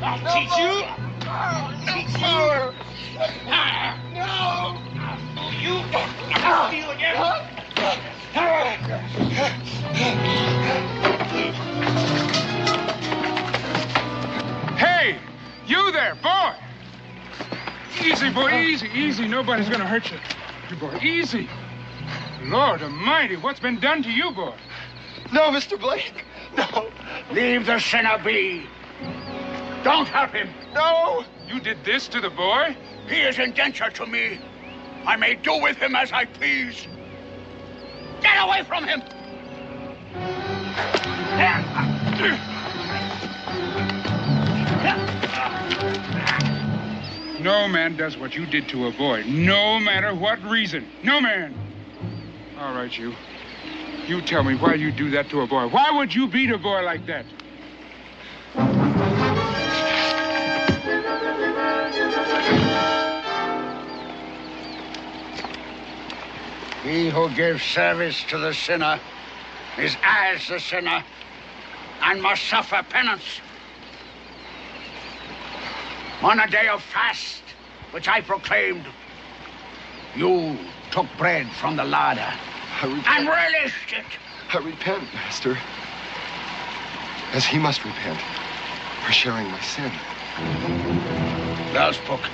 I'll teach you. Teach you. No. You steal again. Hey, you there, boy. Easy, boy, easy, easy. Nobody's gonna hurt you. You boy, easy. Lord Almighty, what's been done to you, boy? No, Mr. Blake. No. Leave the sinner be. Don't help him. No. You did this to the boy? He is indentured to me. I may do with him as I please. Get away from him. No man does what you did to a boy, no matter what reason. No man. All right, you. You tell me why you do that to a boy. Why would you beat a boy like that? He who gives service to the sinner is as the sinner and must suffer penance. On a day of fast, which I proclaimed, you took bread from the larder and relished it. I repent, Master, as he must repent for sharing my sin. Well spoken.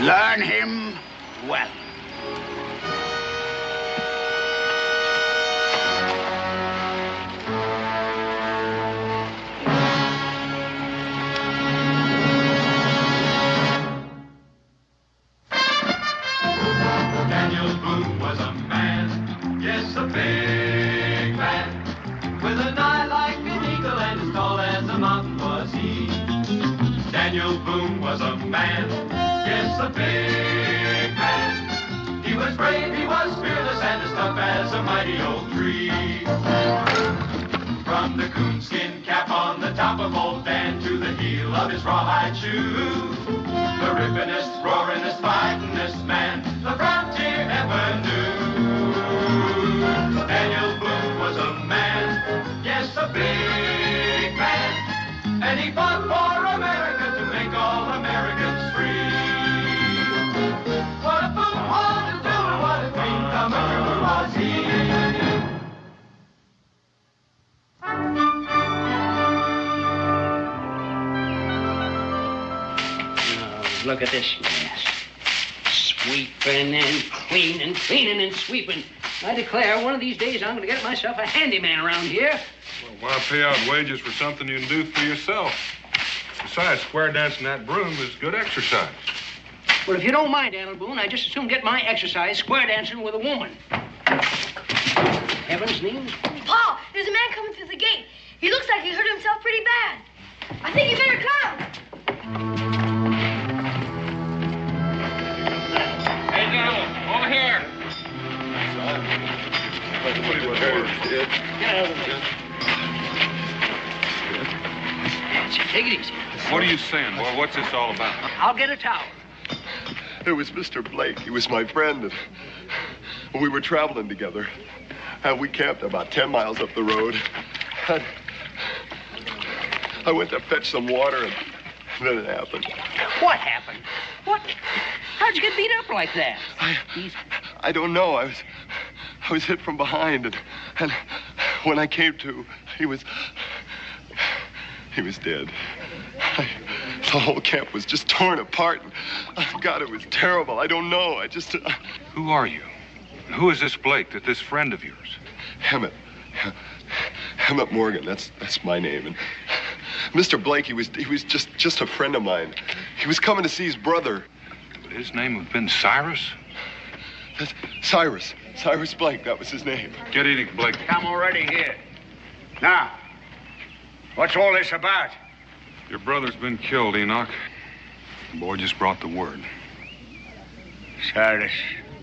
Learn him well. Daniel Boone was a man, yes, a big man, with an eye like an eagle and as tall as a mountain was he. Daniel Boone was a man, yes, a big man. He was brave, he was fearless, and as tough as a mighty oak tree. From the coonskin cap on the top of old Dan to the heel of his rawhide shoe, the rippinest, roaringest, fightingest man the frontier ever knew. Daniel Boone was a man, yes, a big man, and he fought for America to make all Americans free. What a Boone was to do, and what a dream come true was he. Look at this mess. Sweeping and cleaning, cleaning and sweeping. I declare, one of these days I'm going to get myself a handyman around here. Well, why pay out wages for something you can do for yourself? Besides, square dancing that broom is good exercise. Well, if you don't mind, Daniel Boone, I just as soon get my exercise square dancing with a woman. Heaven's names. Pa, there's a man coming through the gate. He looks like he hurt himself pretty bad. I think you better come. Hey, gentlemen, over here. Take it easy. What are you saying, boy? What's this all about? I'll get a towel. It was Mr. Blake. He was my friend, and we were traveling together. And we camped about 10 miles up the road. And I went to fetch some water, and then it happened. What happened? What? How'd you get beat up like that? I don't know. I was hit from behind, and when I came to, he was dead. The whole camp was just torn apart. And, God, it was terrible. I don't know. I just... Who are you? And who is this Blake, this friend of yours? Emmett Morgan. That's my name. And Mr. Blake, he was just a friend of mine. He was coming to see his brother. Would his name have been Cyrus? That's Cyrus Blake. That was his name. Get eating, Blake. I'm already here. Now, what's all this about? Your brother's been killed, Enoch. The boy just brought the word. Cyrus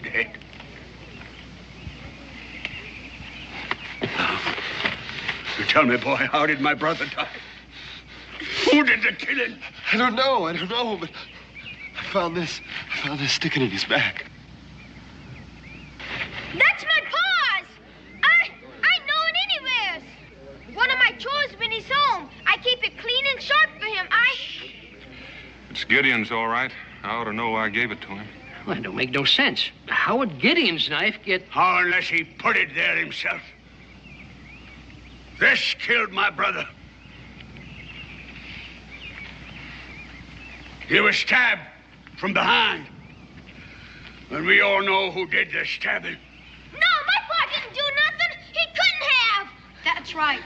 dead. You tell me, boy, how did my brother die? Who did the killing? I don't know, but found this sticking in his back. That's my paws! I know it anywheres. One of my chores when he's home. I keep it clean and sharp for him. It's Gideon's, all right. I ought to know why I gave it to him. Well, it don't make no sense. How would Gideon's knife get... How unless he put it there himself? This killed my brother. He was stabbed from behind. And we all know who did the stabbing. No, my pa didn't do nothing. He couldn't have. That's right.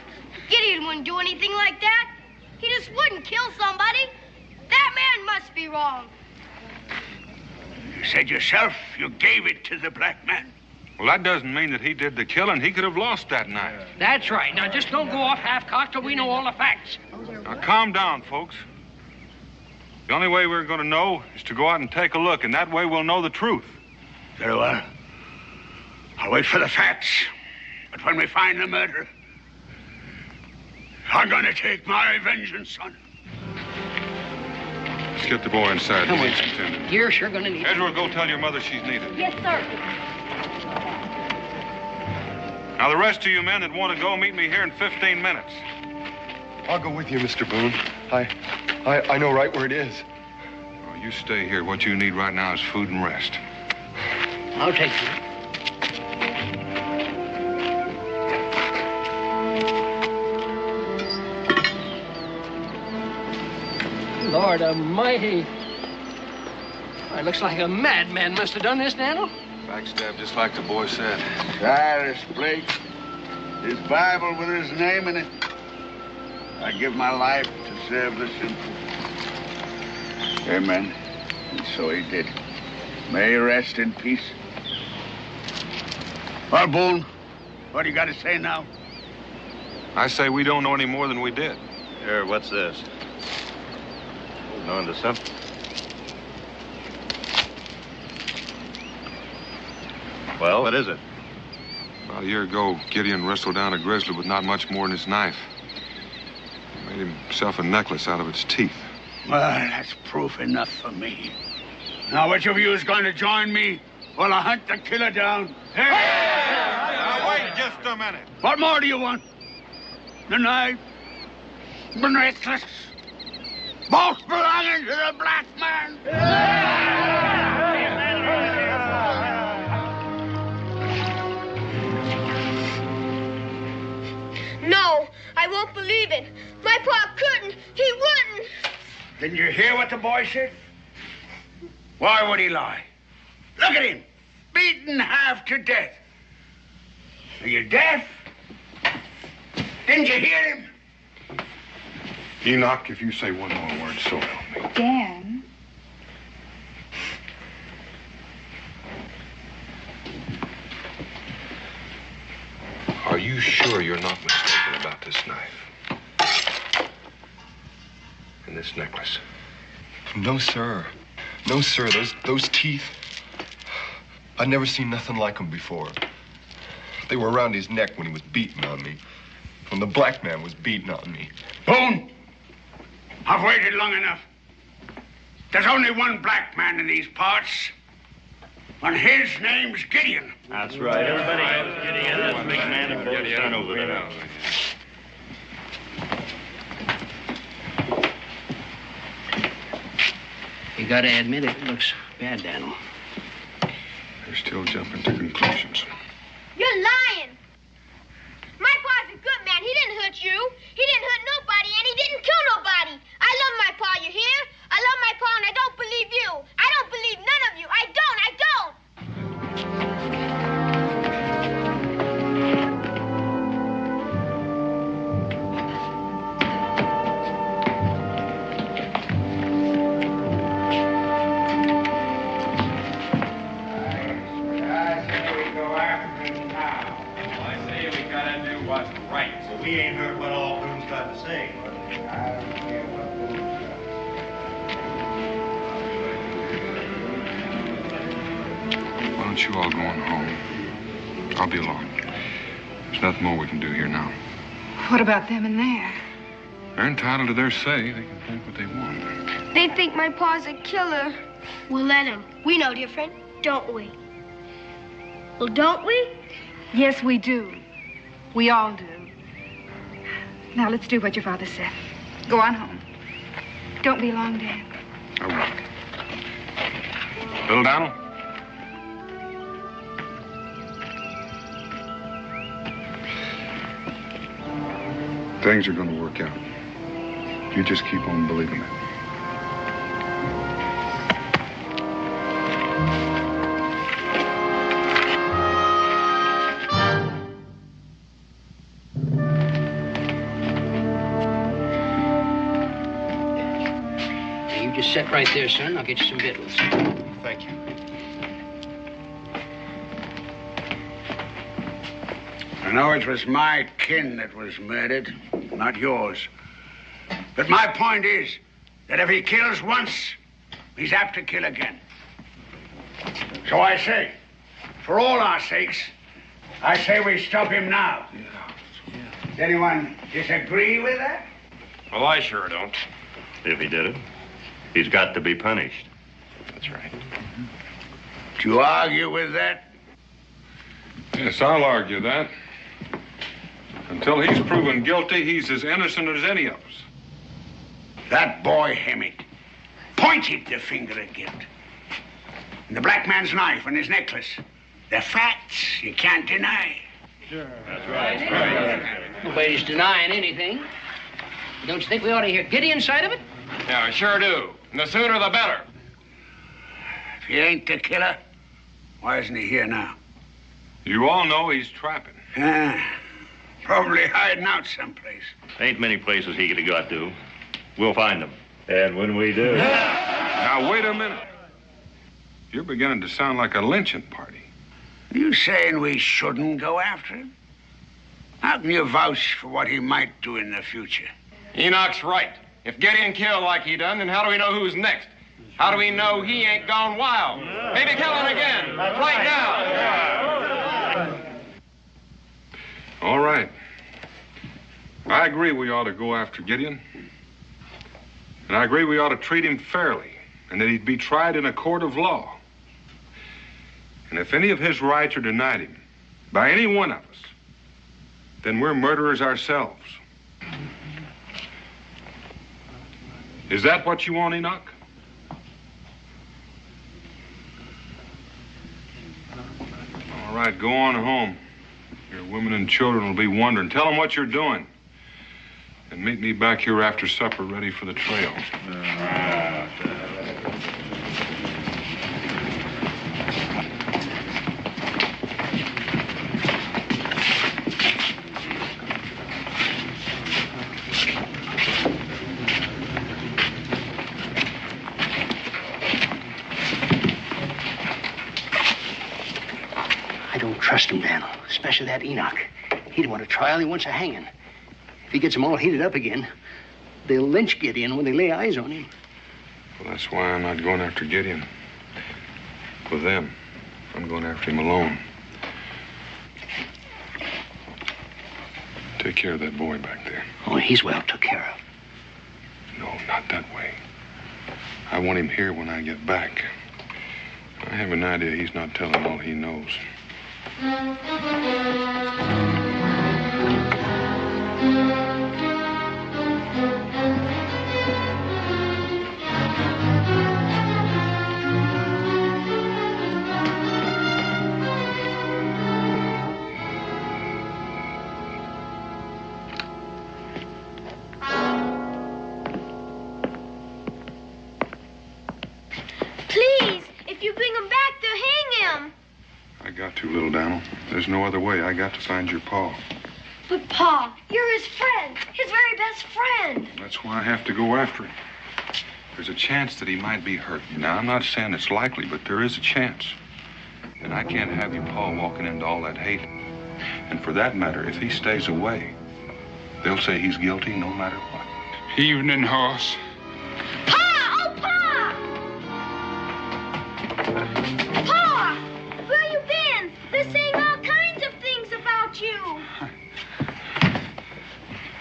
Gideon wouldn't do anything like that. He just wouldn't kill somebody. That man must be wrong. You said yourself you gave it to the black man. Well, that doesn't mean that he did the killing. He could have lost that knife. That's right. Now, just don't go off half-cocked till we know all the facts. Now, calm down, folks. The only way we're going to know is to go out and take a look, and that way we'll know the truth. Very well. I'll wait for the facts. But when we find the murderer, I'm going to take my vengeance on him. Let's get the boy inside. Come He on. needs attending. You're sure gonna need it. Edward, go tell your mother she's needed. Yes, sir. Now, the rest of you men that want to go, meet me here in 15 minutes. I'll go with you, Mr. Boone. I know right where it is. Oh, you stay here. What you need right now is food and rest. I'll take you. Lord Almighty. It looks like a madman must have done this, Daniel. Backstab, just like the boy said. Cyrus Blake. His Bible with his name in it. I give my life to serve the sinful. Amen. And so he did. May he rest in peace. Well, Boone, what do you got to say now? I say we don't know any more than we did. Here, what's this? Holding on to something. Well, what is it? About a year ago, Gideon wrestled down a grizzly with not much more than his knife. He made himself a necklace out of its teeth. Well, that's proof enough for me. Now, which of you is going to join me while I hunt the killer down? Now, wait just a minute. What more do you want? The knife, the necklace, both belonging to the black man. No, I won't believe it. My pa couldn't. He wouldn't. Didn't you hear what the boy said? Why would he lie? Look at him, beaten half to death. Are you deaf? Didn't you hear him? Enoch, if you say one more word, so help me. Dan. Are you sure you're not mistaken about this knife? And this necklace? No, sir. No, sir. Those teeth. I'd never seen nothing like them before. They were around his neck when he was beating on me. When the black man was beating on me. Boone, I've waited long enough. There's only one black man in these parts. And his name's Gideon. That's right. Everybody knows Gideon. That's a big man and both turn over there. You gotta admit it looks bad, Daniel. They're still jumping to conclusions. You're lying. My pa's a good man. He didn't hurt you. He didn't hurt nobody, and he didn't kill nobody. I love my pa, you hear? I love my pa, and I don't believe you. I don't believe none of you. I don't. We ain't heard what all Boone's got to say. Why don't you all go on home? I'll be along. There's nothing more we can do here now. What about them in there? They're entitled to their say. They can think what they want. They think my pa's a killer. We'll let him. We know, dear friend, don't we? Well, don't we? Yes, we do. We all do. Now, let's do what your father said. Go on home. Don't be long, Dan. I will. Little Donald? Things are going to work out. You just keep on believing it. You just sit right there, son. I'll get you some victuals. Thank you. I know it was my kin that was murdered, not yours. But my point is that if he kills once, he's apt to kill again. So I say, for all our sakes, I say we stop him now. Does anyone disagree with that? Well, I sure don't. If he did it, he's got to be punished. That's right. Do you argue with that? Yes, I'll argue that. Until he's proven guilty, he's as innocent as any of us. That boy Hemmett pointed the finger at guilt. And the black man's knife and his necklace, they're facts you can't deny. Sure. That's right. Nobody's denying anything. Don't you think we ought to hear Gideon's side of it? Yeah, I sure do. And the sooner the better. If he ain't the killer, why isn't he here now? You all know he's trapping. Probably hiding out someplace. Ain't many places he could have got to. We'll find him. And when we do... Now, wait a minute. You're beginning to sound like a lynching party. You saying we shouldn't go after him? How can you vouch for what he might do in the future? Enoch's right. If Gideon killed like he done, then how do we know who's next? How do we know he ain't gone wild? Maybe kill him again, right now. All right. I agree we ought to go after Gideon. And I agree we ought to treat him fairly, and that he'd be tried in a court of law. And if any of his rights are denied him by any one of us, then we're murderers ourselves. Is that what you want, Enoch? All right, go on home. Your women and children will be wondering. Tell them what you're doing. And meet me back here after supper, ready for the trail. I don't trust him, Daniel, especially that Enoch. He don't want a trial, he wants a hanging. If he gets them all heated up again, they'll lynch Gideon when they lay eyes on him. Well, that's why I'm not going after Gideon. With them. I'm going after him alone. Take care of that boy back there. Oh, he's well took care of. No, not that way. I want him here when I get back. I have an idea he's not telling all he knows. Please, if you bring him back, they'll hang him. I got to, little Daniel. There's no other way. I got to find your pa. But, Pa, you're his friend, his very best friend. That's why I have to go after him. There's a chance that he might be hurt. Now, I'm not saying it's likely, but there is a chance. And I can't have your pa walking into all that hate. And for that matter, if he stays away, they'll say he's guilty no matter what. Evening, horse. Pa! Oh, Pa! Pa! Where you been? They're saying all kinds of things about you.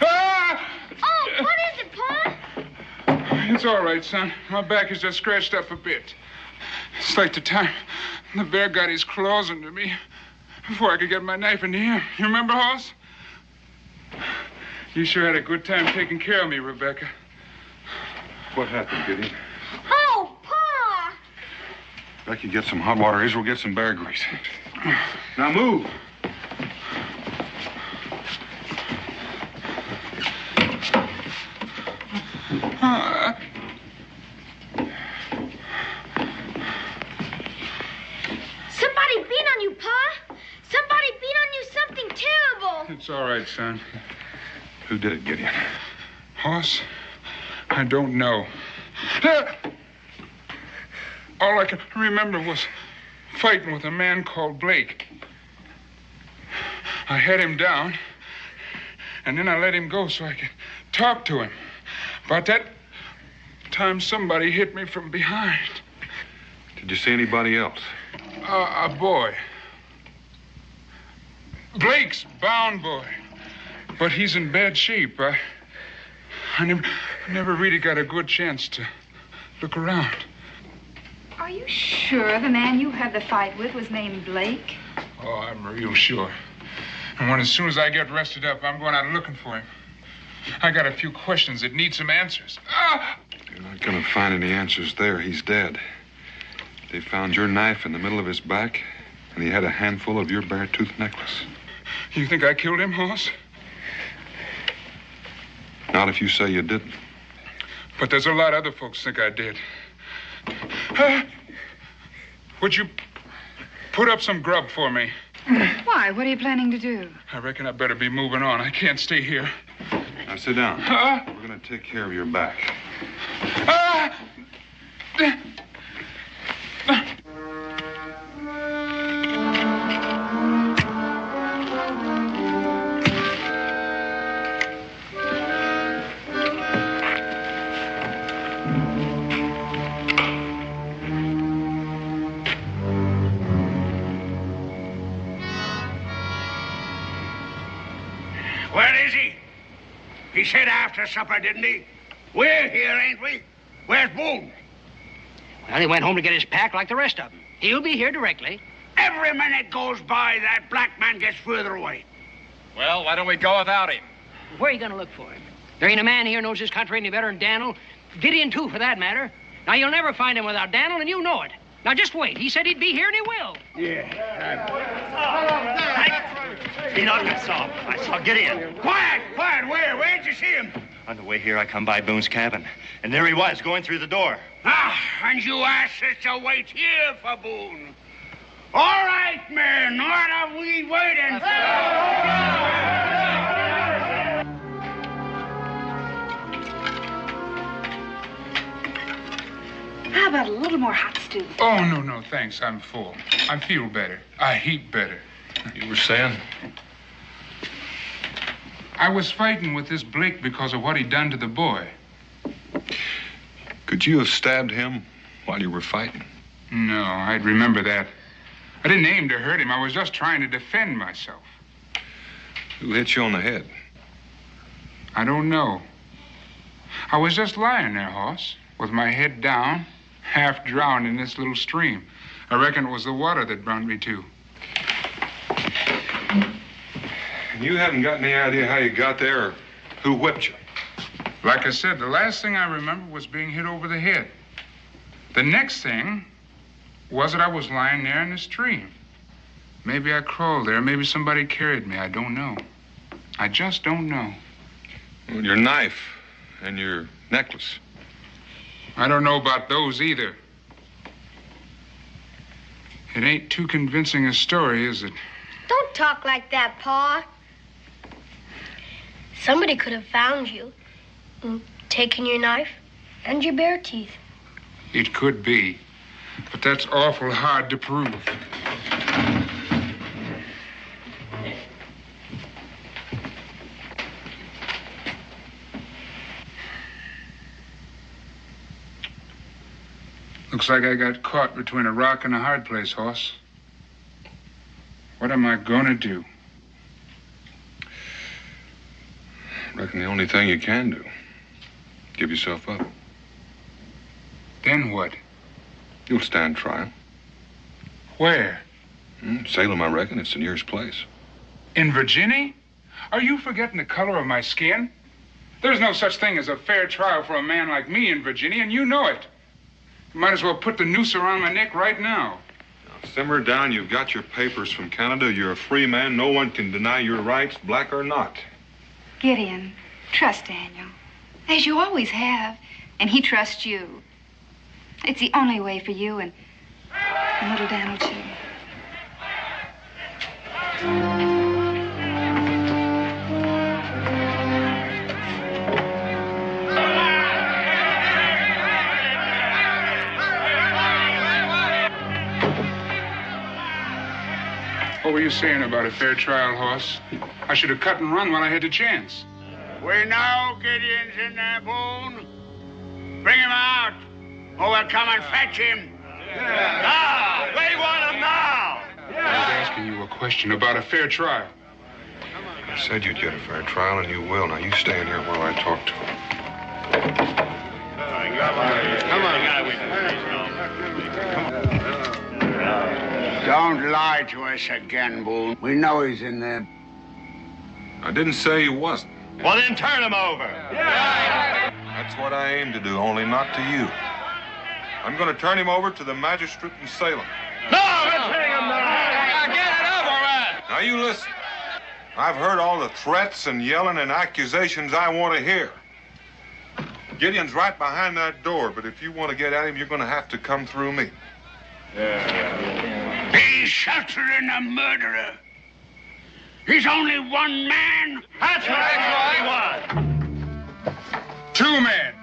Ah! Oh, what is it, Pa? It's all right, son. My back is just scratched up a bit. It's like the time the bear got his claws into me before I could get my knife into him. You remember, Hoss? You sure had a good time taking care of me, Rebecca. What happened, Gideon? Oh, Pa! Becky, get some hot water. Israel, get some bear grease. Now move. Somebody beat on you, Pa! Somebody beat on you something terrible! It's all right, son. Who did it, Gideon? Hoss, I don't know. All I can remember was fighting with a man called Blake. I had him down, and then I let him go so I could talk to him. But that time somebody hit me from behind. Did you see anybody else? A boy. Blake's bound boy. But he's in bad shape. I never really got a good chance to look around. Are you sure the man you had the fight with was named Blake? Oh, I'm real sure. And as soon as I get rested up, I'm going out looking for him. I got a few questions that need some answers. You're not going to find any answers there. He's dead. They found your knife in the middle of his back, and he had a handful of your bear-tooth necklace. You think I killed him, Hoss? Not if you say you didn't. But there's a lot of other folks think I did. Would you put up some grub for me? Why? What are you planning to do? I reckon I better be moving on. I can't stay here. Now sit down. We're going to take care of your back. Where is he? He said after supper, didn't he? We're here, ain't we? Where's Boone? Well, he went home to get his pack like the rest of them. He'll be here directly. Every minute goes by, that black man gets further away. Well, why don't we go without him? Where are you going to look for him? There ain't a man here knows this country any better than Daniel. Gideon, too, for that matter. Now, you'll never find him without Daniel, and you know it. Now, just wait. He said he'd be here, and he will. Yeah. I saw Gideon. Quiet! Where'd you see him? On the way here, I come by Boone's cabin. And there he was, going through the door. And you asked us to wait here for Boone. All right, men, what are we waiting for? How about a little more hot stew? Oh, no, thanks. I'm full. I feel better. I heat better. You were saying? I was fighting with this Blake because of what he'd done to the boy. Could you have stabbed him while you were fighting? No, I'd remember that. I didn't aim to hurt him. I was just trying to defend myself. Who hit you on the head? I don't know. I was just lying there, Hoss, with my head down, half drowned in this little stream. I reckon it was the water that brought me to. You haven't got any idea how you got there or who whipped you? Like I said, the last thing I remember was being hit over the head. The next thing was that I was lying there in the stream. Maybe I crawled there. Maybe somebody carried me. I don't know. I just don't know. Well, your knife and your necklace. I don't know about those either. It ain't too convincing a story, is it? Don't talk like that, Pa. Somebody could have found you and taken your knife and your bare teeth. It could be, but that's awful hard to prove. Looks like I got caught between a rock and a hard place, Hoss. What am I gonna do? Reckon the only thing you can do. Give yourself up. Then what? You'll stand trial. Where? Salem, I reckon. It's the nearest place. In Virginia? Are you forgetting the color of my skin? There's no such thing as a fair trial for a man like me in Virginia, and you know it. You might as well put the noose around my neck right now. Now, simmer down. You've got your papers from Canada. You're a free man. No one can deny your rights, black or not. Gideon, trust Daniel, as you always have, and he trusts you. It's the only way for you and little Daniel, too. What were you saying about a fair trial, Hoss? I should have cut and run while I had the chance. We know Gideon's in there, Boone. Bring him out, or we'll come and fetch him. Now! We want him now! I was asking you a question about a fair trial. I said you'd get a fair trial, and you will. Now, you stay in here while I talk to him. Don't lie to us again, Boone. We know he's in there. I didn't say he wasn't. Well, then turn him over. That's what I aim to do, only not to you. I'm going to turn him over to the magistrate in Salem. No, let's hang him now. Get it over with. Now, you listen. I've heard all the threats and yelling and accusations I want to hear. Gideon's right behind that door, but if you want to get at him, you're going to have to come through me. He's sheltering a murderer. He's only one man. That's right, that's what he wants. 2 men.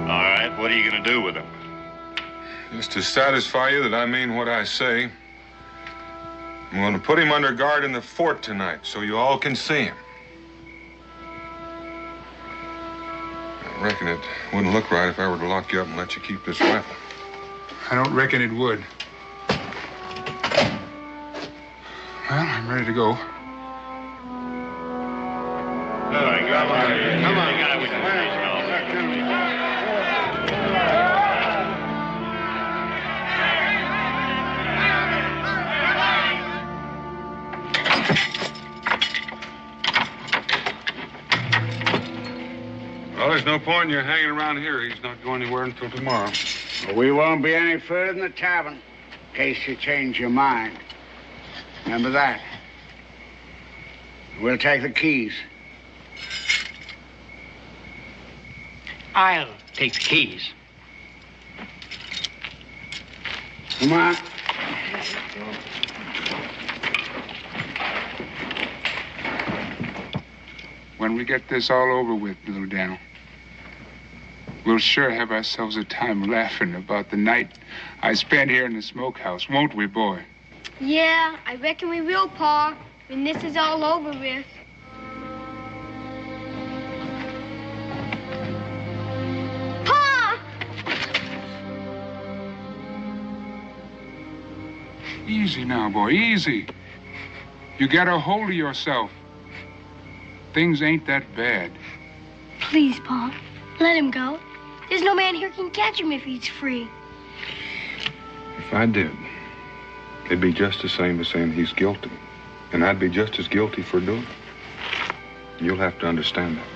All right, what are you going to do with him? Just to satisfy you that I mean what I say, I'm going to put him under guard in the fort tonight so you all can see him. I reckon it wouldn't look right if I were to lock you up and let you keep this rifle. I don't reckon it would. Well, I'm ready to go. Come on. Well, there's no point in you hanging around here. He's not going anywhere until tomorrow. We won't be any further than the tavern, in case you change your mind. Remember that. We'll take the keys. I'll take the keys. Come on. When we get this all over with, little Daniel, we'll sure have ourselves a time laughing about the night I spent here in the smokehouse, won't we, boy? Yeah, I reckon we will, Pa, when this is all over with. Pa! Easy now, boy, easy. You got a hold of yourself. Things ain't that bad. Please, Pa, let him go. There's no man here can catch him if he's free. If I did, it'd be just the same as saying he's guilty. And I'd be just as guilty for doing it. You'll have to understand that.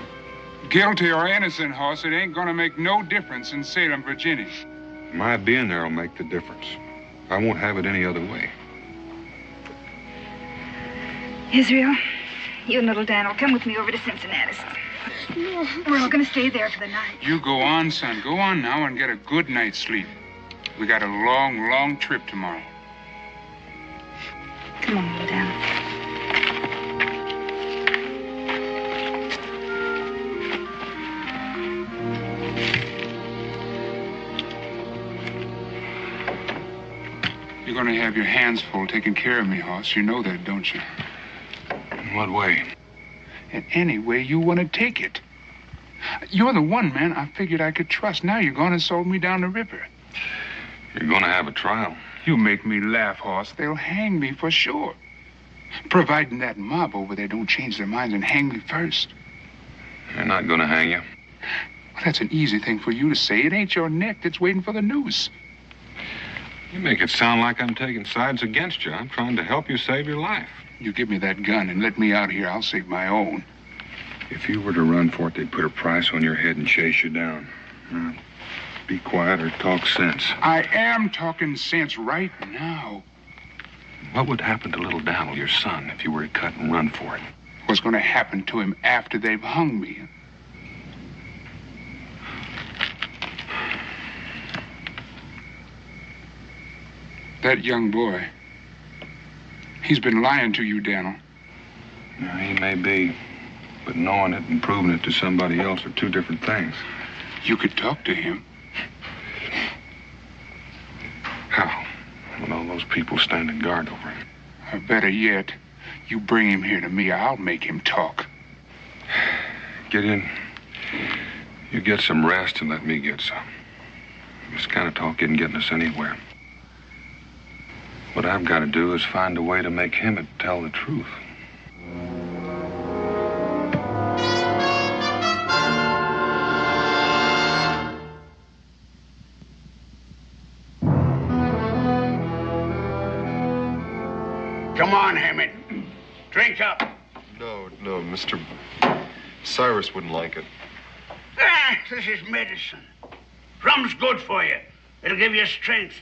Guilty or innocent, Hoss, it ain't gonna make no difference in Salem, Virginia. My being there will make the difference. I won't have it any other way. Israel, you and little Daniel, come with me over to Cincinnati. No. We're all gonna stay there for the night. You go on, son. Go on now and get a good night's sleep. We got a long, long trip tomorrow. Come on, little Daniel. You're gonna have your hands full taking care of me, Hoss. You know that, don't you? In what way? In any way you want to take it. You're the one man I figured I could trust. Now you're going to sold me down the river. You're going to have a trial. You make me laugh, Hoss. They'll hang me for sure. Providing that mob over there don't change their minds and hang me first. They're not going to hang you. Well, that's an easy thing for you to say. It ain't your neck that's waiting for the noose. You make it sound like I'm taking sides against you. I'm trying to help you save your life. You give me that gun and let me out of here, I'll save my own. If you were to run for it, they'd put a price on your head and chase you down. Be quiet or talk sense. I am talking sense right now. What would happen to little Daniel, your son, if you were to cut and run for it? What's going to happen to him after they've hung me? That young boy, he's been lying to you, Daniel. Now, he may be, but knowing it and proving it to somebody else are two different things. You could talk to him. How? With all those people standing guard over him. Or better yet, you bring him here to me. I'll make him talk. Get in. You get some rest and let me get some. This kind of talk isn't getting us anywhere. What I've got to do is find a way to make him tell the truth. Come on, Hammond. Drink up. No, Mr. Cyrus wouldn't like it. This is medicine. Rum's good for you. It'll give you strength.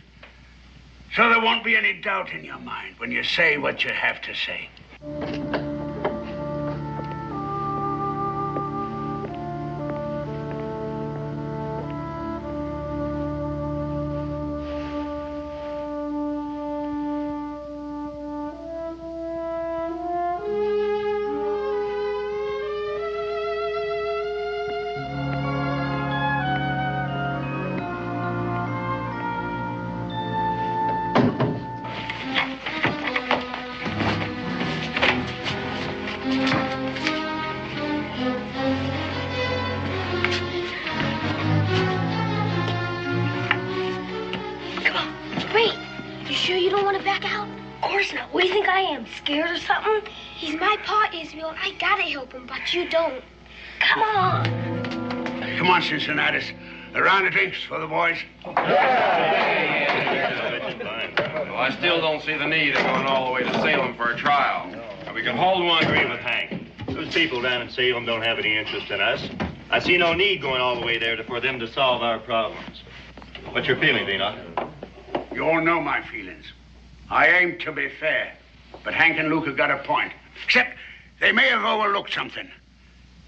So there won't be any doubt in your mind when you say what you have to say. Scared or something? He's my pa, Israel. I gotta help him, but you don't. Come on. Come on, Cincinnatus. A round of drinks for the boys. Well, I still don't see the need of going all the way to Salem for a trial. We can hold one. I agree with Hank. Those people down in Salem don't have any interest in us. I see no need going all the way there for them to solve our problems. What's your feeling, Enoch? You all know my feelings. I aim to be fair. But Hank and Luke have got a point. Except they may have overlooked something.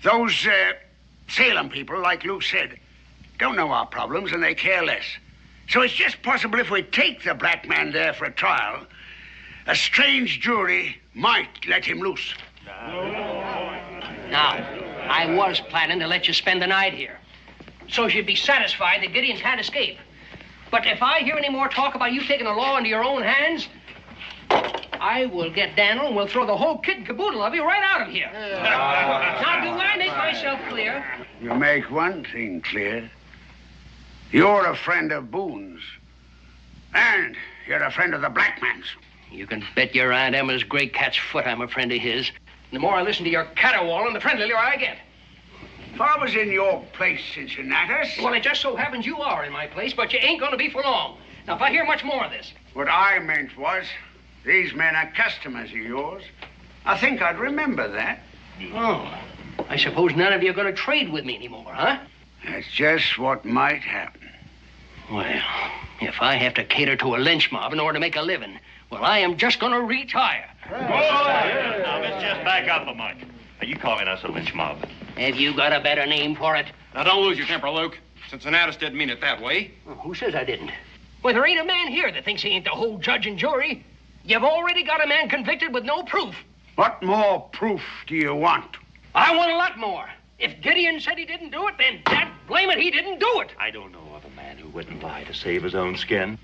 Those Salem people, like Luke said, don't know our problems and they care less. So it's just possible if we take the black man there for a trial, a strange jury might let him loose. Now, I was planning to let you spend the night here, so you'd be satisfied that Gideon can't escape. But if I hear any more talk about you taking the law into your own hands, I will get Daniel and we'll throw the whole kit and caboodle of you right out of here. Now, do I make myself clear? You make one thing clear. You're a friend of Boone's. And you're a friend of the black man's. You can bet your Aunt Emma's gray cat's foot I'm a friend of his. The more I listen to your caterwauling, the friendlier I get. If I was in your place, Cincinnatus... Well, it just so happens you are in my place, but you ain't going to be for long. Now, if I hear much more of this... What I meant was... These men are customers of yours. I think I'd remember that. Oh, I suppose none of you are going to trade with me anymore, huh? That's just what might happen. Well, if I have to cater to a lynch mob in order to make a living, well, I am just going to retire. Now, let's just back up a mite. Are you calling us a lynch mob? Have you got a better name for it? Now, don't lose your temper, Luke. Cincinnatus didn't mean it that way. Well, who says I didn't? Well, there ain't a man here that thinks he ain't the whole judge and jury. You've already got a man convicted with no proof. What more proof do you want? I want a lot more. If Gideon said he didn't do it, then dad blame it, he didn't do it. I don't know of a man who wouldn't lie to save his own skin.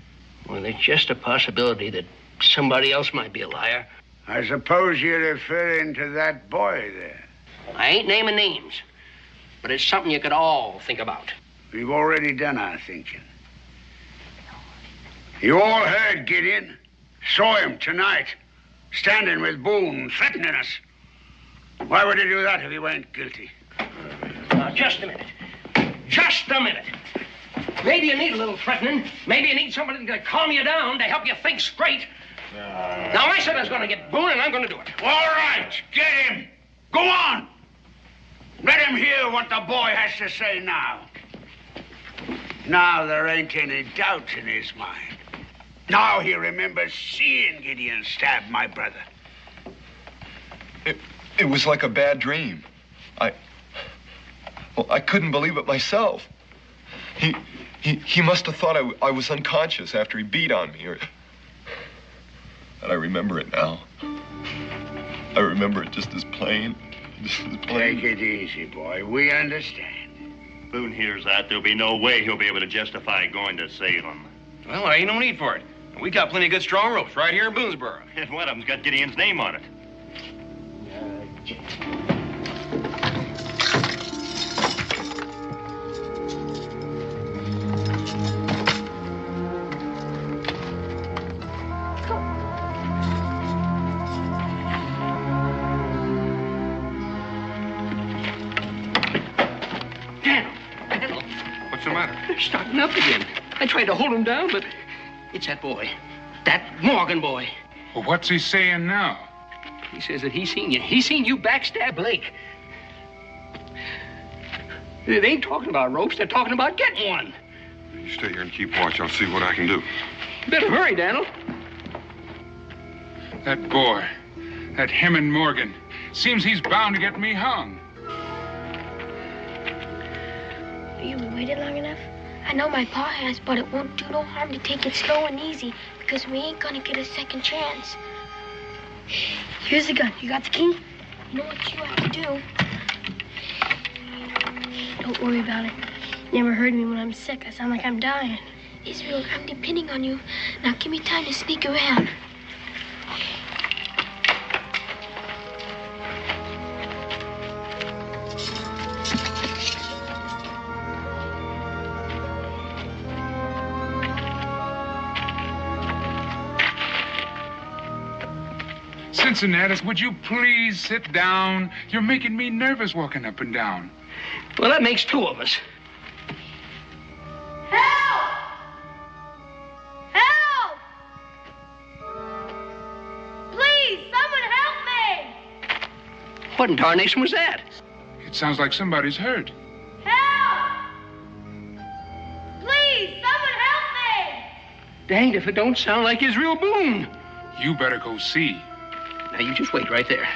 Well, it's just a possibility that somebody else might be a liar. I suppose you're referring to that boy there. I ain't naming names, but it's something you could all think about. We've already done our thinking. You all heard Gideon. Saw him tonight, standing with Boone, threatening us. Why would he do that if he weren't guilty? just a minute. Just a minute. Maybe you need a little threatening. Maybe you need somebody to calm you down, to help you think straight. Now, I said I was going to get Boone, and I'm going to do it. All right, get him. Go on. Let him hear what the boy has to say now. Now there ain't any doubt in his mind. Now he remembers seeing Gideon stab my brother. It was like a bad dream. I couldn't believe it myself. He must have thought I was unconscious after he beat on me. And I remember it now. I remember it just as plain. Take it easy, boy. We understand. Boone hears that. There'll be no way he'll be able to justify going to Salem. Well, there ain't no need for it. We got plenty of good strong ropes right here in Boonesboro. And one of them's got Gideon's name on it. They're starting up again. I tried to hold him down, but it's that boy. That Morgan boy. Well, what's he saying now? He says that he's seen you. He's seen you backstab Blake. They ain't talking about ropes. They're talking about getting one. You stay here and keep watch. I'll see what I can do. Better hurry, Daniel. That boy. That him and Morgan. Seems he's bound to get me hung. You waited long enough? I know my pa has, but it won't do no harm to take it slow and easy because we ain't gonna get a second chance. Here's the gun. You got the key? You know what you have to do. Don't worry about it. Never heard me when I'm sick. I sound like I'm dying. Israel, I'm depending on you. Now give me time to sneak around. Cincinnatus, would you please sit down? You're making me nervous walking up and down. Well, that makes two of us. Help! Help! Please, someone help me! What in tarnation was that? It sounds like somebody's hurt. Help! Please, someone help me! Danged if it don't sound like Israel Boone. You better go see. Now, you just wait right there.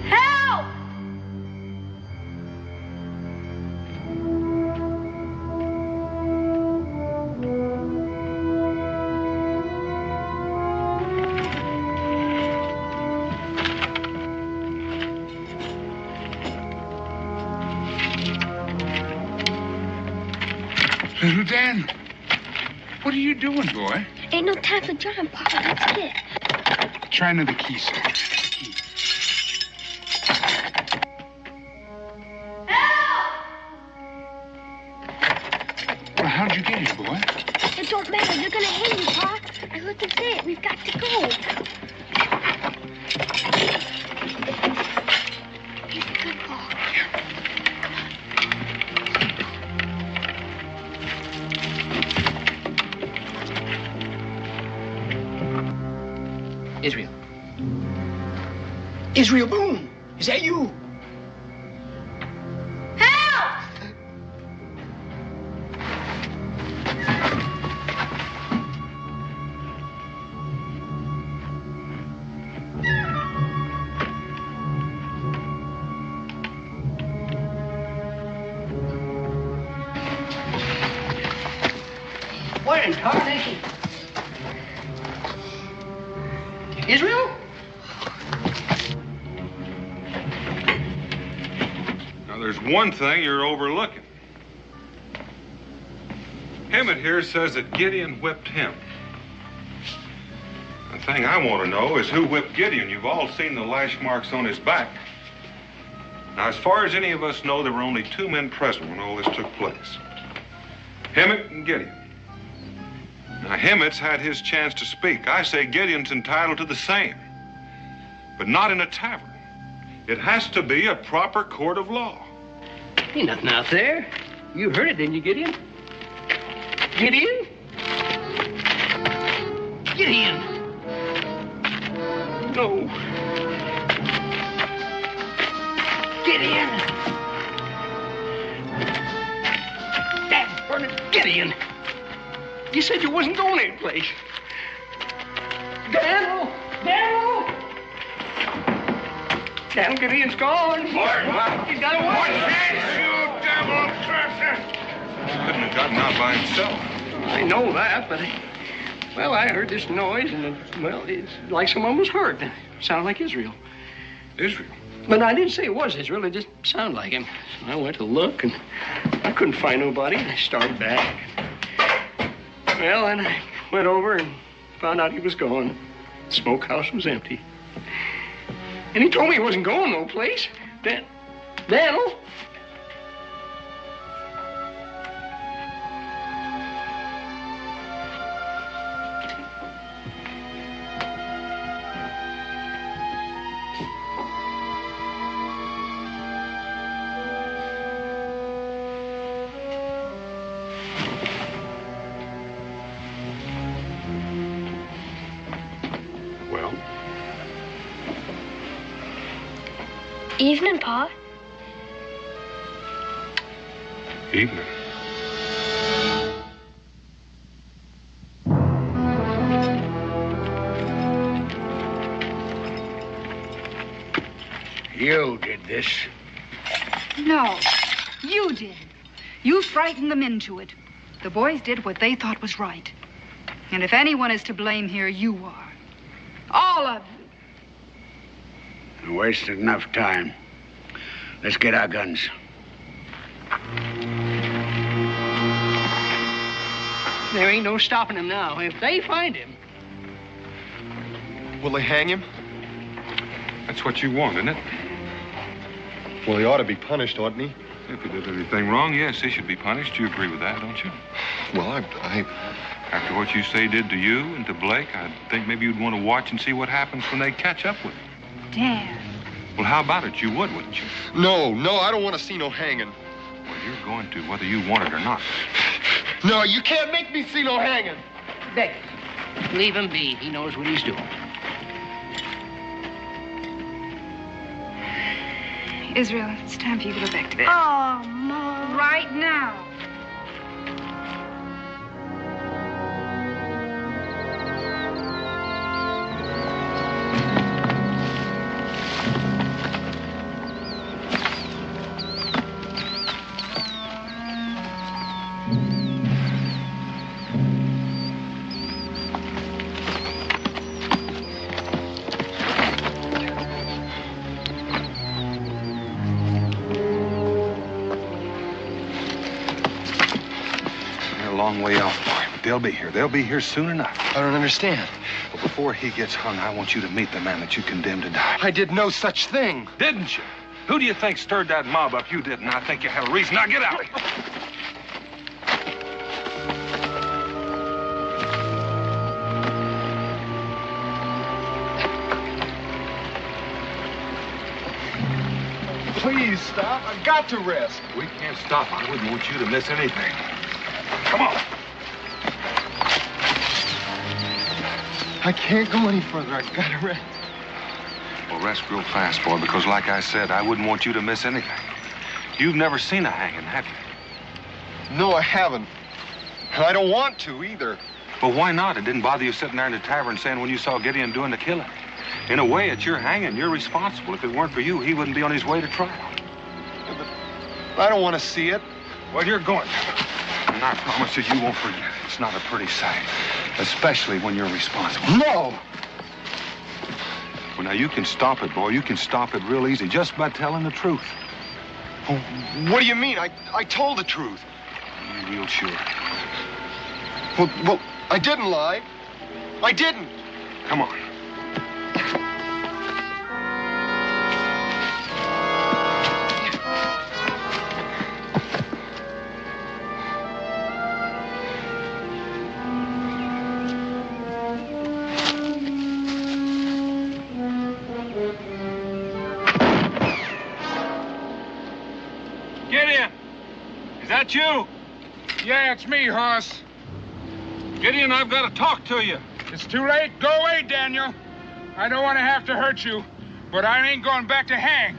Help! Little Dan, what are you doing, boy? Ain't no time for John, Papa. That's it. Try another key, sir. Key. Help! Well, how'd you get here, boy? It don't matter. They're gonna hang you, Pa. I heard them say it. We've got to go. Here's the gun, Pa. Israel. Israel Boone. Is that you? Help! What in tarnation? Israel? Now, there's one thing you're overlooking. Emmett here says that Gideon whipped him. The thing I want to know is who whipped Gideon. You've all seen the lash marks on his back. Now, as far as any of us know, there were only two men present when all this took place. Emmett and Gideon. Now, Hemmett's had his chance to speak. I say Gideon's entitled to the same. But not in a tavern. It has to be a proper court of law. Ain't nothing out there. You heard it, didn't you, Gideon? Gideon? Gideon! No. Gideon! Dad, burn it, Gideon! You said you wasn't going anyplace. Daniel! Daniel! Daniel, Gideon's gone. He's got away. What's that, you devil crusher? Couldn't have gotten out by himself. I know that, but well, I heard this noise, and it's like someone was hurt. It sounded like Israel. Israel? But I didn't say it was Israel. It just sounded like him. So I went to look, and I couldn't find nobody, and I started back. Well, then I went over and found out he was gone. The smokehouse was empty. And he told me he wasn't going no place. Daniel? Evening, Pa. Evening. You did this. No, you did. You frightened them into it. The boys did what they thought was right. And if anyone is to blame here, you are. All of you. Wasted enough time. Let's get our guns. There ain't no stopping him now. If they find him. Will they hang him? That's what you want, isn't it? Well, he ought to be punished, oughtn't he? If he did anything wrong, yes, he should be punished. You agree with that, don't you? Well, After what you say did to you and to Blake, I think maybe you'd want to watch and see what happens when they catch up with him. Dan. Well, how about it? You would, wouldn't you? No, I don't want to see no hanging. Well, you're going to, whether you want it or not. No, you can't make me see no hanging. Beck, leave him be. He knows what he's doing. Israel, it's time for you to go back to bed. Oh, Mom. Right now. Long way off, boy, but they'll be here. They'll be here soon enough. I don't understand. But before he gets hung, I want you to meet the man that you condemned to die. I did no such thing. Didn't you? Who do you think stirred that mob up? You didn't. I think you had a reason. Now get out. Please stop. I've got to rest. We can't stop. I wouldn't want you to miss anything. Come on. I can't go any further. I've got to rest. Well, rest real fast, boy, because like I said, I wouldn't want you to miss anything. You've never seen a hanging, have you? No, I haven't. And I don't want to either. Well, why not? It didn't bother you sitting there in the tavern saying when you saw Gideon doing the killing. In a way, it's your hanging. You're responsible. If it weren't for you, he wouldn't be on his way to trial. Yeah, but I don't want to see it. Well, you're going to. And I promise you, you won't forget it. It's not a pretty sight, especially when you're responsible. No! Well, now, you can stop it, boy. You can stop it real easy just by telling the truth. Well, what do you mean? I told the truth. You're real sure. Well, I didn't lie. I didn't. Come on. that you? Yeah, it's me, Hoss. Gideon, I've got to talk to you. It's too late. Go away, Daniel. I don't want to have to hurt you, but I ain't going back to hang.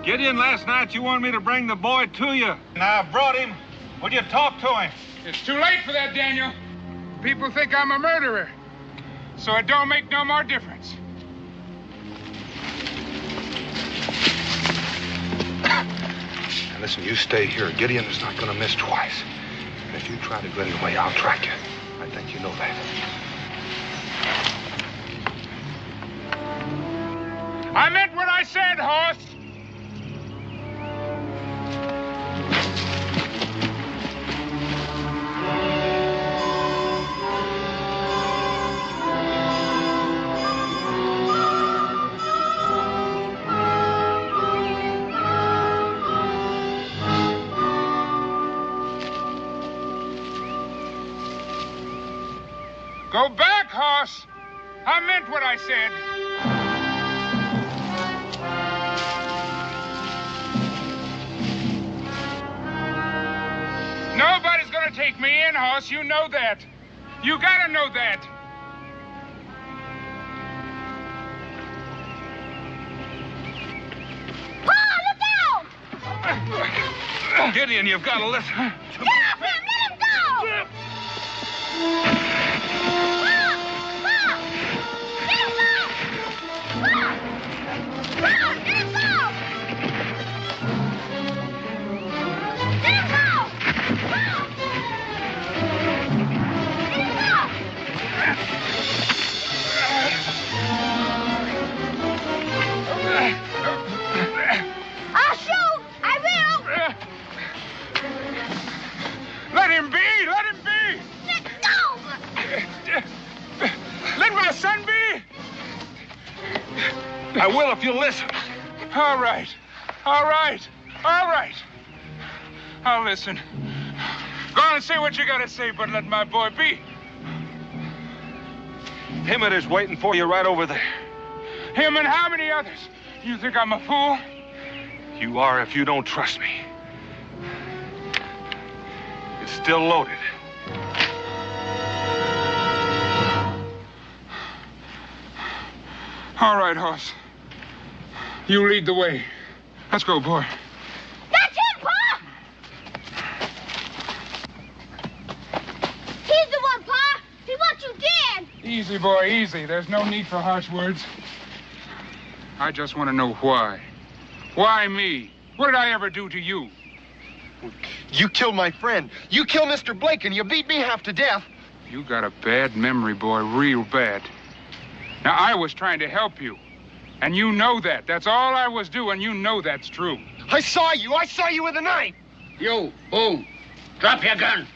Gideon, last night you wanted me to bring the boy to you. And I brought him. Would you talk to him? It's too late for that, Daniel. People think I'm a murderer, so it don't make no more difference. Now listen, you stay here. Gideon is not going to miss twice. And if you try to get away, I'll track you. I think you know that. I meant what I said, Hoss. Go back, Hoss. I meant what I said. Nobody's gonna take me in, Hoss. You know that. You gotta know that. Pa, look out! Gideon, you've got to listen. Get off him! Let him go! I'll shoot! I will! Let him be! Let him be! Let go! Let my son be! I will if you listen. All right. All right. All right. I'll listen. Go on and say what you gotta say, but let my boy be. Him it is waiting for you right over there. Him and how many others? You think I'm a fool? You are if you don't trust me. It's still loaded. All right, Hoss. You lead the way. Let's go, boy. That's him, Pa! He's the one, Pa! He wants you dead! Easy, boy, easy. There's no need for harsh words. I just want to know why. Why me? What did I ever do to you? You killed my friend. You killed Mr. Blake, and you beat me half to death. You got a bad memory, boy, real bad. Now, I was trying to help you. And you know that. That's all I was doing. You know that's true. I saw you. I saw you with a knife. You, Boone, drop your gun.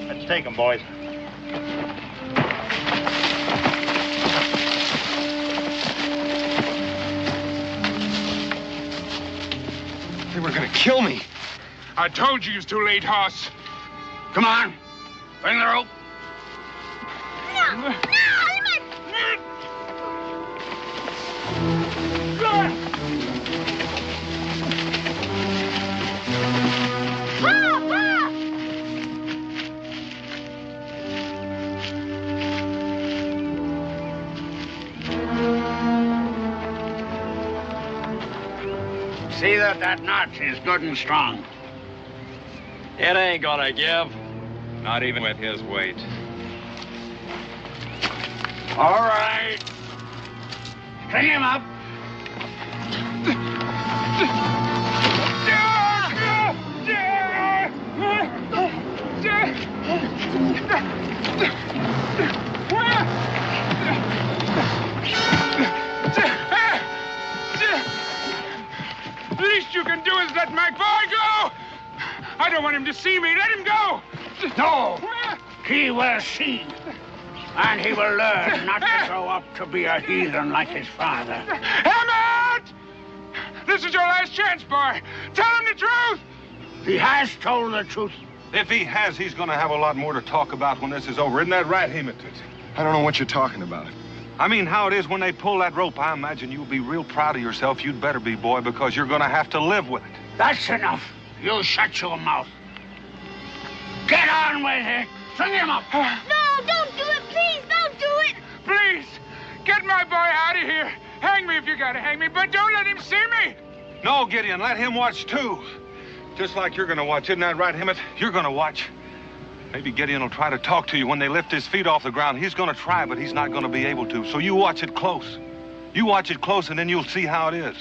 Let's take him, boys. They were gonna kill me. I told you it's too late, Hoss. Come on. Bring the rope. No! No! See that knot is good and strong. It ain't gonna give. Not even with his weight. All right. String him up. The least you can do is let my boy go. I don't want him to see me. Let him go. No. He will see. And he will learn not to grow up to be a heathen like his father. Hammett! This is your last chance, boy. Tell him the truth. He has told the truth. If he has, he's going to have a lot more to talk about when this is over. Isn't that right, Hematite? I don't know what you're talking about. I mean, how it is when they pull that rope. I imagine you'll be real proud of yourself. You'd better be, boy, because you're going to have to live with it. That's enough. You shut your mouth. Get on with it. String him up. No, don't do it. Please, don't do it. Please, get my boy out of here. Hang me if you gotta hang me, but don't let him see me. No, Gideon, let him watch, too. Just like you're going to watch. Isn't that right, Emmett? You're going to watch. Maybe Gideon will try to talk to you when they lift his feet off the ground. He's going to try, but he's not going to be able to. So you watch it close. You watch it close, and then you'll see how it is.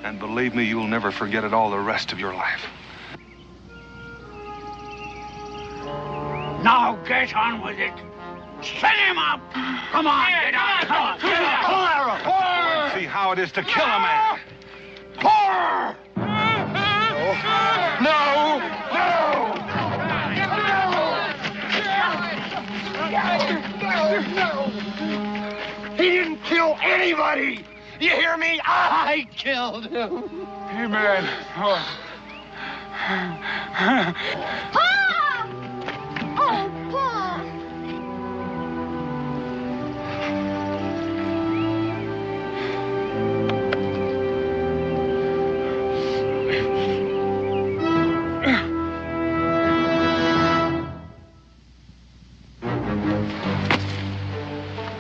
And believe me, you'll never forget it all the rest of your life. Now get on with it. String him up. Come on, get on. Come on. Pull that rope. See how it is to kill a man. Pour! No! He didn't kill anybody! You hear me? I killed him! Hey, man. Oh. Pa! Oh, Pa!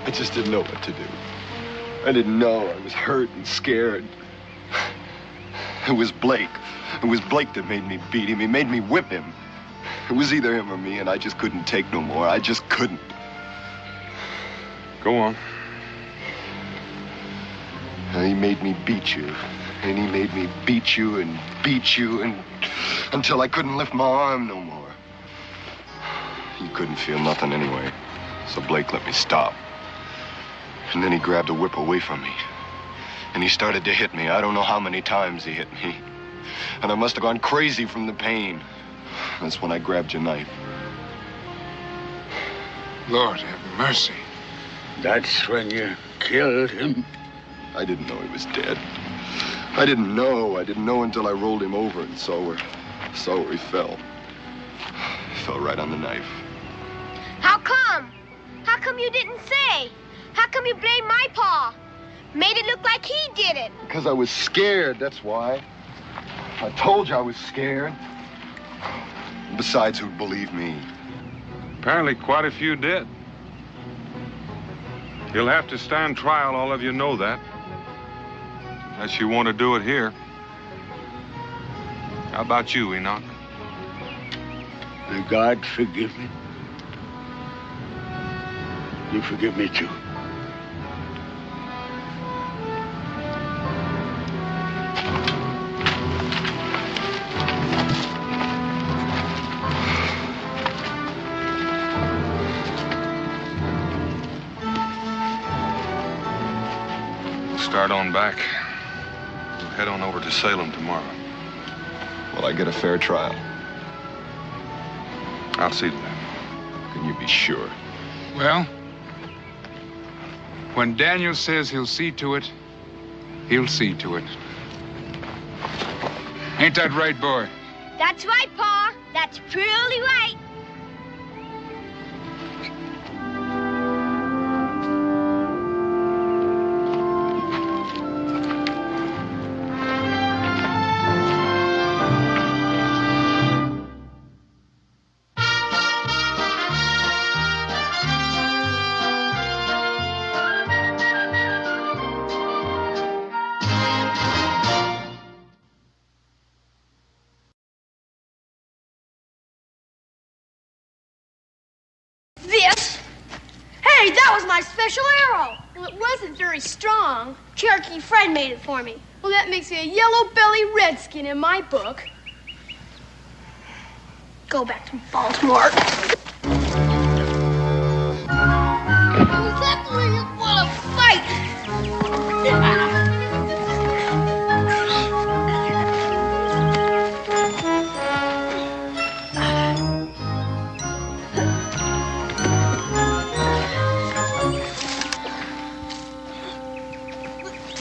I just didn't know what to do. I didn't know. I was hurt and scared. It was Blake. It was Blake that made me beat him. He made me whip him. It was either him or me, and I just couldn't take no more. I just couldn't. Go on. And he made me beat you. And he made me beat you and until I couldn't lift my arm no more. You couldn't feel nothing anyway. So Blake let me stop. And then he grabbed a whip away from me. And he started to hit me. I don't know how many times he hit me. And I must have gone crazy from the pain. That's when I grabbed your knife. Lord have mercy. That's when you killed him? I didn't know he was dead. I didn't know. I didn't know until I rolled him over and saw where he fell. He fell right on the knife. How come? How come you didn't say? How come you blamed my pa? Made it look like he did it. Because I was scared, that's why. I told you I was scared. Besides, who'd believe me? Apparently quite a few did. You'll have to stand trial, all of you know that. Unless you want to do it here. How about you, Enoch? May God forgive me. You forgive me, too. Start on back. We'll head on over to Salem tomorrow. Will I get a fair trial? I'll see to that. Can you be sure? Well, when Daniel says he'll see to it, he'll see to it. Ain't that right, boy? That's right, Pa. That's purely right. Hey, that was my special arrow. Well, it wasn't very strong. Cherokee Fred made it for me. Well, that makes me a yellow-belly redskin in my book. Go back to Baltimore. Exactly what a fight!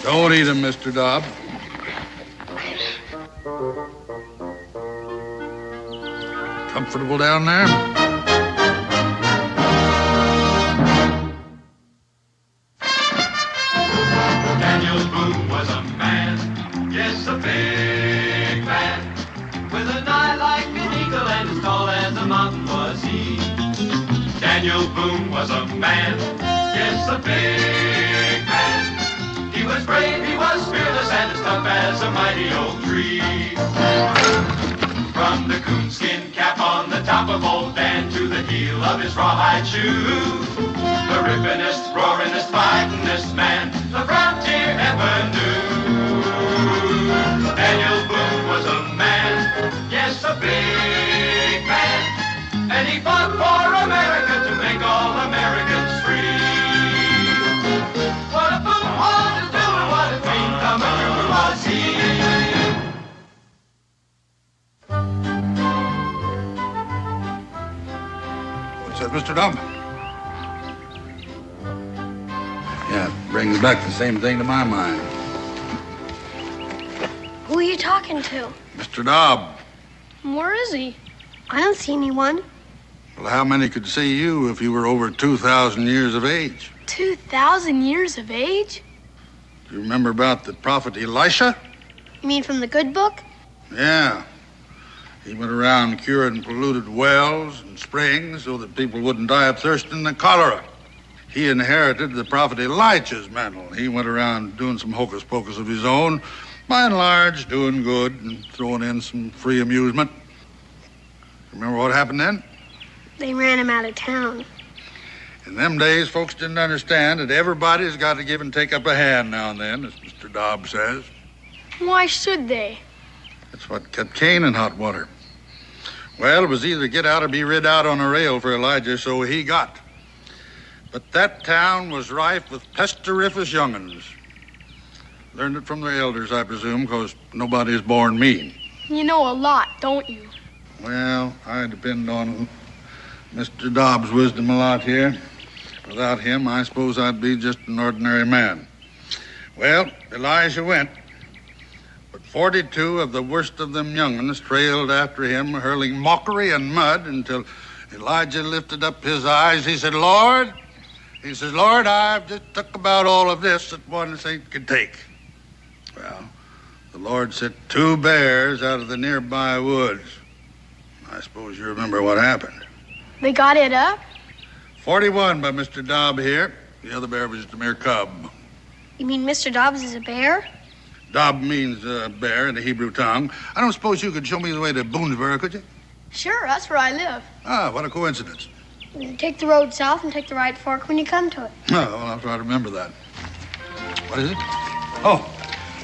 Don't eat him, Mr. Dobb. Comfortable down there? Boone was a man, yes, a big man. He was brave, he was fearless, and as tough as a mighty oak tree. From the coonskin cap on the top of old Dan to the heel of his rawhide shoe, the rippinest, roaringest, fightingest man the frontier ever knew. Daniel Boone was a man, yes, a big man, and he fought for America to make all Americans free. What a Boone wanted to do and what a dream come true was he. What's that, Mr. Dobb? Yeah, brings back the same thing to my mind. Who are you talking to? Mr. Dobb. Where is he? I don't see anyone. Well, how many could see you if you were over 2,000 years of age? 2,000 years of age? Do you remember about the prophet Elisha? You mean from the good book? Yeah. He went around curing polluted wells and springs so that people wouldn't die of thirst and the cholera. He inherited the prophet Elijah's mantle. He went around doing some hocus pocus of his own, by and large doing good and throwing in some free amusement. Remember what happened then? They ran him out of town. In them days, folks didn't understand that everybody's got to give and take up a hand now and then, as Mr. Dobb says. Why should they? That's what kept Cain in hot water. Well, it was either get out or be rid out on a rail for Elijah, so he got. But that town was rife with pesteriferous young'uns. Learned it from their elders, I presume, because nobody is born mean. You know a lot, don't you? Well, I depend on Mr. Dobb's wisdom a lot here. Without him, I suppose I'd be just an ordinary man. Well, Elijah went. But 42 of the worst of them young'uns trailed after him, hurling mockery and mud until Elijah lifted up his eyes. He said, Lord, I've just took about all of this that one saint could take. Well, the Lord sent 2 bears out of the nearby woods. I suppose you remember what happened. They got it up? 41 by Mr. Dobb here. The other bear was just a mere cub. You mean Mr. Dobbs is a bear? Dobb means bear in the Hebrew tongue. I don't suppose you could show me the way to Boonesboro, could you? Sure, that's where I live. Ah, what a coincidence. You take the road south and take the right fork when you come to it. Oh, well, I'll try to remember that. What is it?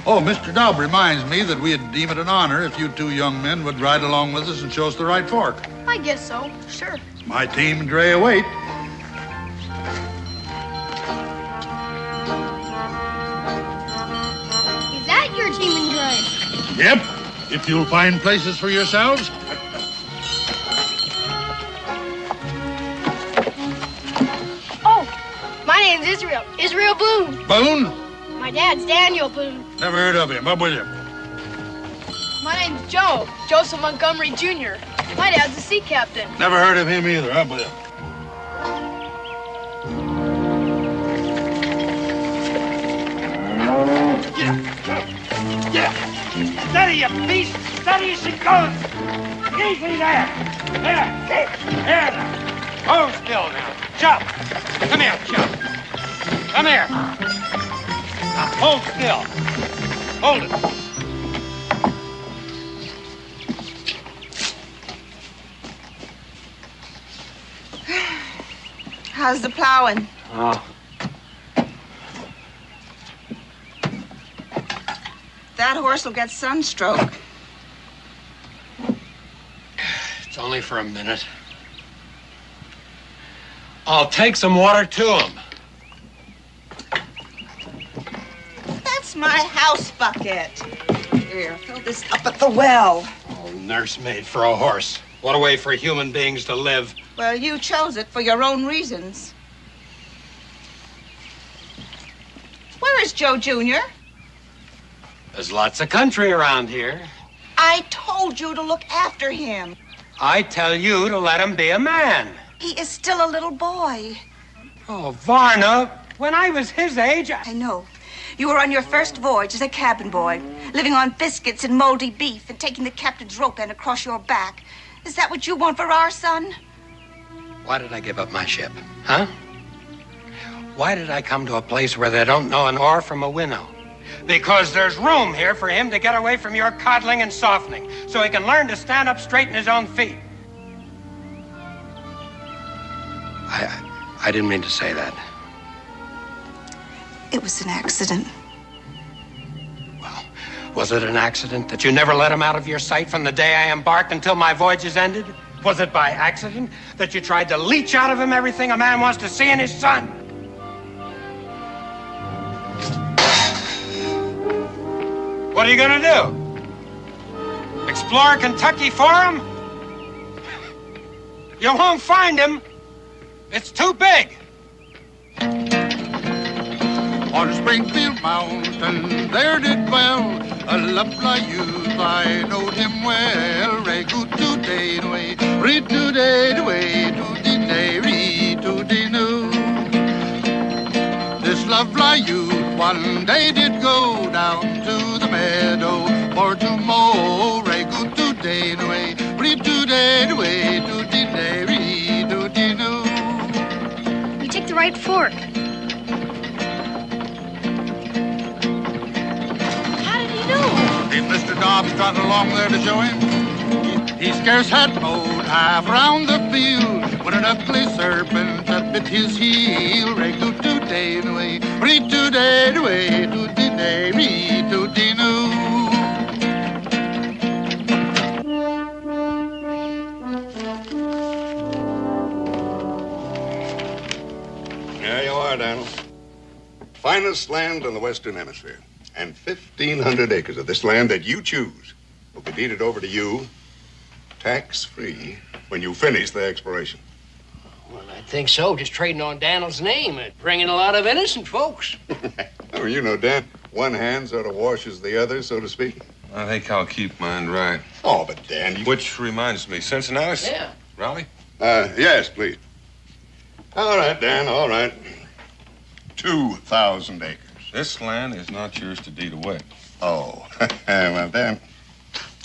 Oh, Mr. Dobb reminds me that we'd deem it an honor if you 2 young men would ride along with us and show us the right fork. I guess so, sure. It's my team and Dre await. Is that your team and Dre? Yep, if you'll find places for yourselves. Oh, my name's Israel. Israel Boone. Boone? My dad's Daniel Boone. Never heard of him. Up with you. My name's Joe. Joseph Montgomery Jr. My dad's a sea captain. Never heard of him either. Up with you. Yeah. Steady, you beast. Steady as she goes. Easy there. There now. Hold still now. Jump. Come here, jump. Come here. Now hold still. Hold it. How's the plowing? Oh. That horse will get sunstroke. It's only for a minute. I'll take some water to him. That's my house bucket. Here, fill this up at the well. Oh, nursemaid for a horse. What a way for human beings to live. Well, you chose it for your own reasons. Where is Joe Jr.? There's lots of country around here. I told you to look after him. I tell you to let him be a man. He is still a little boy. Oh, Varna, when I was his age, I know. You were on your first voyage as a cabin boy, living on biscuits and moldy beef and taking the captain's rope end across your back. Is that what you want for our son? Why did I give up my ship? Huh? Why did I come to a place where they don't know an oar from a winnow? Because there's room here for him to get away from your coddling and softening, so he can learn to stand up straight in his own feet. I didn't mean to say that. It was an accident. Well, was it an accident that you never let him out of your sight from the day I embarked until my voyage is ended? Was it by accident that you tried to leech out of him everything a man wants to see in his son? What are you gonna do? Explore Kentucky for him? You won't find him. It's too big. On Springfield Mountain, there did dwell a lovely youth. I knowed him well. Re good to day way, read to day way, to the day, read to the new. This lovely youth one day did go down to the meadow for to mow. Re good to day way, read to day way, to the day, read to the new. You take the right fork. If Mr. Dobbs trotted along there to show him, he scarce had mowed half round the field when an ugly serpent had bit his heel. Re to day way, read to day way, to the day, read to the new. There you are, Daniel. Finest land in the Western Hemisphere. And 1,500 acres of this land that you choose will be deeded over to you, tax-free, when you finish the exploration. Well, I think so. Just trading on Daniel's name and bringing a lot of innocent folks. Oh, you know, Dan, one hand sort of washes the other, so to speak. I think I'll keep mine right. Oh, but Dan, you... Which reminds me, Cincinnati? Yeah. Raleigh? Yes, please. All right, Dan, all right. 2,000 acres. This land is not yours to deed away. Oh, well, Dan,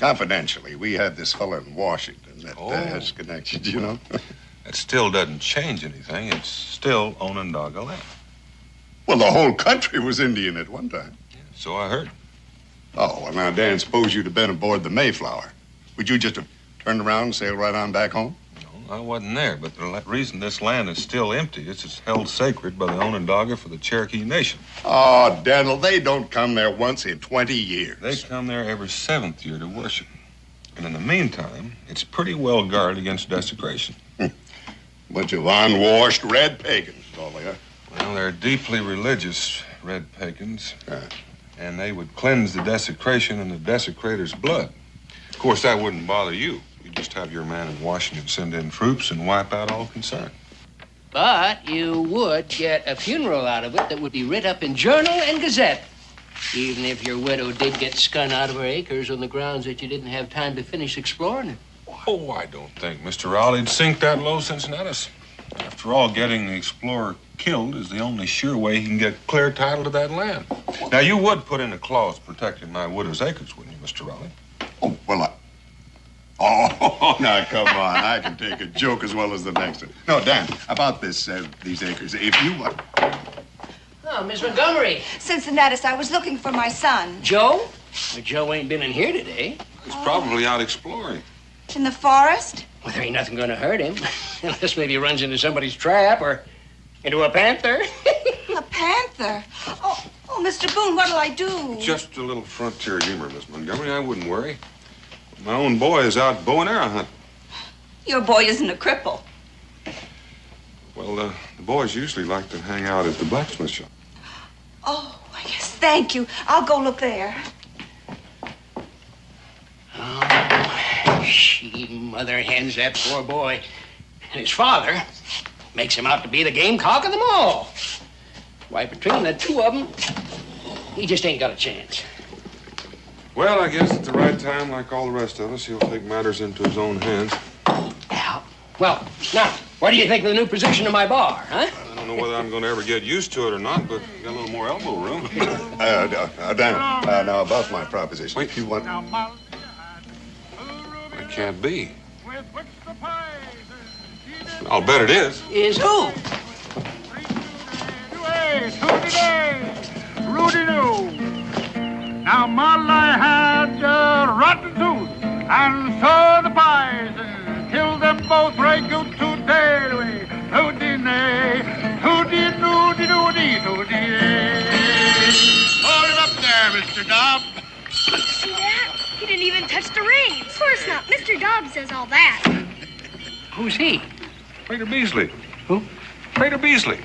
confidentially, we had this fellow in Washington that has connections, you know. That still doesn't change anything. It's still Onondaga land. Well, the whole country was Indian at one time. Yeah, so I heard. Oh, well, now, Dan, suppose you'd have been aboard the Mayflower. Would you just have turned around and sailed right on back home? No, I wasn't there, but the reason this land is still empty is it's held sacred by the Onondaga for the Cherokee Nation. Oh, Daniel, they don't come there once in 20 years. They come there every 7th year to worship. And in the meantime, it's pretty well guarded against desecration. Bunch of unwashed red pagans, all they are. Well, they're deeply religious red pagans. And they would cleanse the desecration in the desecrator's blood. Of course, that wouldn't bother you. You'd just have your man in Washington send in troops and wipe out all concern. But you would get a funeral out of it that would be writ up in Journal and Gazette. Even if your widow did get skun out of her acres on the grounds that you didn't have time to finish exploring it. Oh, I don't think Mr. Raleigh'd sink that low, Cincinnatus. After all, getting the explorer killed is the only sure way he can get clear title to that land. Now, you would put in a clause protecting my widow's acres, wouldn't you, Mr. Raleigh? Oh, well, Oh, now, come on. I can take a joke as well as the next one. No, Dan, about these acres, if you... Oh, Miss Montgomery. Cincinnatus, I was looking for my son. Joe? Well, Joe ain't been in here today. He's probably out exploring. In the forest? Well, there ain't nothing going to hurt him. Unless maybe he runs into somebody's trap or into a panther. A panther? Oh, Mr. Boone, what'll I do? Just a little frontier humor, Miss Montgomery. I wouldn't worry. My own boy is out bow and arrow hunting. Your boy isn't a cripple. Well, the boys usually like to hang out at the blacksmith shop. Oh, yes, thank you. I'll go look there. Oh, she mother hens that poor boy. And his father makes him out to be the gamecock of them all. Why, between the two of them, he just ain't got a chance. Well, I guess at the right time, like all the rest of us, he'll take matters into his own hands. Yeah. Well, now, what do you think of the new position of my bar, huh? I don't know whether I'm going to ever get used to it or not, but got a little more elbow room. Dan, now about my proposition. Wait, you want... It can't be. I'll bet it is. Is who? Rudy-doo. Now, Molly had a rotten tooth, and so the poison killed them both right good today. Hoody-nay, hoody-doody-doody, hoody-nay. Hold him up there, Mr. Dobb. See that? He didn't even touch the reins. Of course not. Mr. Dobbs says all that. Who's he? Prater Beasley. Who? Prater Beasley.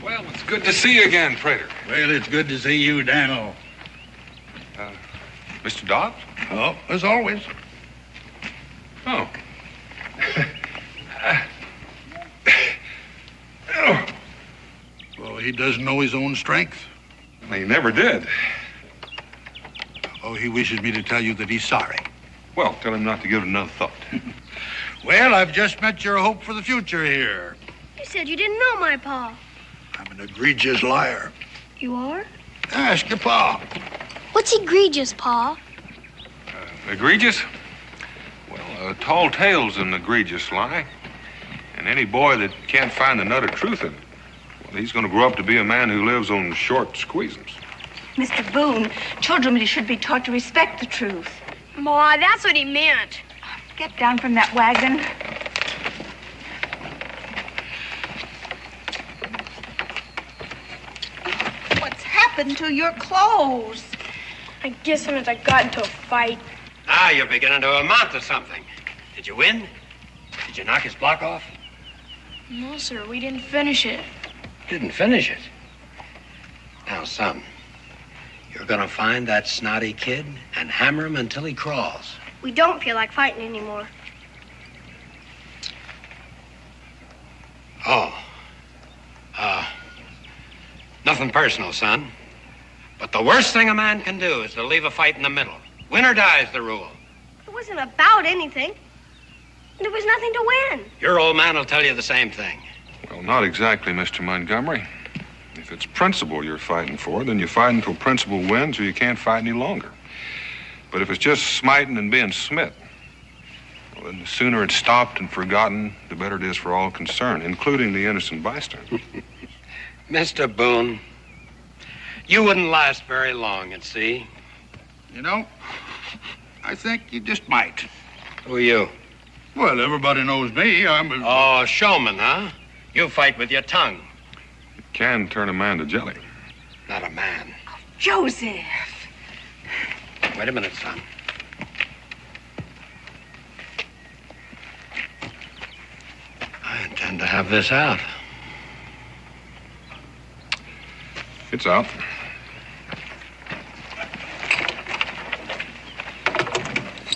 Well, it's good to see you again, Prater. Well, it's good to see you, Daniel. Mr. Dobbs? Oh, as always. Oh. Well, he doesn't know his own strength. He never did. Oh, he wishes me to tell you that he's sorry. Well, tell him not to give it another thought. Well, I've just met your hope for the future here. You said you didn't know my pa. I'm an egregious liar. You are? Ask your pa. What's egregious, Pa? Egregious? Well, a tall tale's an egregious lie. And any boy that can't find the nut of truth in it, well, he's going to grow up to be a man who lives on short squeezins. Mr. Boone, children should be taught to respect the truth. Ma, that's what he meant. Get down from that wagon. What's happened to your clothes? I guess I got into a fight. Now you're beginning to amount to something. Did you win? Did you knock his block off? No, sir, we didn't finish it. Didn't finish it. Now, son, you're gonna find that snotty kid and hammer him until he crawls. We don't feel like fighting anymore. Oh. Nothing personal, son. But the worst thing a man can do is to leave a fight in the middle. Win or die is the rule. It wasn't about anything. There was nothing to win. Your old man will tell you the same thing. Well, not exactly, Mr. Montgomery. If it's principle you're fighting for, then you fight until principle wins or you can't fight any longer. But if it's just smiting and being smit, well, then the sooner it's stopped and forgotten, the better it is for all concerned, including the innocent bystander. Mr. Boone, you wouldn't last very long at sea. You know, I think you just might. Who are you? Well, everybody knows me. I'm a... Oh, showman, huh? You fight with your tongue. It can turn a man to jelly. Not a man. Joseph. Wait a minute, son. I intend to have this out. It's out.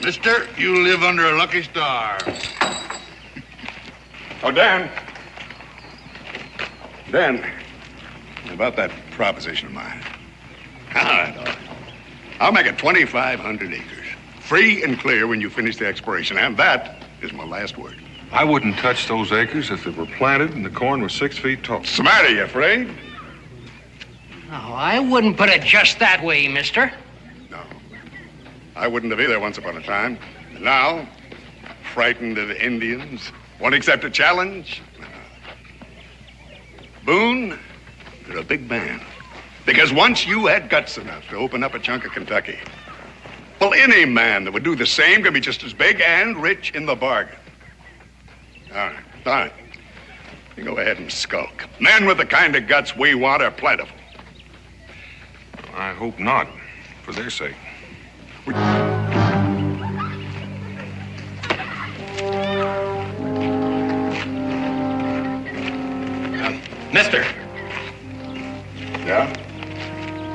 Mister, you live under a lucky star. Oh, Dan. Dan, about that proposition of mine. I'll make it 2,500 acres. Free and clear when you finish the exploration. And that is my last word. I wouldn't touch those acres if they were planted and the corn was 6 feet tall. What's the matter, you afraid? No, I wouldn't put it just that way, mister. No. I wouldn't have either once upon a time. And now, frightened of the Indians, won't accept a challenge. Boone, you're a big man. Because once you had guts enough to open up a chunk of Kentucky, well, any man that would do the same can be just as big and rich in the bargain. All right. You go ahead and skulk. Men with the kind of guts we want are plentiful. I hope not, for their sake. Mister. Yeah?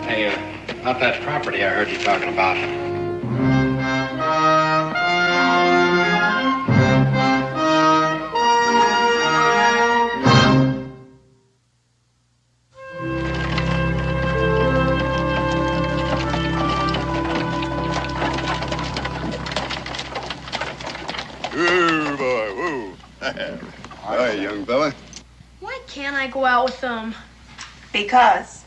Hey, about that property I heard you talking about. Ooh, boy, woo. Hi, young fella. Why can't I go out with them? Because.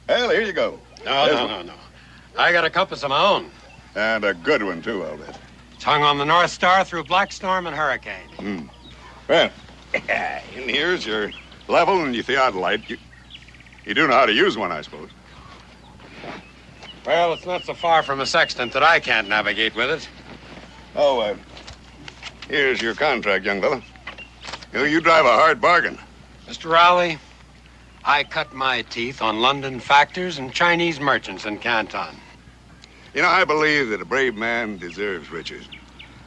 Well, here you go. No. I got a compass of my own. And a good one, too, I'll bet. It's hung on the North Star through black storm and hurricane. Well, in here's your level and your theodolite. You do know how to use one, I suppose. Well, it's not so far from a sextant that I can't navigate with it. Oh, here's your contract, young fella. You drive a hard bargain. Mr. Rowley, I cut my teeth on London factors and Chinese merchants in Canton. You know, I believe that a brave man deserves riches.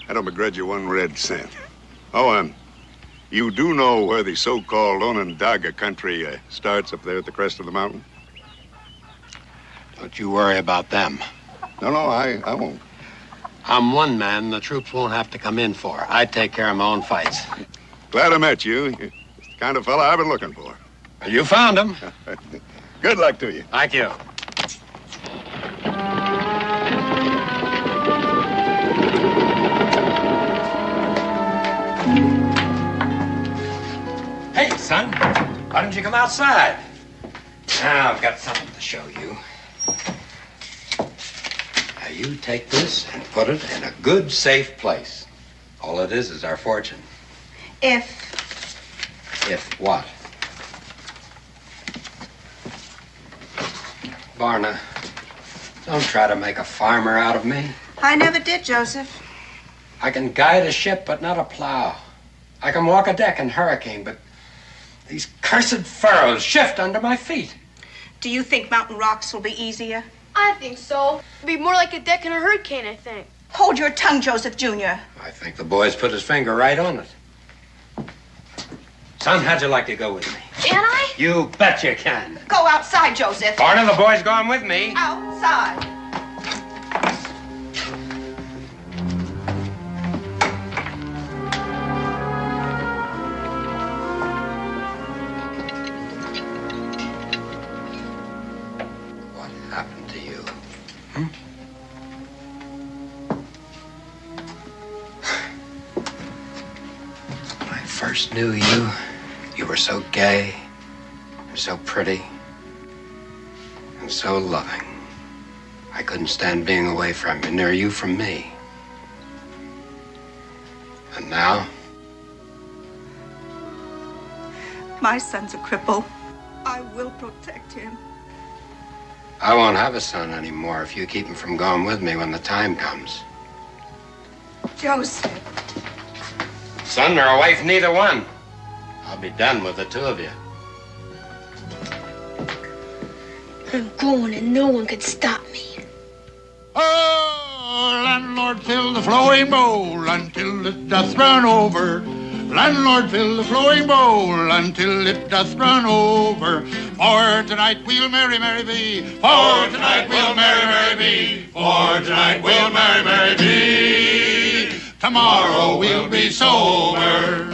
I don't begrudge you 1 red cent. Oh, you do know where the so-called Onondaga country starts up there at the crest of the mountain? Don't you worry about them. No, I won't. I'm one man the troops won't have to come in for. I take care of my own fights. Glad I met you. You're the kind of fella I've been looking for. You found him. Good luck to you. Thank you. Hey, son, why don't you come outside? Now I've got something to show you. Now you take this and put it in a good, safe place. All it is our fortune. If what? Barna, don't try to make a farmer out of me. I never did, Joseph. I can guide a ship, but not a plow. I can walk a deck in hurricane, but these cursed furrows shift under my feet. Do you think mountain rocks will be easier? I think so. It'd be more like a deck in a hurricane, I think. Hold your tongue, Joseph Jr. I think the boy's put his finger right on it. Son, how'd you like to go with me? Can I? You bet you can. Go outside, Joseph. Barna, the boy's going with me. Outside. What happened to you? When I first knew you, you were so gay, and so pretty, and so loving. I couldn't stand being away from you, nor you from me. And now? My son's a cripple. I will protect him. I won't have a son anymore if you keep him from going with me when the time comes. Joseph. Son or a wife, neither one. I'll be done with the two of you. I'm going and no one could stop me. Oh, landlord, fill the flowing bowl until it doth run over. Landlord, fill the flowing bowl until it doth run over. For tonight we'll merry, merry be. For tonight we'll merry, merry be. For tonight we'll merry, merry be. Tomorrow we'll be sober.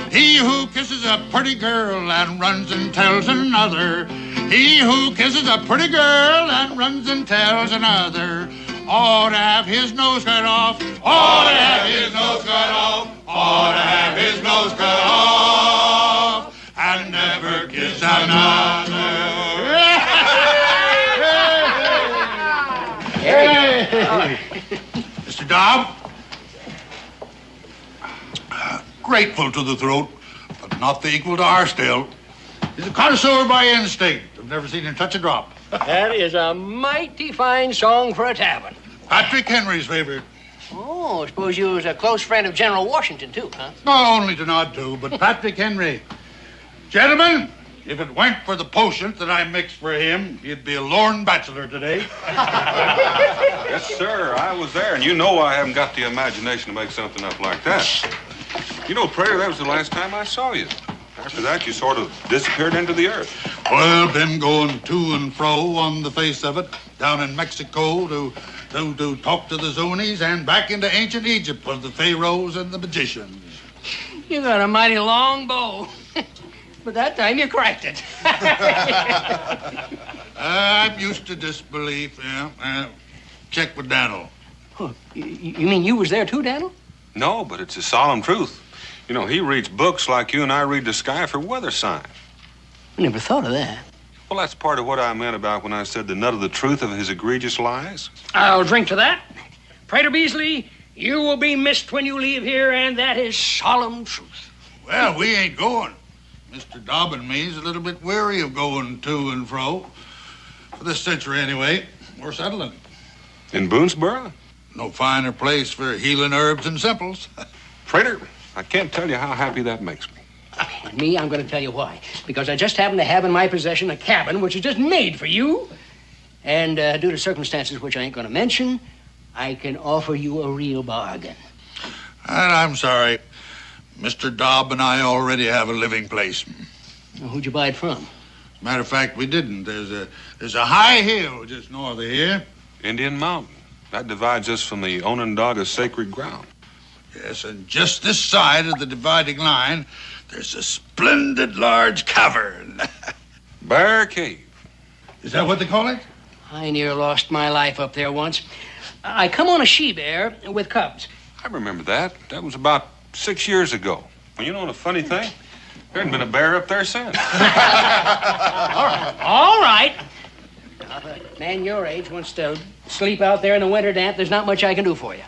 He who kisses a pretty girl and runs and tells another. He who kisses a pretty girl and runs and tells another. Ought to have his nose cut off. Ought to have his nose cut off. Ought to have his nose cut off. And never kiss another. Hey! Mr. Dobb? Grateful to the throat, but not the equal to our still. He's a connoisseur by instinct. I've never seen him touch a drop. That is a mighty fine song for a tavern. Patrick Henry's favorite. Oh, I suppose you was a close friend of General Washington, too, huh? Not only to nod to, but Patrick Henry. Gentlemen, if it weren't for the potions that I mixed for him, he'd be a lorn bachelor today. Yes, sir, I was there, and you know I haven't got the imagination to make something up like that. You know, Prayer, that was the last time I saw you. After that, you sort of disappeared into the earth. Well, been going to and fro on the face of it, down in Mexico to talk to the Zunis and back into ancient Egypt with the pharaohs and the magicians. You got a mighty long bow. But that time you cracked it. I'm used to disbelief, yeah. Check with Daniel. Oh, you mean you was there too, Daniel? No, but it's a solemn truth. You know, he reads books like you and I read the sky for weather signs. I never thought of that. Well, that's part of what I meant about when I said the nut of the truth of his egregious lies. I'll drink to that. Prater Beasley, you will be missed when you leave here, and that is solemn truth. Well, we ain't going. Mr. Dobb and me's a little bit weary of going to and fro. For this century, anyway. We're settling. In Boonesboro? No finer place for healing herbs and simples. Prater, I can't tell you how happy that makes me. Me, I'm going to tell you why. Because I just happen to have in my possession a cabin which is just made for you. And due to circumstances which I ain't going to mention, I can offer you a real bargain. And I'm sorry. Mr. Dobb and I already have a living place. Well, who'd you buy it from? Matter of fact, we didn't. There's a high hill just north of here. Indian Mountain. That divides us from the Onondaga sacred ground. Yes, and just this side of the dividing line, there's a splendid large cavern. Bear Cave. Is that what they call it? I near lost my life up there once. I come on a she-bear with cubs. I remember that. That was about 6 years ago. Well, you know the funny thing? There hadn't been a bear up there since. All right. Now, if a man your age wants to sleep out there in the winter damp, there's not much I can do for you.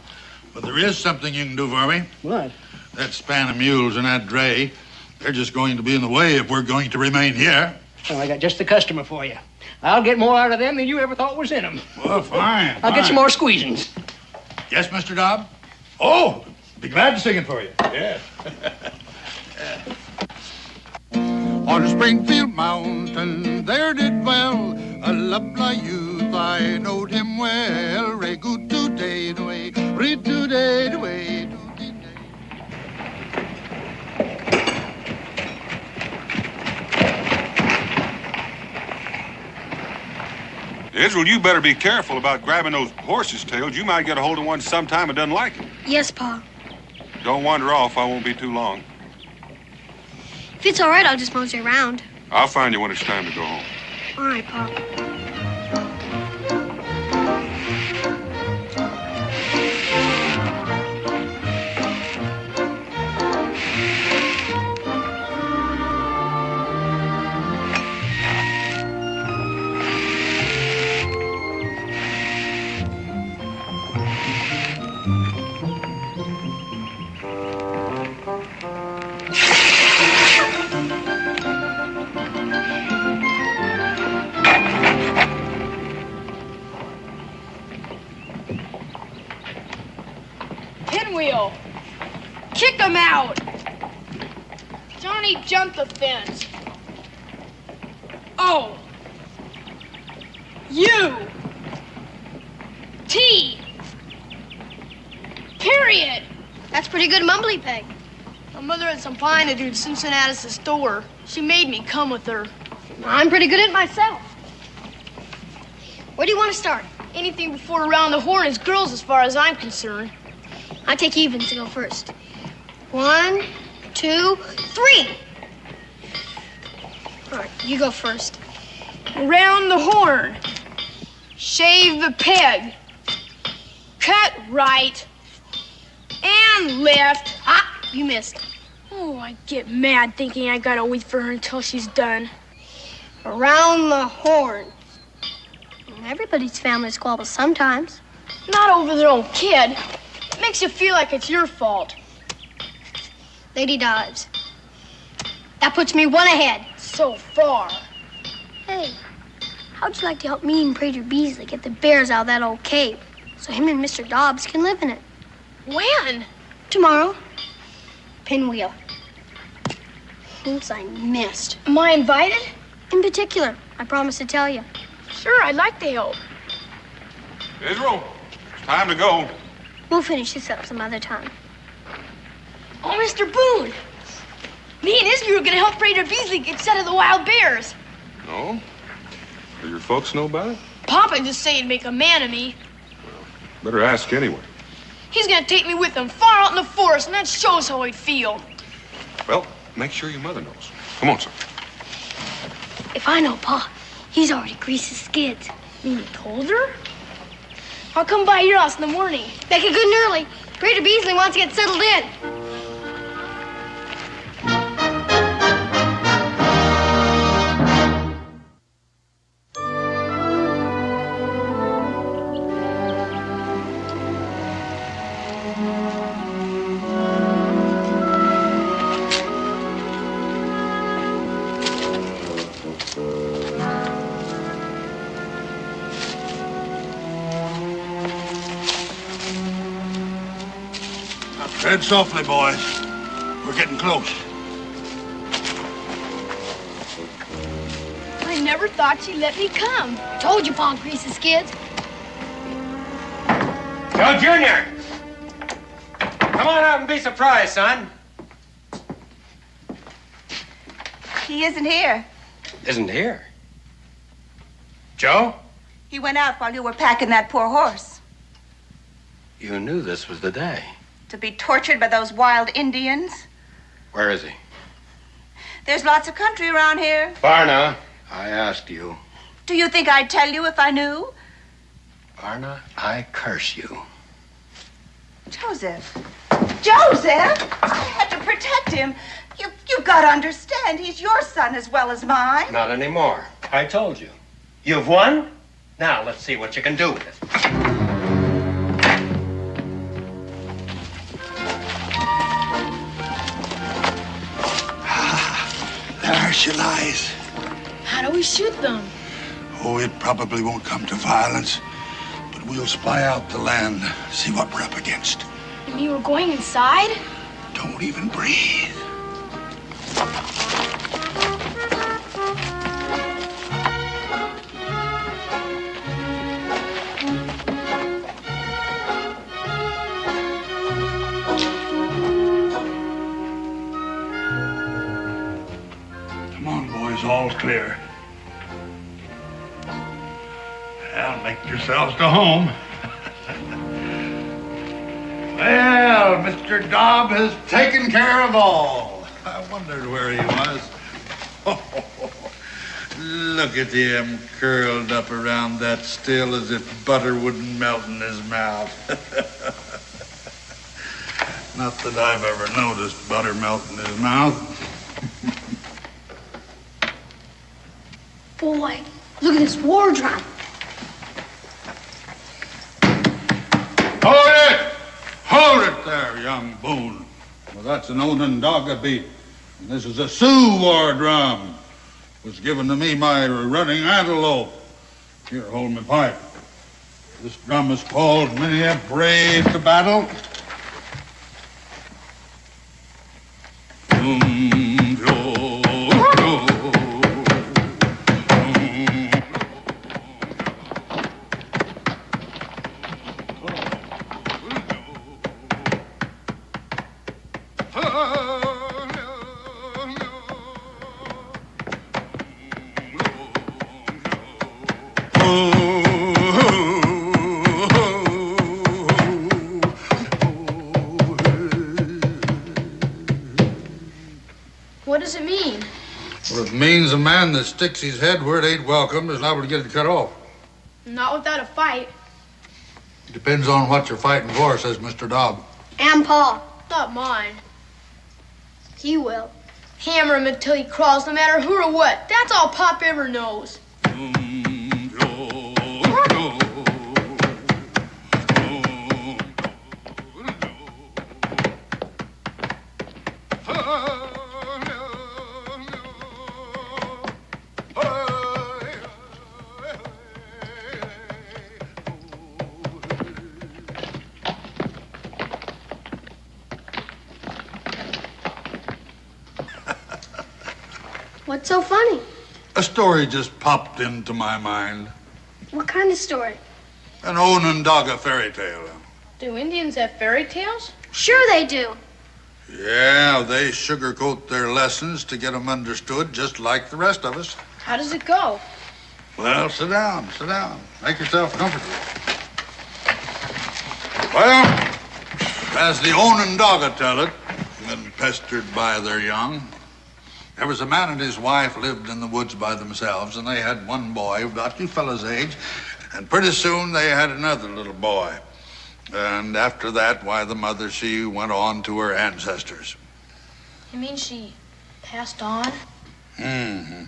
But there is something you can do for me. What? That span of mules and that dray, they're just going to be in the way if we're going to remain here. Well, I got just the customer for you. I'll get more out of them than you ever thought was in them. Well, fine. I'll get some more squeezings. Yes, Mr. Dobb? Oh, be glad to sing it for you. Yes. On Springfield Mountain, there did dwell a lovely youth. I knowed him well. Re good today, way, read today, way. Israel, you better be careful about grabbing those horses' tails. You might get a hold of one sometime and doesn't like it. Yes, Pa. Don't wander off. I won't be too long. If it's all right, I'll just mosey around. I'll find you when it's time to go home. All right, Pa. Pinwheel! Kick him out! Johnny jumped the fence. O. U. T. Period. That's pretty good mumbly peg. My mother had some pine to do at Cincinnatus' store. She made me come with her. I'm pretty good at it myself. Where do you want to start? Anything before around the horn is girls as far as I'm concerned. I take evens to go first. 1, 2, 3. All right, you go first. Around the horn. Shave the peg. Cut right. And left. Ah, you missed. Oh, I get mad thinking I gotta wait for her until she's done. Around the horn. Everybody's family squabbles sometimes. Not over their own kid. It makes you feel like it's your fault. Lady dives. That puts me 1 ahead. So far. Hey, how'd you like to help me and Prater Beasley get the bears out of that old cave so him and Mr. Dobbs can live in it? When? Tomorrow. Pinwheel. Oops, I missed. Am I invited? In particular, I promised to tell you. Sure, I'd like to help. Israel, it's time to go. We'll finish this up some other time. Oh, Mr. Boone. Me and Israel are gonna help Prater Beasley get set of the wild bears. No? Do your folks know about it? Papa just said he'd make a man of me. Better ask anyway. He's gonna take me with him far out in the forest, and that shows how he'd feel. Well, make sure your mother knows. Come on, son. If I know Pa, he's already greased his skids. You told her? I'll come by your house in the morning. Make it good and early. Prater Beasley wants to get settled in. Tread softly, boys. We're getting close. I never thought she'd let me come. Told you, Paul Grease's kids. Joe Jr. Come on out and be surprised, son. He isn't here. Isn't here? Joe? He went out while you were packing that poor horse. You knew this was the day. To be tortured by those wild Indians. Where is he? There's lots of country around here. Varna, I asked you. Do you think I'd tell you if I knew? Varna, I curse you. Joseph. Joseph! I had to protect him. You've got to understand, he's your son as well as mine. Not anymore. I told you. You've won? Now let's see what you can do with it. There she lies. How do we shoot them? Oh, it probably won't come to violence, but we'll spy out the land, see what we're up against. You mean we're going inside? Don't even breathe. Come on, boys, all's clear. Well, make yourselves to home. Well, Mr. Dobb has taken care of all. I wondered where he was. Look at him curled up around that still as if butter wouldn't melt in his mouth. Not that I've ever noticed butter melt in his mouth. Boy, look at this war drum. Hold it! Hold it there, young Boone. Well, that's an Onondaga beat. And this is a Sioux war drum. It was given to me by running antelope. Here, hold my pipe. This drum is called many a brave to battle. What does it mean? Well, it means a man that sticks his head where it ain't welcome is liable to get it cut off. Not without a fight. It depends on what you're fighting for, says Mr. Dobb. And Paul. Not mine. He will. Hammer him until he crawls, no matter who or what. That's all Pop ever knows. What's so funny? A story just popped into my mind. What kind of story? An Onondaga fairy tale. Do Indians have fairy tales? Sure they do. Yeah, they sugarcoat their lessons to get them understood just like the rest of us. How does it go? Well, sit down, sit down. Make yourself comfortable. Well, as the Onondaga tell it, when pestered by their young, there was a man and his wife lived in the woods by themselves, and they had one boy about you fellas' age, and pretty soon they had another little boy. And after that, why, the mother, she went on to her ancestors. You mean she passed on? Mm-hmm.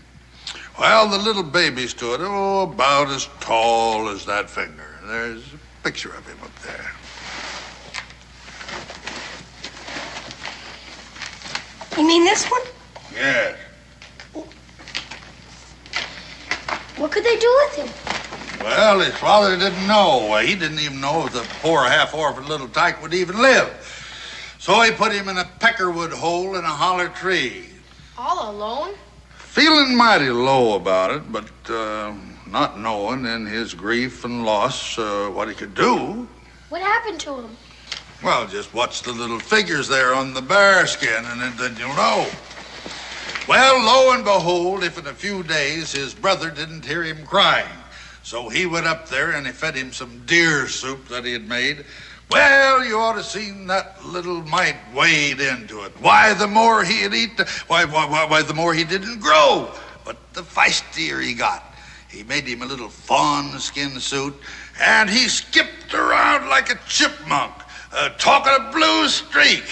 Well, the little baby stood, about as tall as that finger. There's a picture of him up there. You mean this one? Yes. What could they do with him? Well, his father didn't know. He didn't even know if the poor half-orphan little tyke would even live. So he put him in a peckerwood hole in a holler tree. All alone? Feeling mighty low about it, but not knowing in his grief and loss what he could do. What happened to him? Well, just watch the little figures there on the bear skin, and then you'll know. Well, lo and behold, if in a few days his brother didn't hear him crying. So he went up there and he fed him some deer soup that he had made. Well, you ought to seen that little mite wade into it. Why, the more he'd eat, why, the more he didn't grow. But the feistier he got. He made him a little fawn skin suit, and he skipped around like a chipmunk, talking a blue streak.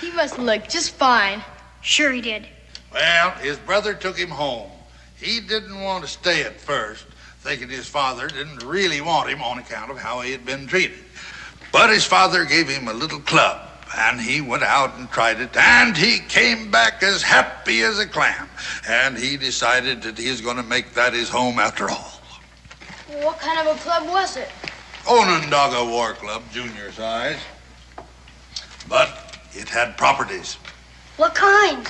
He must look just fine. Sure he did. Well, his brother took him home. He didn't want to stay at first, thinking his father didn't really want him on account of how he had been treated. But his father gave him a little club, and he went out and tried it, and he came back as happy as a clam. And he decided that he was going to make that his home after all. What kind of a club was it? Onondaga War Club, junior size. But it had properties. What kind?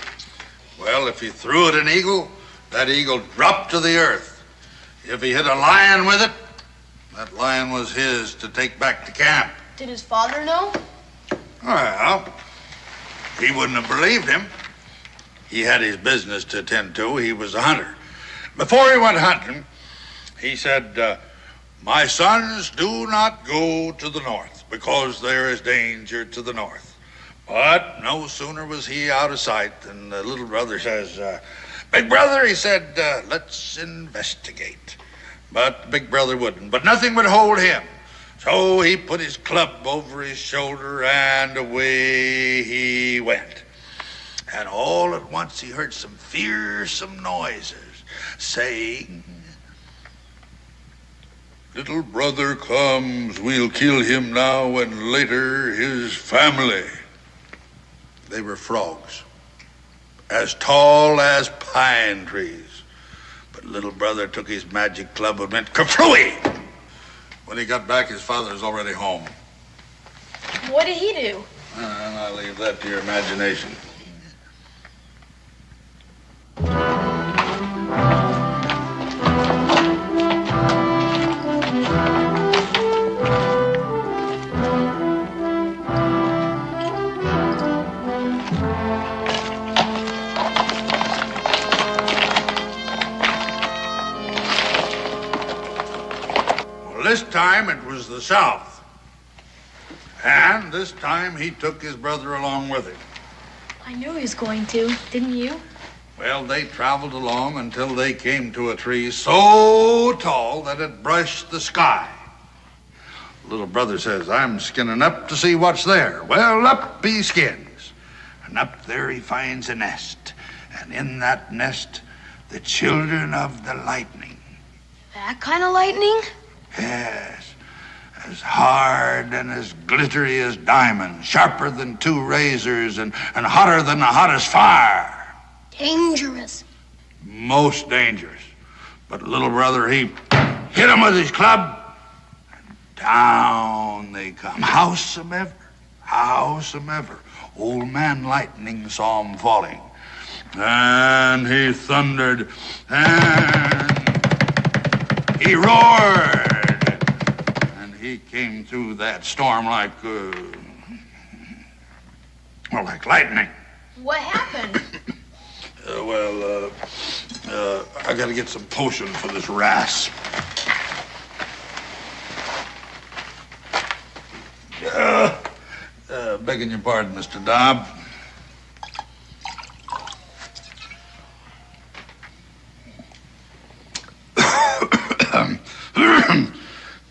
Well, if he threw at an eagle, that eagle dropped to the earth. If he hit a lion with it, that lion was his to take back to camp. Did his father know? Well, he wouldn't have believed him. He had his business to attend to. He was a hunter. Before he went hunting, he said, my sons, do not go to the north, because there is danger to the north. But no sooner was he out of sight than the little brother says, big brother, he said, let's investigate. But big brother wouldn't. But nothing would hold him. So he put his club over his shoulder and away he went. And all at once he heard some fearsome noises saying, little brother comes, we'll kill him now and later his family. They were frogs, as tall as pine trees. But little brother took his magic club and went kerflooey. When he got back, his father was already home. What did he do? And I leave that to your imagination. This time it was the South. And this time he took his brother along with him. I knew he was going to, didn't you? Well, they traveled along until they came to a tree so tall that it brushed the sky. Little brother says, I'm skinning up to see what's there. Well, up he skins. And up there he finds a nest. And in that nest, the children of the lightning. That kind of lightning? Yes, as hard and as glittery as diamonds, sharper than two razors, and hotter than the hottest fire. Dangerous. Most dangerous. But little brother, he hit him with his club, and down they come. Howsomever, old man Lightning saw him falling. And he thundered, and he roared. He came through that storm like lightning. What happened? I gotta get some potion for this rasp. Begging your pardon, Mr. Dobb.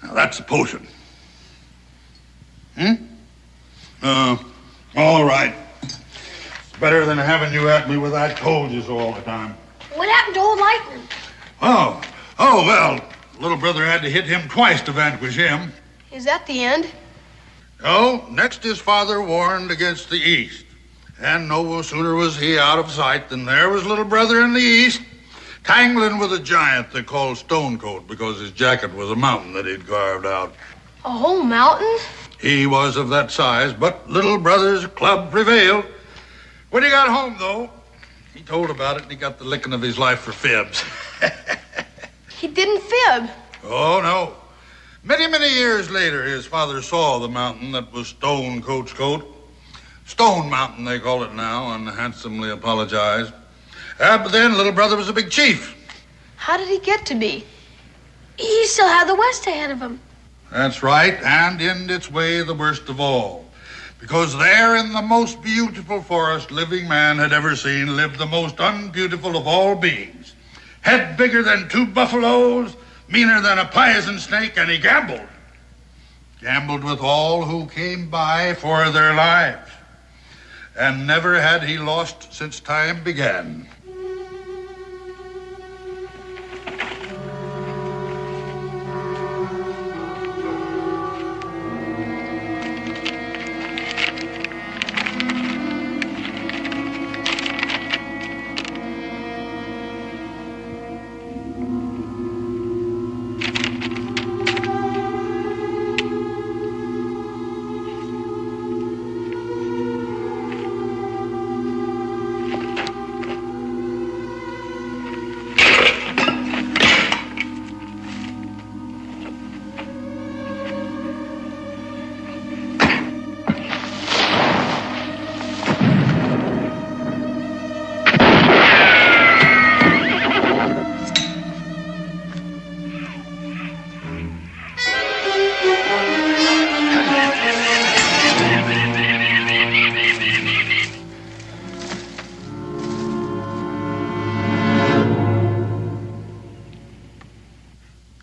Now, that's a potion. All right. It's better than having you at me with I told you so all the time. What happened to old Lightning? Well, little brother had to hit him twice to vanquish him. Is that the end? No, next his father warned against the east. And no sooner was he out of sight than there was little brother in the east, tangling with a giant they called Stonecoat because his jacket was a mountain that he'd carved out. A whole mountain? He was of that size, but little brother's club prevailed. When he got home, though, he told about it and he got the licking of his life for fibs. He didn't fib. Oh, no. Many, many years later, his father saw the mountain that was Stone Coat's coat. Stone Mountain, they call it now, and handsomely apologized. But then little brother was a big chief. How did he get to be? He still had the West ahead of him. That's right, and in its way the worst of all. Because there in the most beautiful forest living man had ever seen lived the most unbeautiful of all beings. Head bigger than 2 buffaloes, meaner than a poison snake, and he gambled. Gambled with all who came by for their lives. And never had he lost since time began.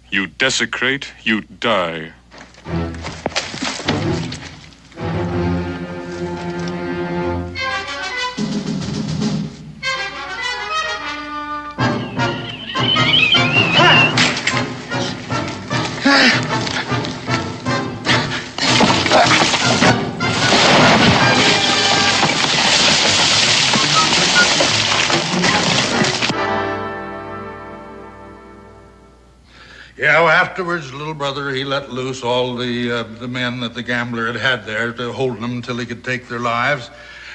You desecrate, you die. Yeah, well, afterwards, little brother, he let loose all the men that the gambler had there to hold them until he could take their lives.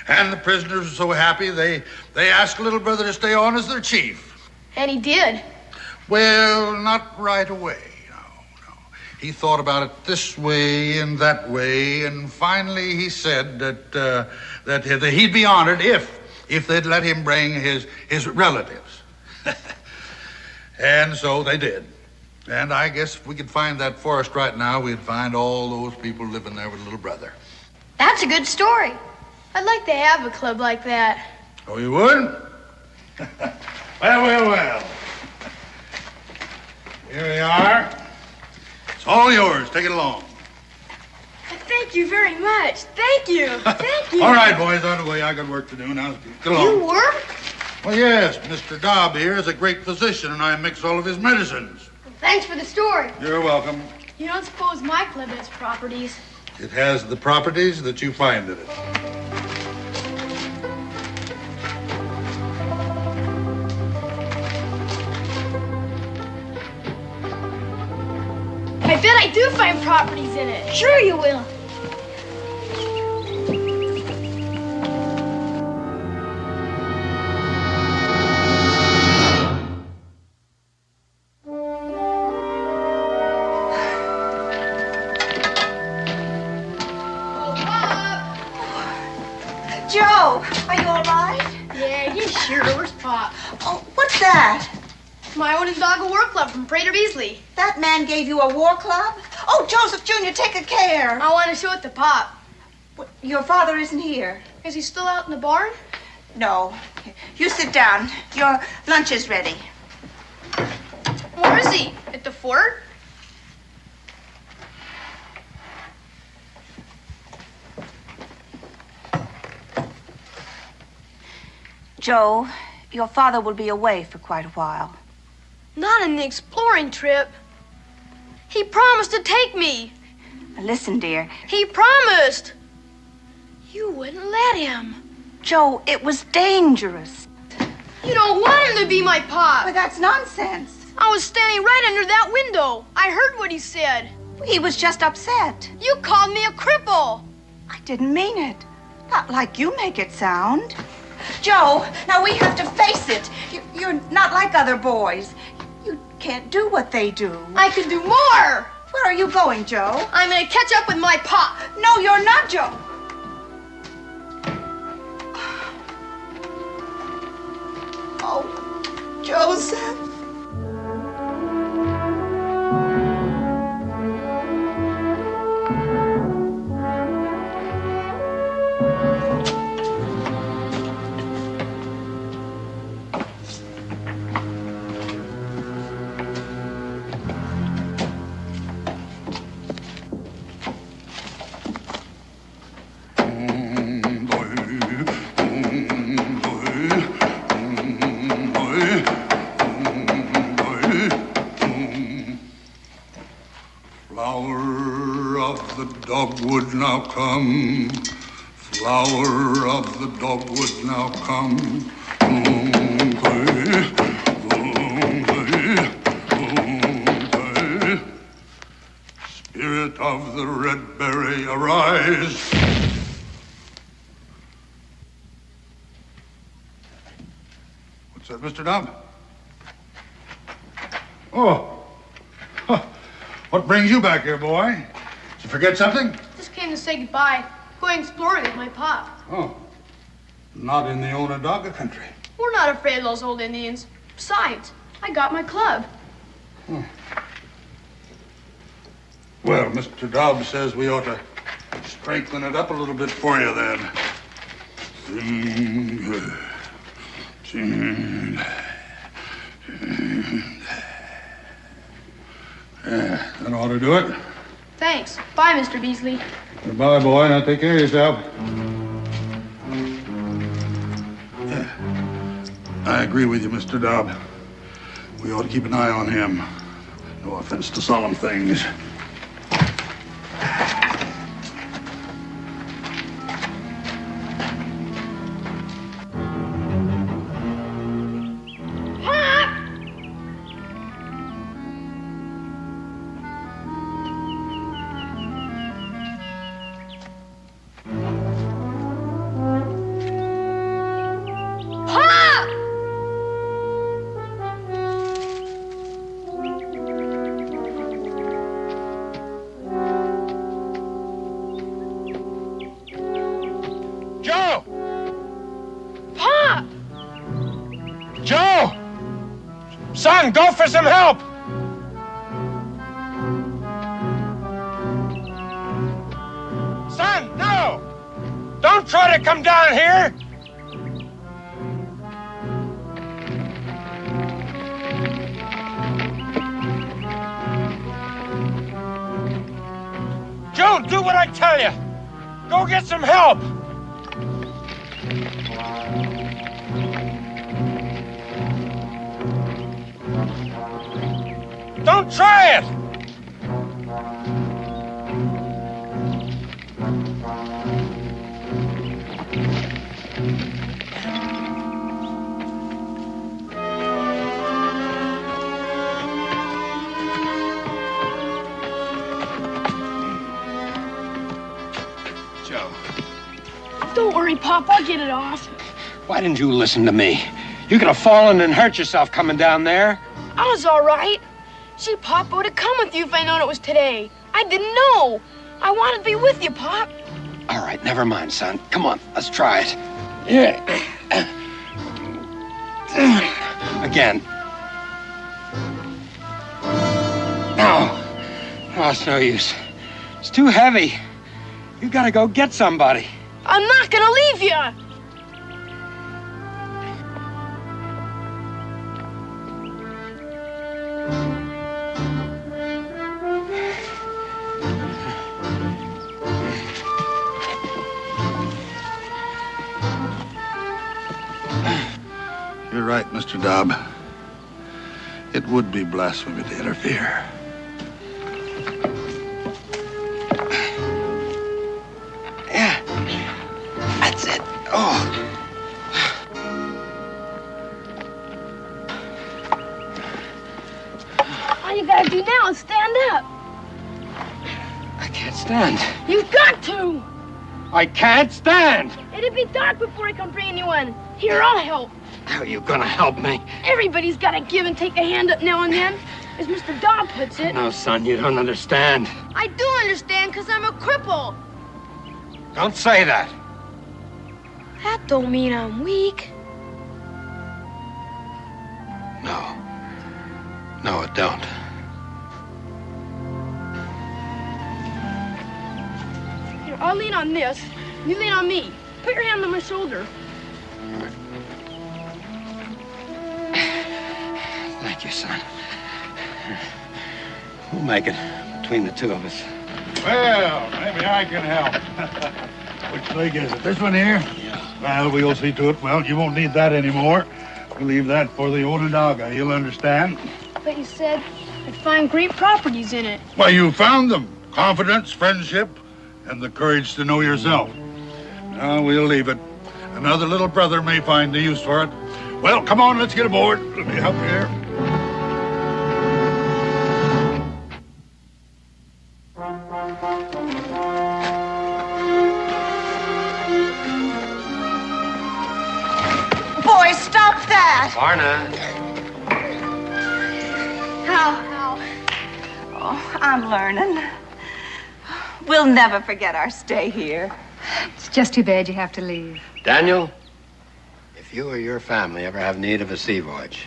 And the prisoners were so happy, they asked little brother to stay on as their chief. And he did. Well, not right away, no. He thought about it this way and that way, and finally he said that he'd be honored if they'd let him bring his relatives. And so they did. And I guess if we could find that forest right now, we'd find all those people living there with little brother. That's a good story. I'd like to have a club like that. Oh, you would? Well. Here we are. It's all yours. Take it along. Thank you very much. Thank you. Thank you. All right, boys, on the way. I got work to do now. Get along. You work? Well, yes. Mr. Dobb here is a great physician, and I mix all of his medicines. Thanks for the story. You're welcome. You don't suppose my club has properties? It has the properties that you find in it. I bet I do find properties in it. Sure you will. Joe, are you all right? Yeah, he's sure. Where's Pop? Oh, what's that? My own Doggo War Club from Prater Beasley. That man gave you a war club? Oh, Joseph Jr., take a care. I want to show it to Pop. Your father isn't here. Is he still out in the barn? No. You sit down. Your lunch is ready. Where is he? At the fort? Joe, your father will be away for quite a while. Not on the exploring trip. He promised to take me. Now, listen, dear. He promised. You wouldn't let him. Joe, it was dangerous. You don't want him to be my pop. But that's nonsense. I was standing right under that window. I heard what he said. He was just upset. You called me a cripple. I didn't mean it. Not like you make it sound. Joe, now we have to face it. You're not like other boys. You can't do what they do. I can do more. Where are you going, Joe? I'm gonna catch up with my pop. No, you're not, Joe. Oh, Joseph. Dogwood now come, flower of the dogwood now come. Spirit of the red berry, arise. What's that, Mr. Dobb? Oh, what brings you back here, boy? Did you forget something? Just came to say goodbye. Going exploring with my pop. Oh, not in the Onondaga country. We're not afraid of those old Indians. Besides, I got my club. Oh. Well, Mr. Dobbs says we ought to strengthen it up a little bit for you then. Yeah, that ought to do it. Thanks. Bye, Mr. Beasley. Goodbye, boy. Now take care of yourself. Yeah. I agree with you, Mr. Dobb. We ought to keep an eye on him. No offense to solemn things. Go for some help! Son, no! Don't try to come down here! Joe, do what I tell you! Go get some help! Don't try it! Joe. Don't worry, Pop. I'll get it off. Why didn't you listen to me? You could have fallen and hurt yourself coming down there. I was all right. See, Pop, I would have come with you if I'd known it was today. I didn't know. I wanted to be with you, Pop. All right, never mind, son. Come on, let's try it. Yeah. Again. No. Oh, it's no use. It's too heavy. You gotta go get somebody. I'm not gonna leave you. You're right, Mr. Dobb. It would be blasphemy to interfere. Yeah. That's it. Oh. All you gotta do now is stand up. stand. You've got to! I can't stand. It'd be dark before I can bring anyone. Here, I'll help. How are you gonna help me? Everybody's got to give and take a hand up now and then, as Mr. Dobb puts it. No, son, you don't understand. I do understand, because I'm a cripple. Don't say that. That don't mean I'm weak. No. No, it don't. Here, I'll lean on this. You lean on me. Put your hand on my shoulder. Thank you, son. We'll make it between the two of us. Well, maybe I can help. Which leg is it? This one here? Yeah. Well, we'll see to it. Well, you won't need that anymore. We'll leave that for the Onondaga. He'll understand. But you said I'd find great properties in it. Well, you found them. Confidence, friendship, and the courage to know yourself. Now, we'll leave it. Another little brother may find the use for it. Well, come on, let's get aboard. Let me help you here. Boy, stop that! Varna. How? Oh, I'm learning. We'll never forget our stay here. It's just too bad you have to leave. Daniel, if you or your family ever have need of a sea voyage.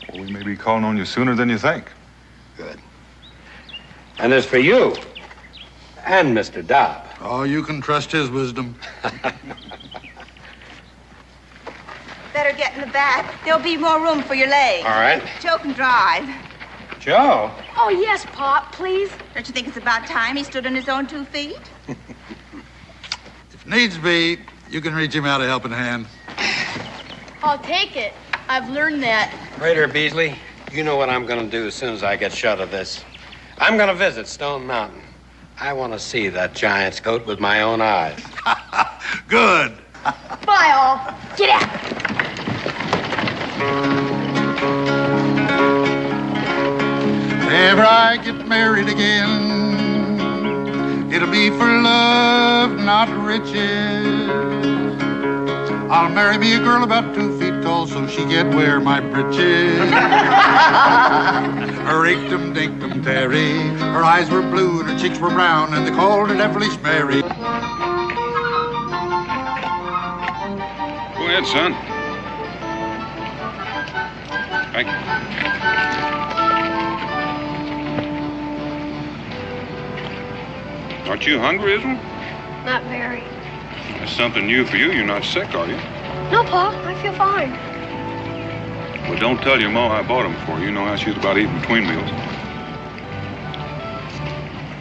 Well, we may be calling on you sooner than you think. Good. And as for you and Mr. Dobb. Oh, you can trust his wisdom. Better get in the back. There'll be more room for your legs. All right. Joe can drive. Joe? Oh, yes, Pop, please. Don't you think it's about time he stood on his own 2 feet? If needs be, you can reach him out a helping hand. I'll take it. I've learned that. Raider Beasley, you know what I'm going to do as soon as I get shut of this. I'm going to visit Stone Mountain. I want to see that giant's coat with my own eyes. Good. Bye, all. Get out. If ever I get married again, it'll be for love, not riches. I'll marry me a girl about 2 feet tall so she can wear my breeches. Her inktum dinktum Terry, her eyes were blue and her cheeks were brown, and they called her Devilish Mary. Go ahead, son. Thank you. Aren't you hungry, Israel? Not very. That's something new for you. You're not sick, are you? No, Pa, I feel fine. Well, don't tell your ma I bought them for you. You know how she's about eating between meals.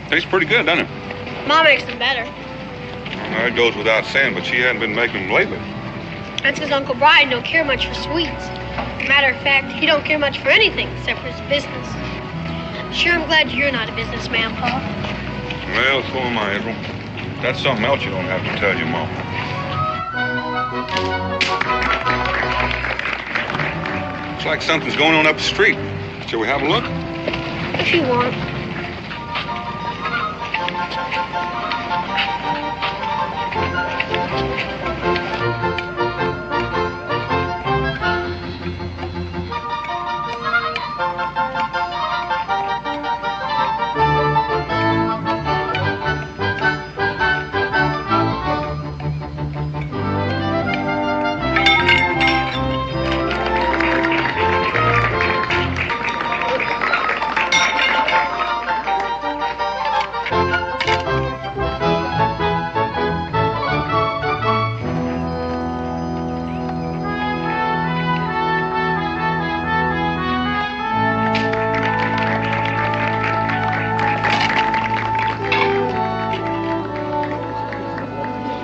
Tastes pretty good, doesn't it? Ma makes them better. Well, it goes without saying, but she hadn't been making them lately. That's because Uncle Brian don't care much for sweets. Matter of fact, he don't care much for anything except for his business. Sure, I'm glad you're not a businessman, Pa. Well, so am I, Israel. That's something else you don't have to tell your mom. Looks like something's going on up the street. Shall we have a look? If you want.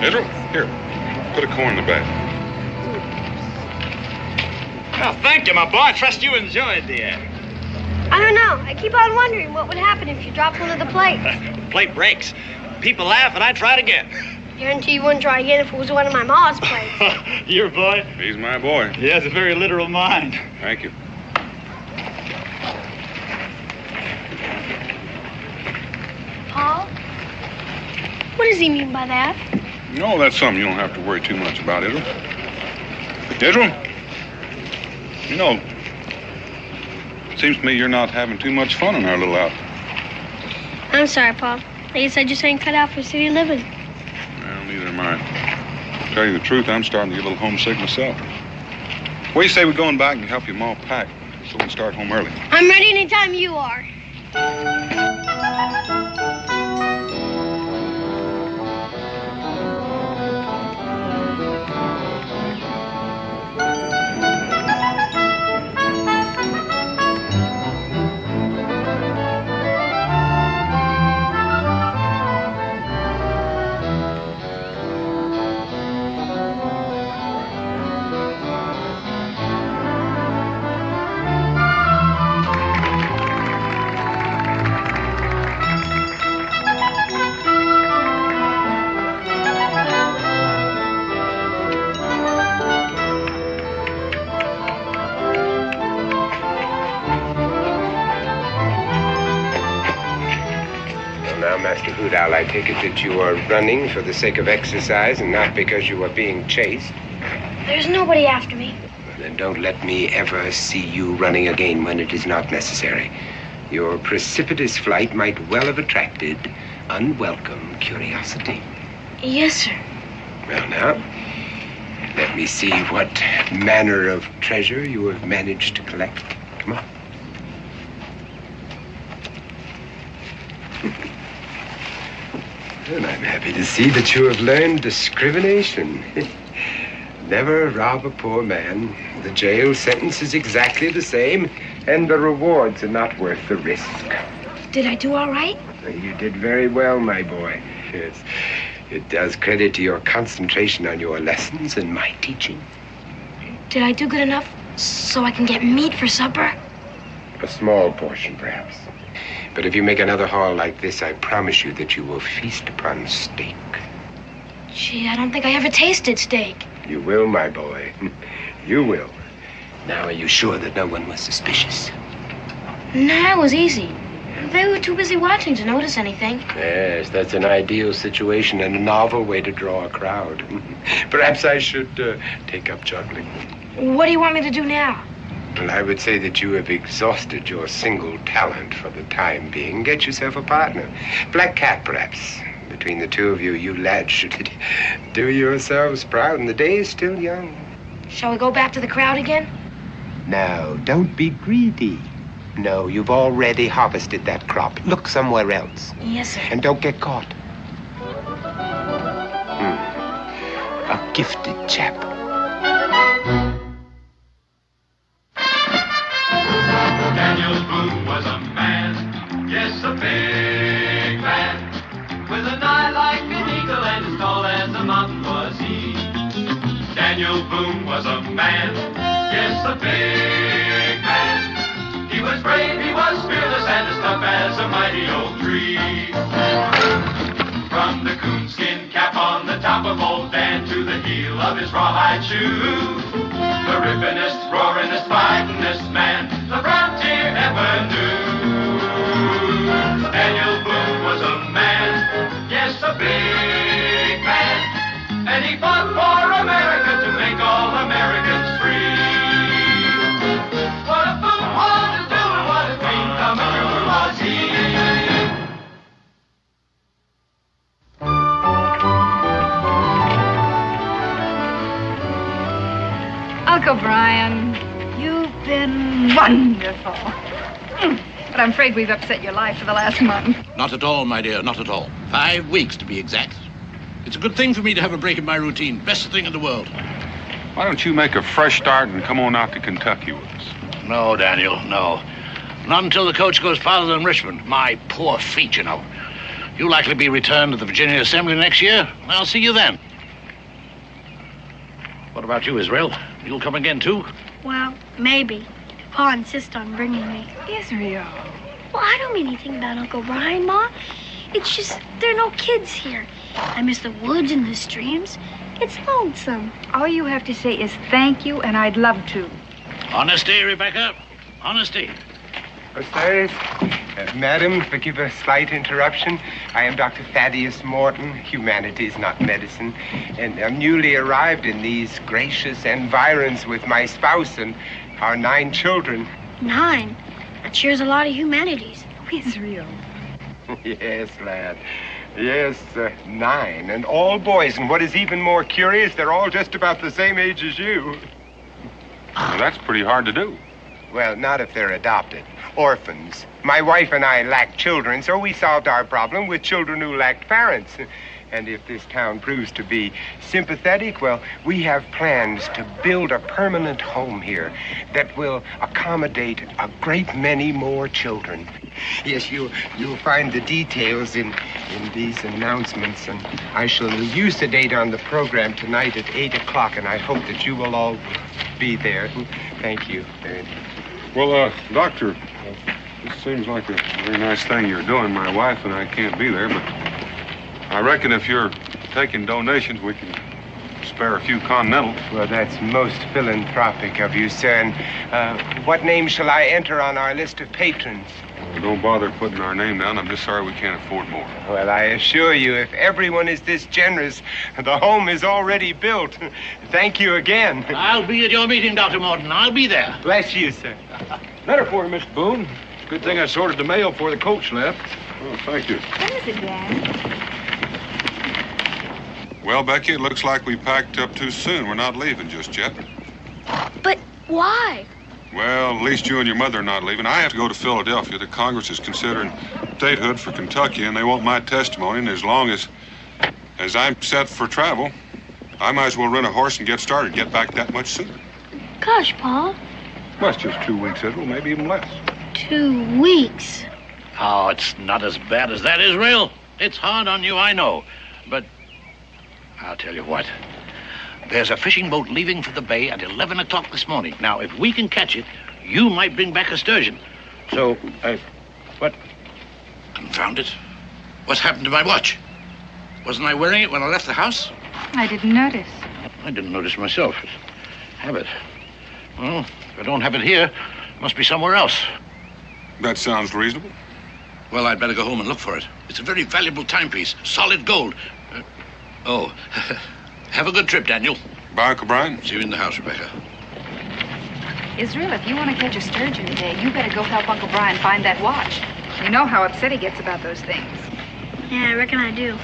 Israel, here, put a corn in the bag. Well, thank you, my boy. I trust you enjoyed the act. I don't know. I keep on wondering what would happen if you dropped one of the plates. The plate breaks. People laugh, and I try it again. Guarantee you wouldn't try again if it was one of my ma's plates. Your boy? He's my boy. He has a very literal mind. Thank you. Paul? does he mean by that? No, that's something you don't have to worry too much about, Israel. Israel? You know, seems to me you're not having too much fun in our little outfit. I'm sorry, Pop. I guess I just ain't cut out for city living. Well, neither am I. To tell you the truth, I'm starting to get a little homesick myself. What do you say we go back and help your mom pack so we can start home early? I'm ready anytime you are. Master Hoot Owl, I take it that you are running for the sake of exercise and not because you are being chased. There's nobody after me. Then don't let me ever see you running again when it is not necessary. Your precipitous flight might well have attracted unwelcome curiosity. Yes, sir. Well, now, let me see what manner of treasure you have managed to collect. Come on. And I'm happy to see that you have learned discrimination. Never rob a poor man. The jail sentence is exactly the same, and the rewards are not worth the risk. Did I do all right? You did very well, my boy. Yes. It does credit to your concentration on your lessons and my teaching. Did I do good enough so I can get meat for supper? A small portion, perhaps. But if you make another haul like this, I promise you that you will feast upon steak. Gee, I don't think I ever tasted steak. You will, my boy. You will. Now, are you sure that no one was suspicious? Nah, it was easy. They were too busy watching to notice anything. Yes, that's an ideal situation and a novel way to draw a crowd. Perhaps I should take up juggling. What do you want me to do now? Well, I would say that you have exhausted your single talent for the time being. Get yourself a partner. Black Cat, perhaps. Between the two of you, you lads should do yourselves proud, and the day is still young. Shall we go back to the crowd again? Now, don't be greedy. No, you've already harvested that crop. Look somewhere else. Yes, sir. And don't get caught. A gifted chap. Daniel Boone was a man, yes, a big man, with an eye like an eagle and as tall as a mountain was he. Daniel Boone was a man, yes, a big man. He was brave, he was fearless, and as tough as a mighty old tree. From the coonskin cap on the top of old Dan to the heel of his rawhide shoe, the rippin'est, roaring'est, fighting'est man the frontier ever knew. Daniel Boone was a man, yes, a big man, and he fought for America to make all Americans free. What a Boone wanted to do and what a dream come true was he. Uncle Brian, you've been wonderful. But I'm afraid we've upset your life for the last month. Not at all, my dear, not at all. 5 weeks, to be exact. It's a good thing for me to have a break in my routine. Best thing in the world. Why don't you make a fresh start and come on out to Kentucky with us? No, Daniel, no. Not until the coach goes farther than Richmond. My poor feet, you know. You'll likely be returned to the Virginia Assembly next year. I'll see you then. What about you, Israel? You'll come again, too? Well, maybe. Pa insists on bringing me. Israel. Well, I don't mean anything about Uncle Brian, Ma. It's just there are no kids here. I miss the woods and the streams. It's lonesome. All you have to say is thank you, and I'd love to. Honesty, Rebecca. Honesty. Sirs, madam, forgive a slight interruption. I am Dr. Thaddeus Morton, humanities, not medicine, and I'm newly arrived in these gracious environs with my spouse and our 9 children. 9? That sure is a lot of humanities. Israel. Yes, lad. Yes, 9, and all boys. And what is even more curious, they're all just about the same age as you. Well, that's pretty hard to do. Well, not if they're adopted. Orphans. My wife and I lacked children, so we solved our problem with children who lacked parents. And if this town proves to be sympathetic, well, we have plans to build a permanent home here that will accommodate a great many more children. Yes, you'll find the details in these announcements, and I shall elucidate on the program tonight at 8 o'clock, and I hope that you will all be there. Thank you. Well, Doctor, this seems like a very nice thing you're doing. My wife and I can't be there, but I reckon if you're taking donations, we can spare a few Continentals. Well, that's most philanthropic of you, sir. And what name shall I enter on our list of patrons? Well, don't bother putting our name down. I'm just sorry we can't afford more. Well, I assure you, if everyone is this generous, the home is already built. Thank you again. I'll be at your meeting, Dr. Morton. I'll be there. Bless you, sir. Letter for you, Mr. Boone. Good thing I sorted the mail before the coach left. Oh, thank you. What is it, Dad? Well, Becky, it looks like we packed up too soon. We're not leaving just yet. But why? Well, at least you and your mother are not leaving. I have to go to Philadelphia. The Congress is considering statehood for Kentucky, and they want my testimony. And as long as I'm set for travel, I might as well rent a horse and get started, get back that much sooner. Gosh, Pa. Well, it's just 2 weeks, Israel, maybe even less. 2 weeks. Oh, it's not as bad as that, Israel. It's hard on you, I know. But I'll tell you what. There's a fishing boat leaving for the bay at 11 o'clock this morning. Now, if we can catch it, you might bring back a sturgeon. So, what? Confound it. What's happened to my watch? Wasn't I wearing it when I left the house? I didn't notice. I didn't notice myself. Have it. Well, if I don't have it here, it must be somewhere else. That sounds reasonable. Well, I'd better go home and look for it. It's a very valuable timepiece. Solid gold. Have a good trip, Daniel. Bye, Uncle Brian. See you in the house, Rebecca. Israel, if you want to catch a sturgeon today, you better go help Uncle Brian find that watch. You know how upset he gets about those things. Yeah, I reckon I do.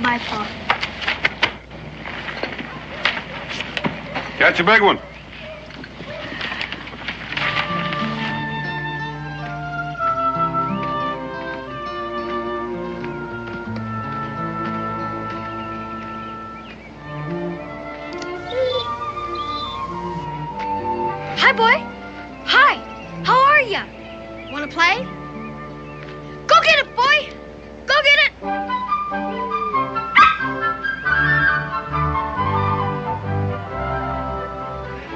Bye, Pa. Catch a big one. Hi, boy. Hi. How are ya? Want to play? Go get it, boy. Go get it.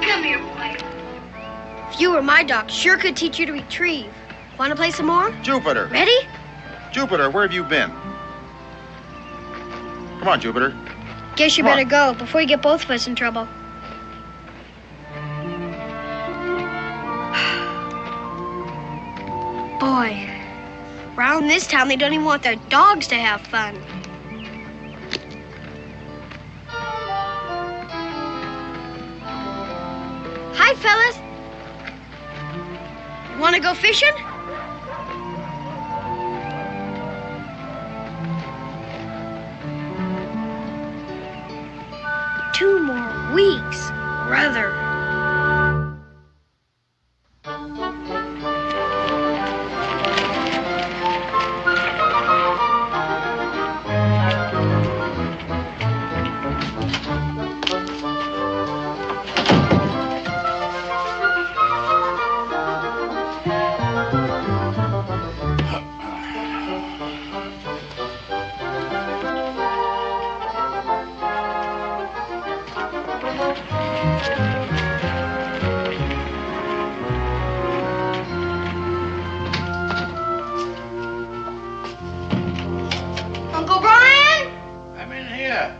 Come here, boy. If you were my dog, sure could teach you to retrieve. Want to play some more? Jupiter. Ready? Jupiter, where have you been? Come on, Jupiter. Guess you Come better go before you get both of us in trouble. Boy, around this town, they don't even want their dogs to have fun. Hi, fellas. Want to go fishing? Two more weeks, brother. Uncle Brian? I'm in here.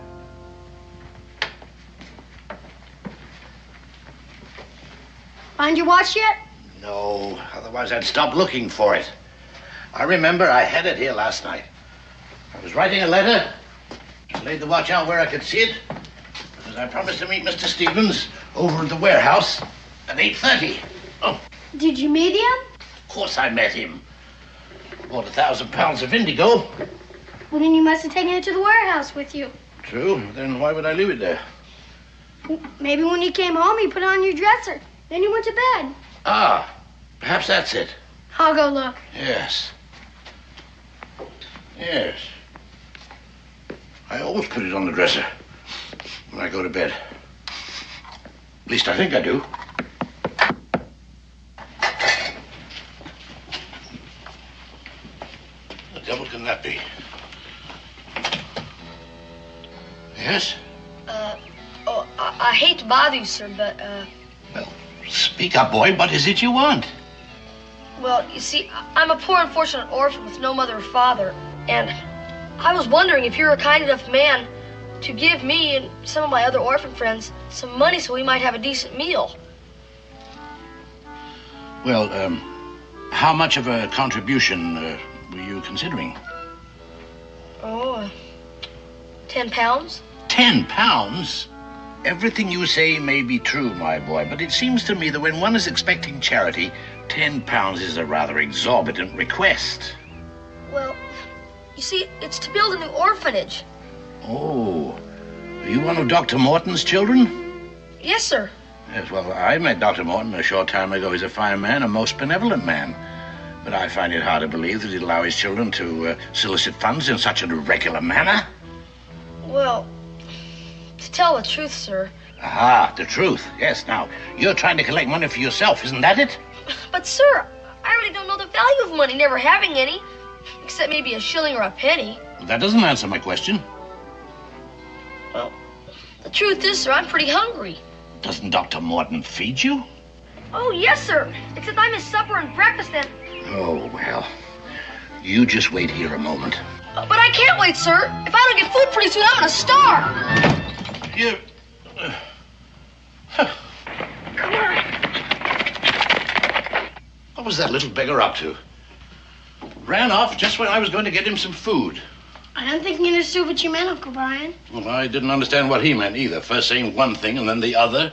Find your watch yet? No, otherwise I'd stop looking for it. I remember I had it here last night. I was writing a letter. I laid the watch out where I could see it, because I promised to meet Mr. Stevens over at the warehouse at 8:30. Oh, Did you meet him? of course I met him. Bought 1,000 pounds of indigo. Well, then you must have taken it to the warehouse with you. True. Then why would I leave it there? Maybe when you came home, you put it on your dresser. Then you went to bed. Ah, perhaps that's it. I'll go look. Yes. Yes. I always put it on the dresser when I go to bed. At least I think I do. The devil can that be? Yes? I hate to bother you, sir, but, Well, speak up, boy. What is it you want? well, you see, I'm a poor, unfortunate orphan with no mother or father, and I was wondering if you're a kind enough man to give me and some of my other orphan friends some money so we might have a decent meal. Well, how much of a contribution were you considering? Oh, 10 pounds? 10 pounds? Everything you say may be true, my boy, but it seems to me that when one is expecting charity, 10 pounds is a rather exorbitant request. Well, you see, it's to build a new orphanage. Oh, are you one of Dr. Morton's children? Yes, sir. Yes, well, I met Dr. Morton a short time ago. He's a fine man, a most benevolent man. But I find it hard to believe that he'd allow his children to solicit funds in such an irregular manner. Well, to tell the truth, sir. Aha, the truth. Yes, now, you're trying to collect money for yourself, isn't that it? But, sir, I really don't know the value of money, never having any. Except maybe a shilling or a penny. That doesn't answer my question. Well, the truth is, sir, I'm pretty hungry. Doesn't Dr. Morton feed you? Oh, yes, sir. Except I miss supper and breakfast and... Oh, well, you just wait here a moment. But I can't wait, sir. If I don't get food pretty soon, I'm gonna starve. You... Come on. What was that little beggar up to? Ran off just when I was going to get him some food. I don't think you understood what you meant, Uncle Brian. Well, I didn't understand what he meant either. First saying one thing and then the other.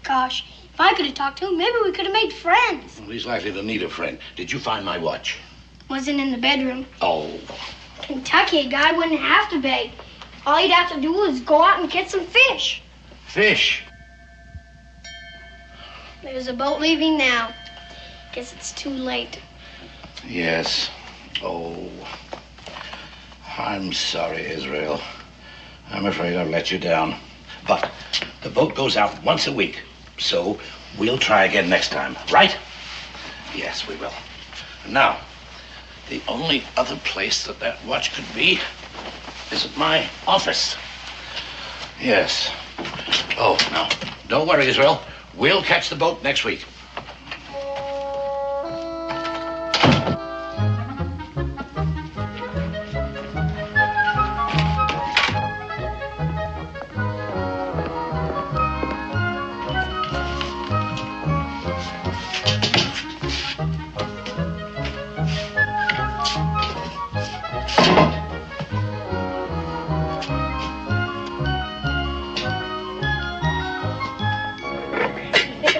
Gosh, if I could have talked to him, maybe we could have made friends. Well, he's likely to need a friend. Did you find my watch? Wasn't in the bedroom. Oh. Kentucky, a guy wouldn't have to beg. All he'd have to do is go out and get some fish. Fish? There's a boat leaving now. Guess it's too late. Yes. Oh. I'm sorry, Israel. I'm afraid I've let you down. But the boat goes out once a week, so we'll try again next time, right? Yes, we will. Now, the only other place that watch could be is at my office. Yes. Oh, no. Don't worry, Israel. We'll catch the boat next week.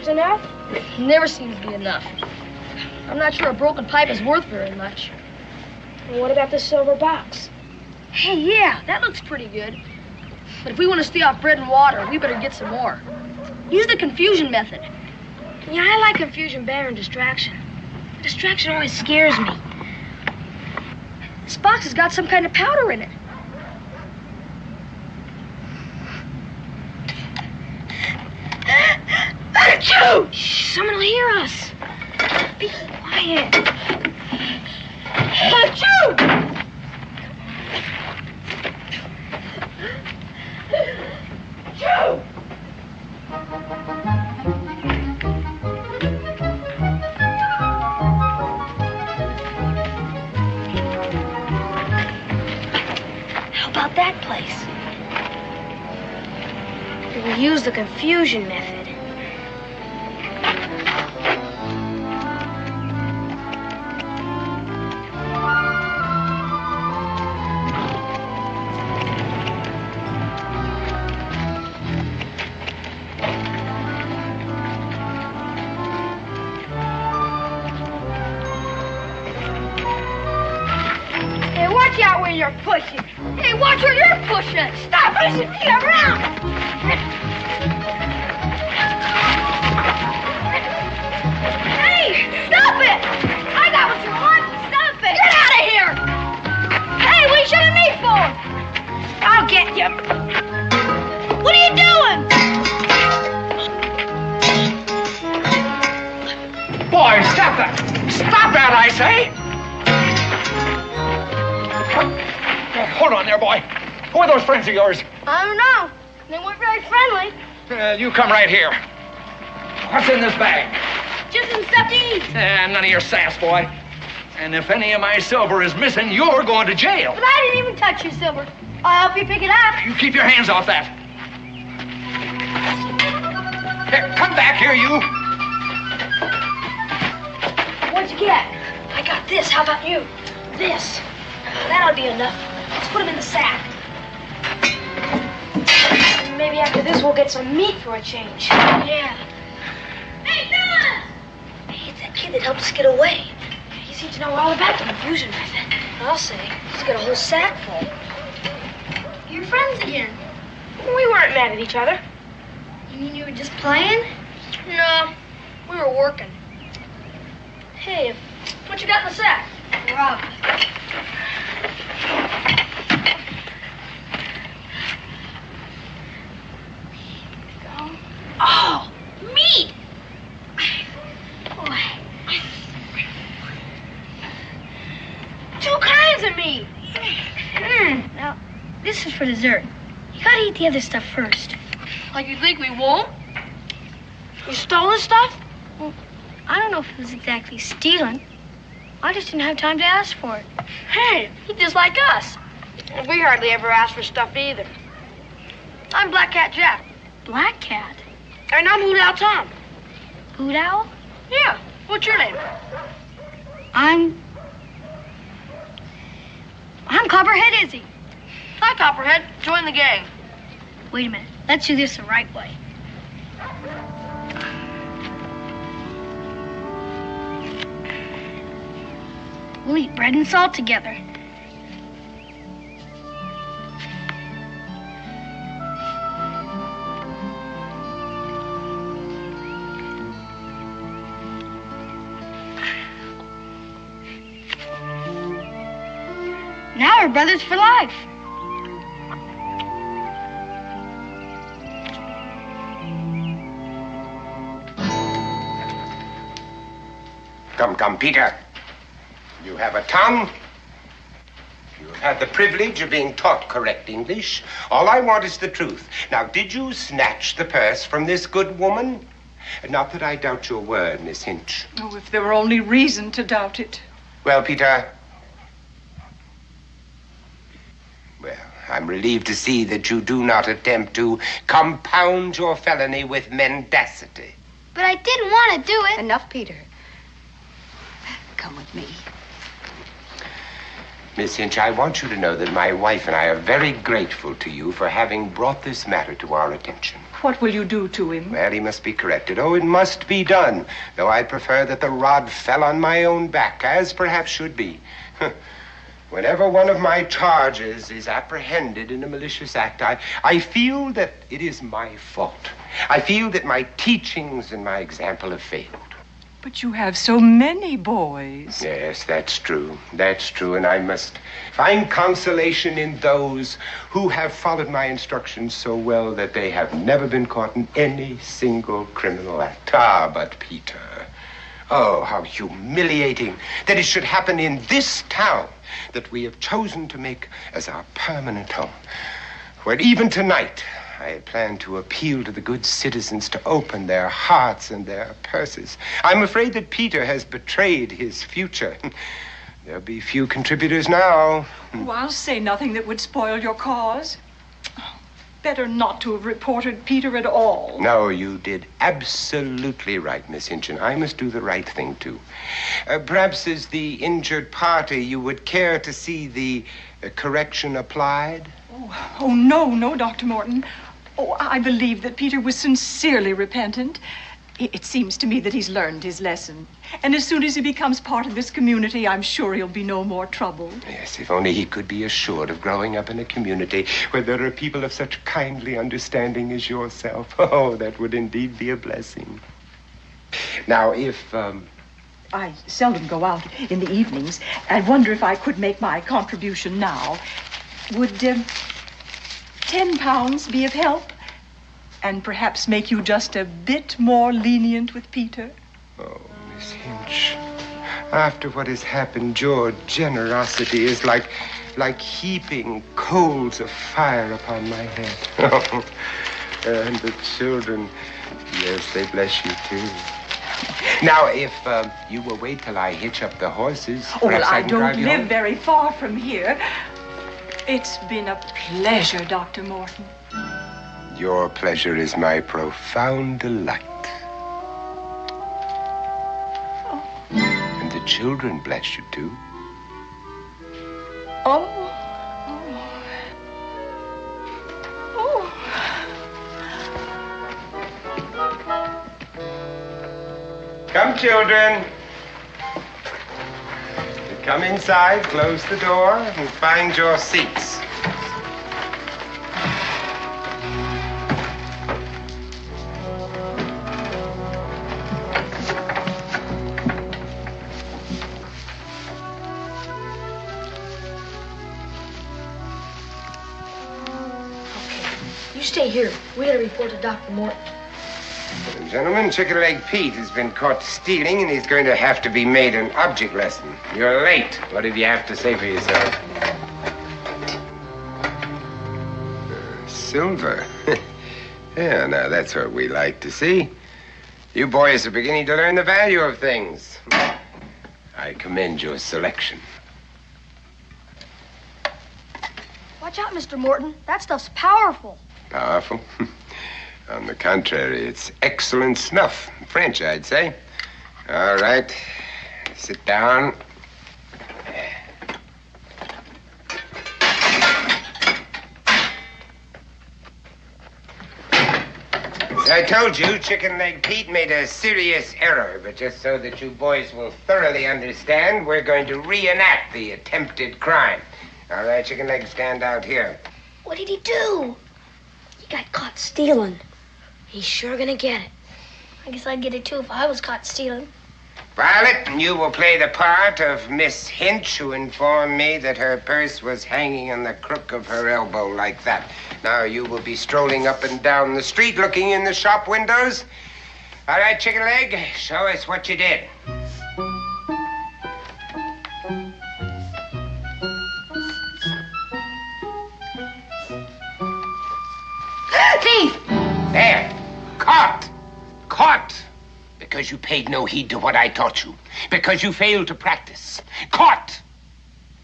Enough? Never seems to be enough. I'm not sure a broken pipe is worth very much. And what about the silver box? Hey, yeah, that looks pretty good. But if we want to stay off bread and water, we better get some more. Use the confusion method. Yeah, I like confusion better than distraction. Distraction always scares me. This box has got some kind of powder in it. Achoo! Shh, someone will hear us. Be quiet. Achoo! Achoo! How about that place? We use the confusion method. where you're pushing. Hey, watch where you're pushing. Stop pushing me around. Hey, stop it. I got what you want. Stop it. Get out of here. Hey, what are you shooting me for? I'll get you. What are you doing? Boy, stop that! Stop that, I say! Hold on there, boy. Who are those friends of yours? I don't know. They weren't very friendly. You come right here. What's in this bag? Just some stuff to eat. None of your sass, boy. And if any of my silver is missing, you're going to jail. But I didn't even touch your silver. I'll help you pick it up. You keep your hands off that. Here, come back here, you. What'd you get? I got this. How about you? This. That'll be enough. Let's put them in the sack. Maybe after this we'll get some meat for a change. Yeah. Hey, Don! Hey, it's that kid that helped us get away. He seems to know all about the confusion method. I'll say, he's got a whole sack full. You're friends again. We weren't mad at each other. You mean you were just playing? No, we were working. Hey, what you got in the sack? Rob. Oh, meat! Boy. 2 kinds of meat. Now, this is for dessert. You gotta eat the other stuff first. Like you think we won't? You stole this stuff? Well, I don't know if it was exactly stealing. I just didn't have time to ask for it. Hey, he's just like us. We hardly ever ask for stuff either. I'm Black Cat Jack. Black Cat? And I'm Hoot Owl Tom. Hoot Owl? Yeah. What's your name? I'm Copperhead Izzy. Hi, Copperhead. Join the gang. Wait a minute. Let's do this the right way. We'll eat bread and salt together. Now we're brothers for life. Come, Peter. You have a tongue. You have had the privilege of being taught correct English. All I want is the truth. Now, did you snatch the purse from this good woman? Not that I doubt your word, Miss Hinch. Oh, if there were only reason to doubt it. Well, Peter. Well, I'm relieved to see that you do not attempt to compound your felony with mendacity. But I didn't want to do it. Enough, Peter. Come with me. Miss Hinch, I want you to know that my wife and I are very grateful to you for having brought this matter to our attention. What will you do to him? Well, he must be corrected. Oh, it must be done. Though I'd prefer that the rod fell on my own back, as perhaps should be. Whenever one of my charges is apprehended in a malicious act, I feel that it is my fault. I feel that my teachings and my example have failed. But you have so many boys. Yes, that's true. That's true, and I must find consolation in those who have followed my instructions so well that they have never been caught in any single criminal act. Ah, but Peter, oh, how humiliating that it should happen in this town that we have chosen to make as our permanent home, where even tonight I had planned to appeal to the good citizens to open their hearts and their purses. I'm afraid that Peter has betrayed his future. There'll be few contributors now. Oh, I'll say nothing that would spoil your cause. Better not to have reported Peter at all. No, you did absolutely right, Miss Hinchin. I must do the right thing, too. Perhaps as the injured party, you would care to see the correction applied? Oh, no, Dr. Morton. Oh, I believe that Peter was sincerely repentant. It seems to me that he's learned his lesson. And as soon as he becomes part of this community, I'm sure he'll be no more trouble. Yes, if only he could be assured of growing up in a community where there are people of such kindly understanding as yourself. Oh, that would indeed be a blessing. Now, if, I seldom go out in the evenings. I wonder if I could make my contribution now. Would £10 be of help? And perhaps make you just a bit more lenient with Peter? Oh, Miss Hinch, after what has happened, your generosity is like heaping coals of fire upon my head. Oh, and the children, yes, they bless you too. Now, if you will wait till I hitch up the horses, Oh, well, perhaps I can don't drive you live home. very far from here. It's been a pleasure, Dr. Morton. Your pleasure is my profound delight. Oh. And the children bless you too. Oh. Oh. Come, children. Come inside, close the door, and find your seats. You stay here. We gotta report to Dr. Morton. Gentlemen, Chicken Leg Pete has been caught stealing, and he's going to have to be made an object lesson. You're late. What did you have to say for yourself? Silver. Yeah, now that's what we like to see. You boys are beginning to learn the value of things. I commend your selection. Watch out, Mr. Morton. That stuff's powerful. Powerful? On the contrary, it's excellent snuff. French, I'd say. All right. Sit down. As I told you, Chicken Leg Pete made a serious error, but just so that you boys will thoroughly understand, we're going to reenact the attempted crime. All right, Chicken Leg, stand out here. What did he do? He got caught stealing. He's sure gonna get it. I guess I'd get it too if I was caught stealing. Violet, you will play the part of Miss Hinch, who informed me that her purse was hanging on the crook of her elbow like that. Now you will be strolling up and down the street looking in the shop windows. All right, Chicken Leg, show us what you did. Thief! There. Caught. Caught. Because you paid no heed to what I taught you. Because you failed to practice. Caught.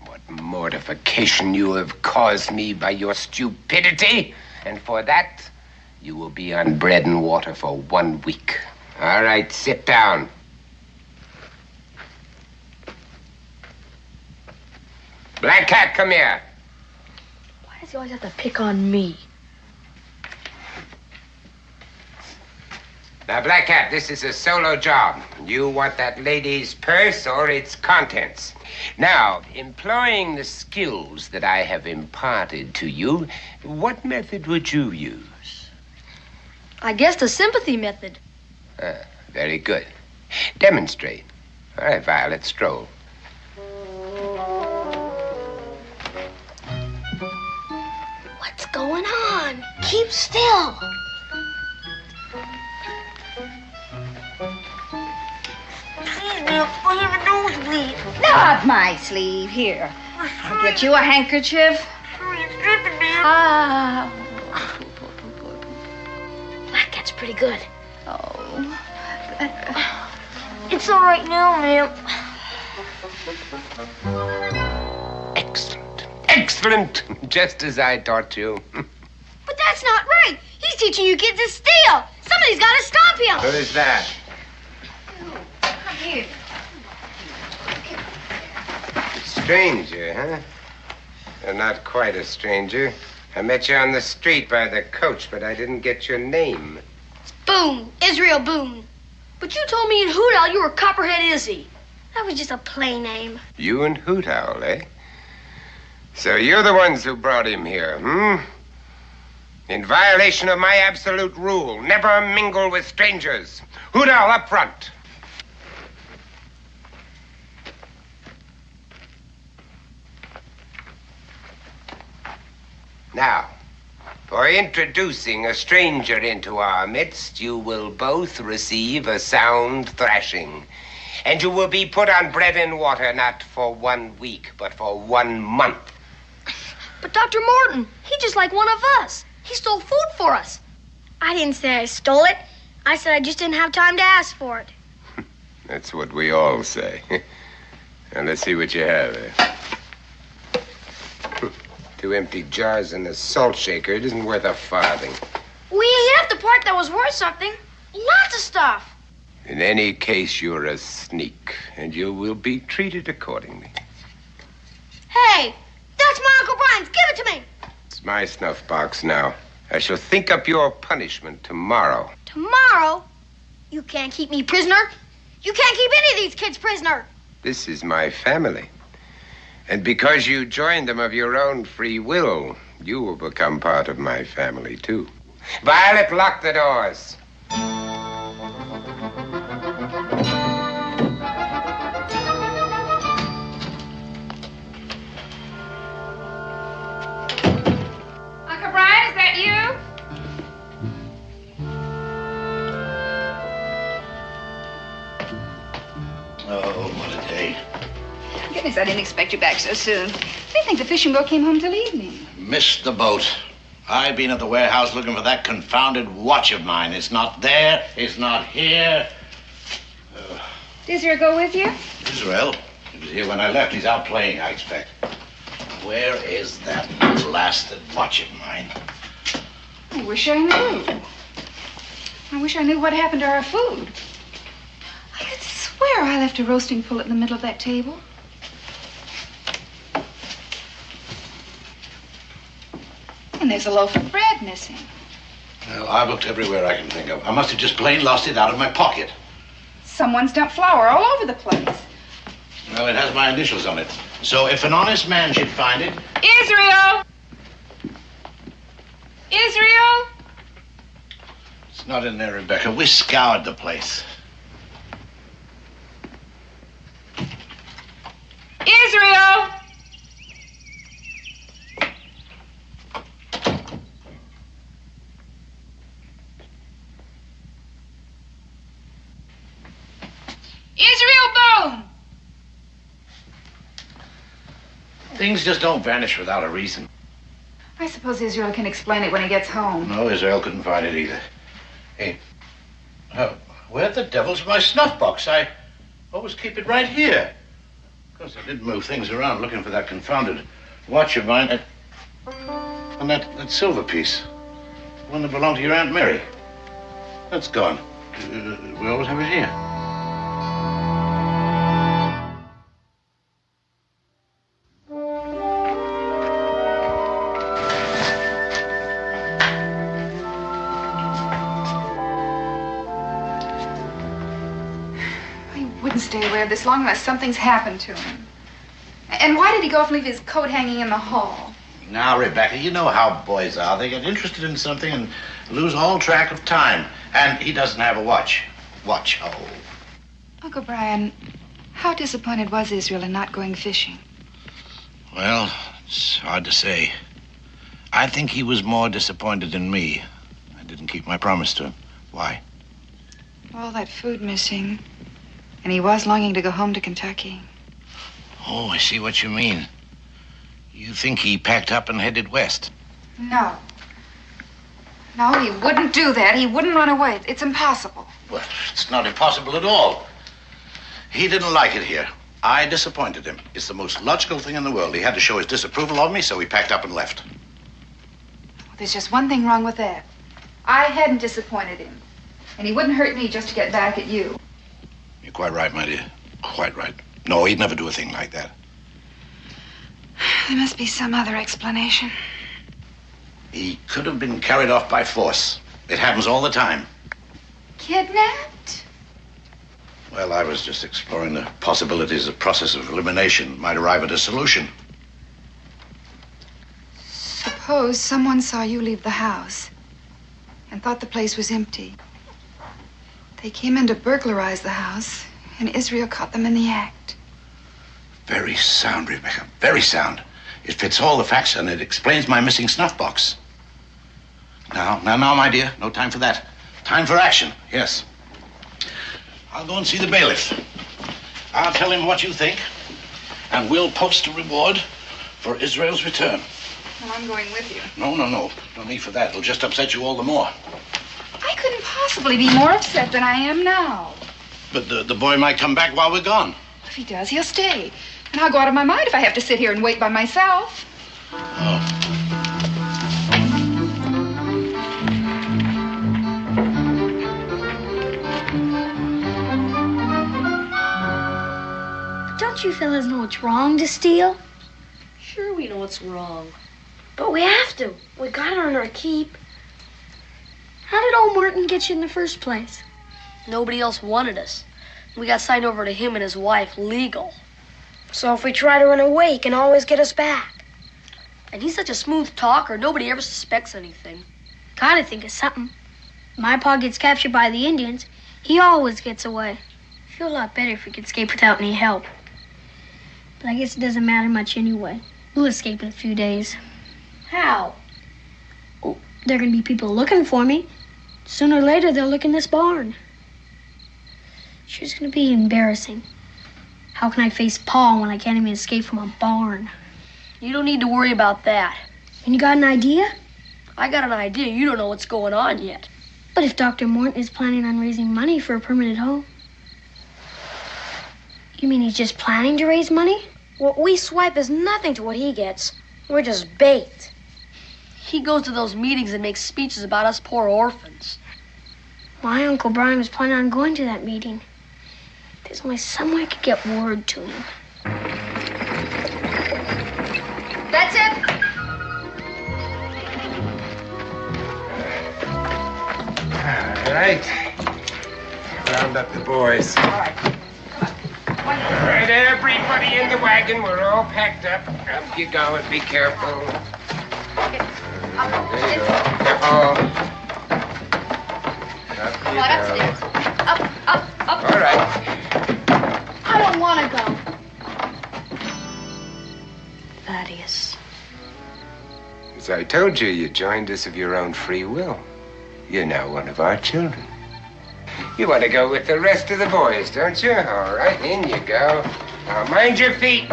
What mortification you have caused me by your stupidity. And for that, you will be on bread and water for 1 week. All right, sit down. Black Cat, come here. Why does he always have to pick on me? Now, Black Cat, this is a solo job. You want that lady's purse or its contents. Now, employing the skills that I have imparted to you, what method would you use? I guess the sympathy method. Very good. Demonstrate. All right, Violet, stroll. What's going on? Keep still. Not my sleeve. Here. I'll get you a handkerchief. Ah. Black Cat's pretty good. Oh. It's all right now, ma'am. Excellent. Excellent. Just as I taught you. But that's not right. He's teaching you kids to steal. Somebody's got to stop him. Who is that? Come here. Stranger, huh? You're not quite a stranger. I met you on the street by the coach, but I didn't get your name. Boone. Israel Boone. But you told me in Hoot Owl you were Copperhead Izzy. That was just a play name. You and Hoot Owl, eh? So you're the ones who brought him here, In violation of my absolute rule, never mingle with strangers. Hoot Owl, up front. Now, for introducing a stranger into our midst, you will both receive a sound thrashing. And you will be put on bread and water not for 1 week, but for 1 month. But Dr. Morton, he's just like one of us. He stole food for us. I didn't say I stole it. I said I just didn't have time to ask for it. That's what we all say. Now, let's see what you have there. 2 empty jars and a salt shaker. It isn't worth a farthing. We ate up the part that was worth something. Lots of stuff. In any case, you're a sneak, and you will be treated accordingly. Hey, that's my Uncle Brian's. Give it to me. It's my snuff box now. I shall think up your punishment tomorrow. Tomorrow? You can't keep me prisoner. You can't keep any of these kids prisoner. This is my family. And because you joined them of your own free will, you will become part of my family, too. Violet, lock the doors. Uncle Brian, is that you? Oh, what a day. Goodness, I didn't expect you back so soon. I didn't think the fishing boat came home till evening. Missed the boat. I've been at the warehouse looking for that confounded watch of mine. It's not there. It's not here. Did Israel go with you? Israel? He was here when I left. He's out playing, I expect. Where is that blasted watch of mine? I wish I knew. I wish I knew what happened to our food. I could swear I left a roasting pullet in the middle of that table. And there's a loaf of bread missing. Well, I've looked everywhere I can think of. I must have just plain lost it out of my pocket. Someone's dumped flour all over the place. Well, it has my initials on it. So if an honest man should find it... Israel! Israel! It's not in there, Rebecca. We scoured the place. Israel! Israel Boone! Things just don't vanish without a reason. I suppose Israel can explain it when he gets home. No, Israel couldn't find it either. Hey, where the devil's my snuff box? I always keep it right here. Of course, I did move things around looking for that confounded watch of mine. And that silver piece. The one that belonged to your Aunt Mary. That's gone. We always have it here. Stay away of this long unless something's happened to him. And why did he go off and leave his coat hanging in the hall? Now, Rebecca, you know how boys are. They get interested in something and lose all track of time. And he doesn't have a watch. Watch, oh. Uncle Brian, how disappointed was Israel in not going fishing? Well, it's hard to say. I think he was more disappointed in me. I didn't keep my promise to him. Why? All that food missing. And he was longing to go home to Kentucky. Oh, I see what you mean. You think he packed up and headed west? No. No, he wouldn't do that. He wouldn't run away. It's impossible. Well, it's not impossible at all. He didn't like it here. I disappointed him. It's the most logical thing in the world. He had to show his disapproval of me, so he packed up and left. Well, there's just one thing wrong with that. I hadn't disappointed him. And he wouldn't hurt me just to get back at you. You're quite right, my dear. Quite right. No, he'd never do a thing like that. There must be some other explanation. He could have been carried off by force. It happens all the time. Kidnapped? Well, I was just exploring the possibilities of process of elimination might arrive at a solution. Suppose someone saw you leave the house and thought the place was empty. They came in to burglarize the house, and Israel caught them in the act. Very sound, Rebecca. Very sound. It fits all the facts, and it explains my missing snuff box. Now, my dear. No time for that. Time for action. Yes. I'll go and see the bailiff. I'll tell him what you think, and we'll post a reward for Israel's return. Well, I'm going with you. No. No need for that. It'll just upset you all the more. I couldn't possibly be more upset than I am now. But the boy might come back while we're gone. If he does, he'll stay. And I'll go out of my mind if I have to sit here and wait by myself. Don't you fellas know it's wrong to steal? Sure, we know it's wrong. But we have to. We gotta earn our keep. How did old Martin get you in the first place? Nobody else wanted us. We got signed over to him and his wife, legal. So if we try to run away, he can always get us back. And he's such a smooth talker, nobody ever suspects anything. Gotta think of something. My pa gets captured by the Indians. He always gets away. I feel a lot better if we could escape without any help. But I guess it doesn't matter much anyway. We'll escape in a few days. How? Oh, there are gonna be people looking for me. Sooner or later, they'll look in this barn. Sure, it's gonna be embarrassing. How can I face Pa when I can't even escape from a barn? You don't need to worry about that. And you got an idea? I got an idea. You don't know what's going on yet. But if Dr. Morton is planning on raising money for a permanent home... You mean he's just planning to raise money? What we swipe is nothing to what he gets. We're just bait. He goes to those meetings and makes speeches about us poor orphans. My Uncle Brian was planning on going to that meeting. There's only some way I could get word to him. That's it. All right. Round up the boys. All right. All right, everybody in the wagon. We're all packed up. Up you go and be careful. There you go. Careful. Come on, upstairs. Up. All right. I don't want to go. Thaddeus. As I told you, you joined us of your own free will. You're now one of our children. You want to go with the rest of the boys, don't you? All right, in you go. Now, mind your feet.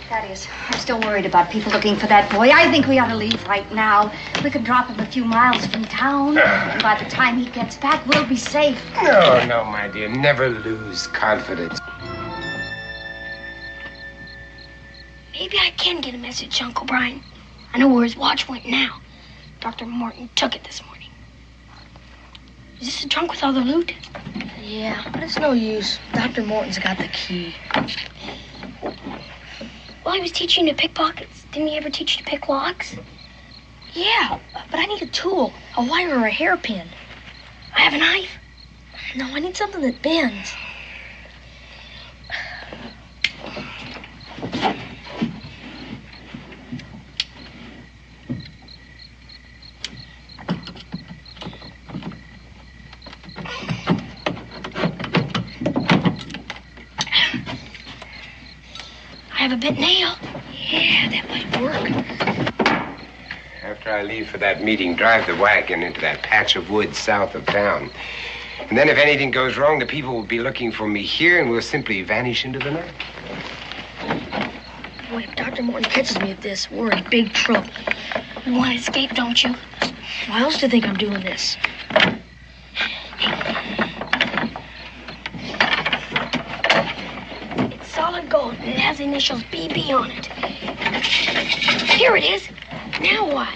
Thaddeus, I'm still worried about people looking for that boy. I think we ought to leave right now. We could drop him a few miles from town, and by the time he gets back, we'll be safe. No, my dear. Never lose confidence. Maybe I can get a message to Uncle Brian. I know where his watch went now. Dr. Morton took it this morning. Is this the trunk with all the loot? Yeah, but it's no use. Dr. Morton's got the key. Well, he was teaching you to pick pockets. Didn't he ever teach you to pick locks? Yeah, but I need a tool, a wire or a hairpin. I have a knife. No, I need something that bends. I have a bent nail. Yeah, that might work. After I leave for that meeting, drive the wagon into that patch of woods south of town. And then if anything goes wrong, the people will be looking for me here, and we'll simply vanish into the night. Boy, if Dr. Morton catches me at this, we're in big trouble. You want to escape, don't you? Why else do you think I'm doing this? It's solid gold, and it has the initials BB on it. Here it is. Now what?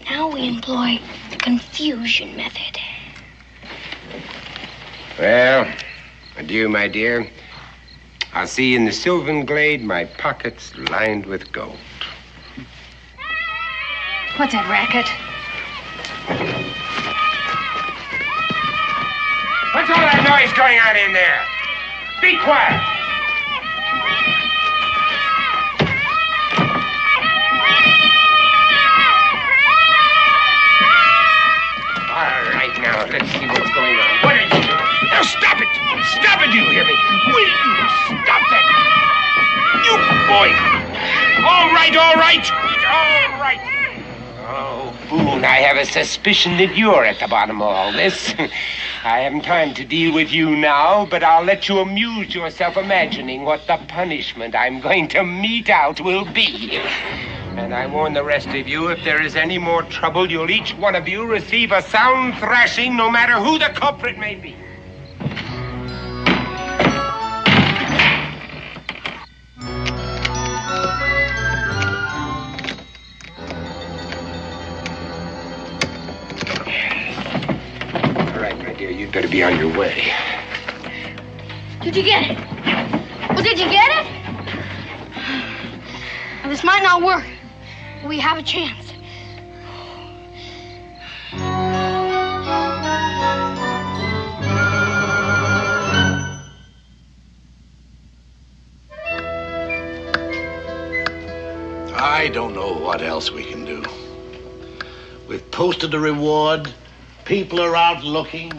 Now we employ the confusion method. Well, adieu, my dear. I'll see you in the sylvan glade, my pockets lined with gold. What's that racket? What's all that noise going on in there? Be quiet. All right, now, let's see what's going on. What are you doing? Now, stop it! Stop it, do you hear me? Will you stop that? You boy! All right, all right! All right! Oh, Boone, I have a suspicion that you're at the bottom of all this. I haven't time to deal with you now, but I'll let you amuse yourself imagining what the punishment I'm going to mete out will be. And I warn the rest of you, if there is any more trouble, you'll each one of you receive a sound thrashing, no matter who the culprit may be. You'd better be on your way. Did you get it? Well, did you get it? Well, this might not work. We have a chance. I don't know what else we can do. We've posted the reward. People are out looking.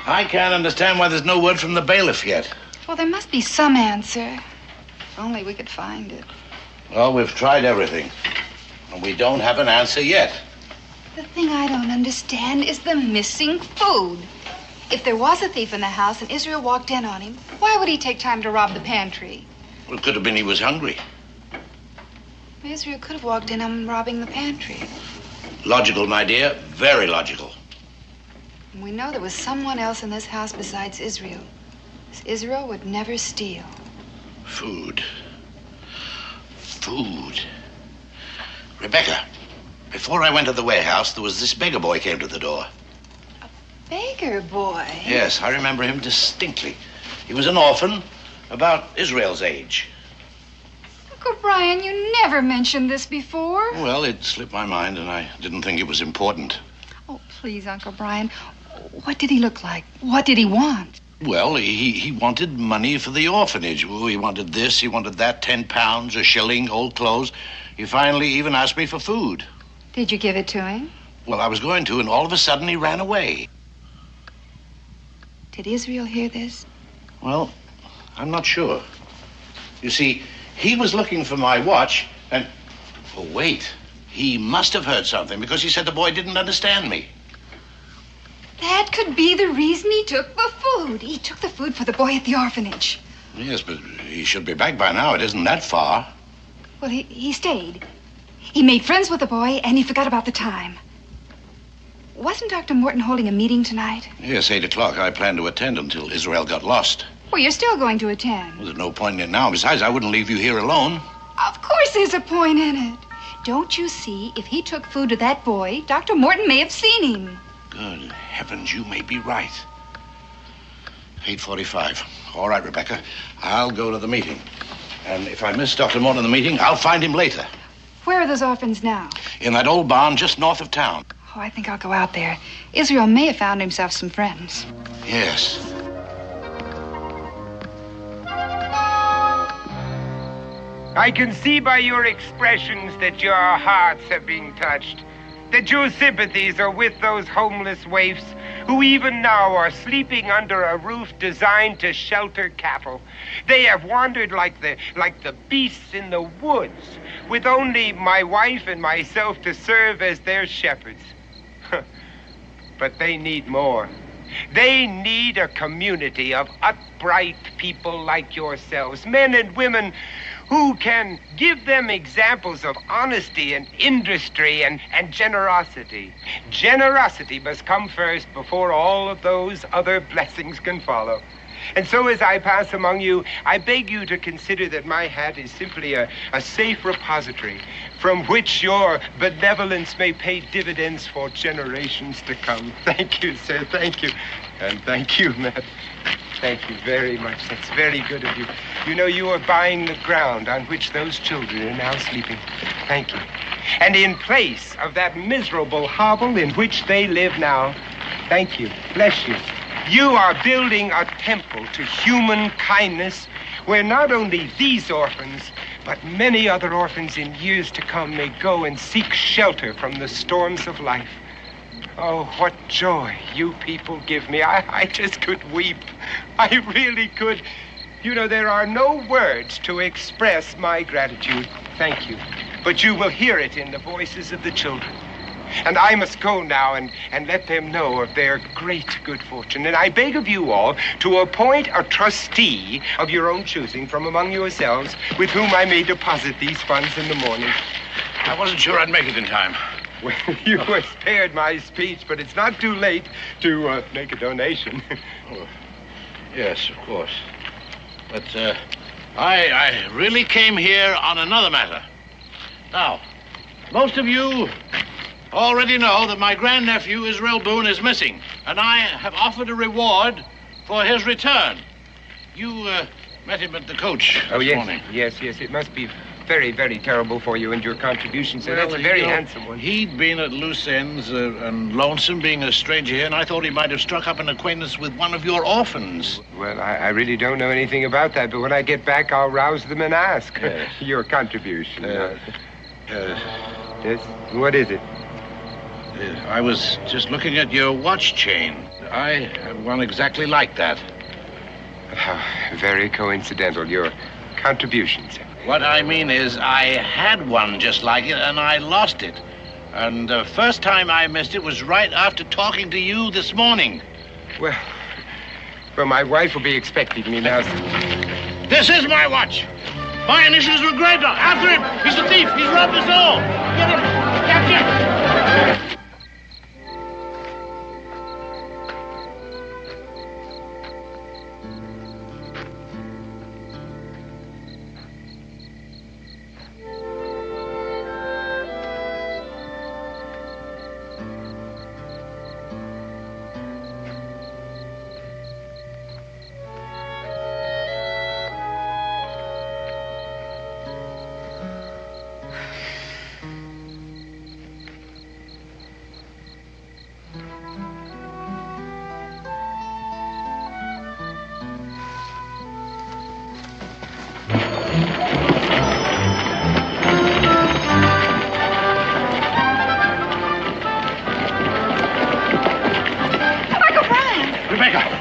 I can't understand why there's no word from the bailiff yet. Well, there must be some answer. If only we could find it. Well, we've tried everything, and we don't have an answer yet. The thing I don't understand is the missing food. If there was a thief in the house and Israel walked in on him, why would he take time to rob the pantry? Well, it could have been he was hungry. Israel could have walked in on him robbing the pantry. Logical, my dear. Very logical. We know there was someone else in this house besides Israel. Israel would never steal. Food. Food. Rebecca, before I went to the warehouse, there was this beggar boy came to the door. Beggar boy? Yes, I remember him distinctly. He was an orphan, about Israel's age. Uncle Brian, you never mentioned this before. Well, it slipped my mind, and I didn't think it was important. Oh, please, Uncle Brian. What did he look like? What did he want? Well, he wanted money for the orphanage. Oh, he wanted this, he wanted that, 10 pounds, a shilling, old clothes. He finally even asked me for food. Did you give it to him? Well, I was going to, and all of a sudden he ran away. Did Israel hear this? Well, I'm not sure. You see, he was looking for my watch, and... Oh, wait. He must have heard something, because he said the boy didn't understand me. That could be the reason he took the food. He took the food for the boy at the orphanage. Yes, but he should be back by now. It isn't that far. Well, he stayed. He made friends with the boy, and he forgot about the time. Wasn't Dr. Morton holding a meeting tonight? Yes, 8 o'clock. I planned to attend until Israel got lost. Well, you're still going to attend. Well, there's no point in it now. Besides, I wouldn't leave you here alone. Of course there's a point in it. Don't you see, if he took food to that boy, Dr. Morton may have seen him. Good heavens, you may be right. 8:45. All right, Rebecca. I'll go to the meeting. And if I miss Dr. Morton in the meeting, I'll find him later. Where are those orphans now? In that old barn just north of town. Oh, I think I'll go out there. Israel may have found himself some friends. Yes. I can see by your expressions that your hearts have been touched, that your sympathies are with those homeless waifs who even now are sleeping under a roof designed to shelter cattle. They have wandered like the beasts in the woods, with only my wife and myself to serve as their shepherds. But they need more. They need a community of upright people like yourselves, men and women who can give them examples of honesty and industry and generosity. Generosity must come first before all of those other blessings can follow. And so as I pass among you, I beg you to consider that my hat is simply a safe repository from which your benevolence may pay dividends for generations to come. Thank you, sir. Thank you. And thank you, Matt. Thank you very much. That's very good of you. You know, you are buying the ground on which those children are now sleeping. Thank you. And in place of that miserable hovel in which they live now, thank you, bless you, you are building a temple to human kindness where not only these orphans, but many other orphans in years to come may go and seek shelter from the storms of life. Oh, what joy you people give me. I just could weep. I really could. You know, there are no words to express my gratitude. Thank you. But you will hear it in the voices of the children. And I must go now and let them know of their great good fortune. And I beg of you all to appoint a trustee of your own choosing from among yourselves with whom I may deposit these funds in the morning. I wasn't sure I'd make it in time. Well, you were spared my speech, but it's not too late to make a donation. Oh, yes, of course. But I really came here on another matter. Now, most of you already know that my grandnephew, Israel Boone, is missing, and I have offered a reward for his return. You met him at the coach this morning. Yes. It must be very, very terrible for you and your contribution, so that's a very handsome one. He'd been at loose ends and lonesome, being a stranger here, and I thought he might have struck up an acquaintance with one of your orphans. Well, I really don't know anything about that, but when I get back, I'll rouse them and ask. Yes. Your contribution. Yes? What is it? I was just looking at your watch chain. I have one exactly like that. How very coincidental, your contributions. What I mean is, I had one just like it, and I lost it. And the first time I missed it was right after talking to you this morning. Well, my wife will be expecting me now. This is my watch. My initials were engraved on. After him. He's a thief. He's robbed us all. Get him. Catch him.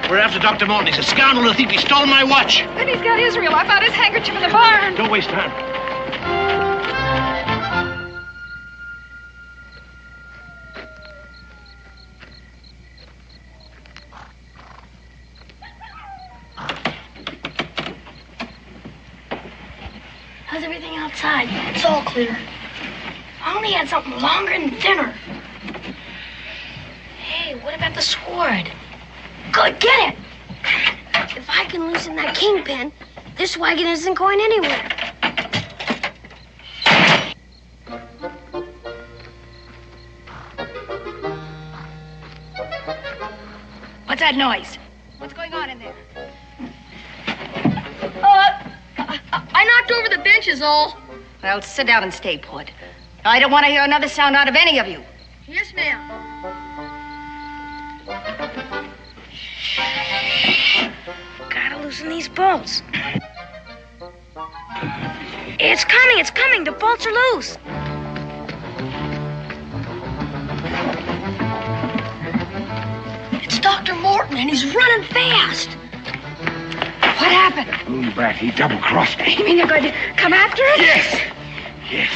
We're after Dr. Morton. He's a scoundrel who thinks he stole my watch. Then he's got Israel. I found his handkerchief in the barn. Don't waste time. How's everything outside? It's all clear. I only had something longer than dinner. Hey, what about the sword? Good, get it! If I can loosen that kingpin, this wagon isn't going anywhere. What's that noise? What's going on in there? I knocked over the benches, all. Well, sit down and stay put. I don't want to hear another sound out of any of you. Yes, ma'am. Gotta loosen these bolts. It's coming. The bolts are loose. It's Dr. Morton, and he's running fast. What happened? Boone brat, he double-crossed me. You mean they're going to come after us? Yes.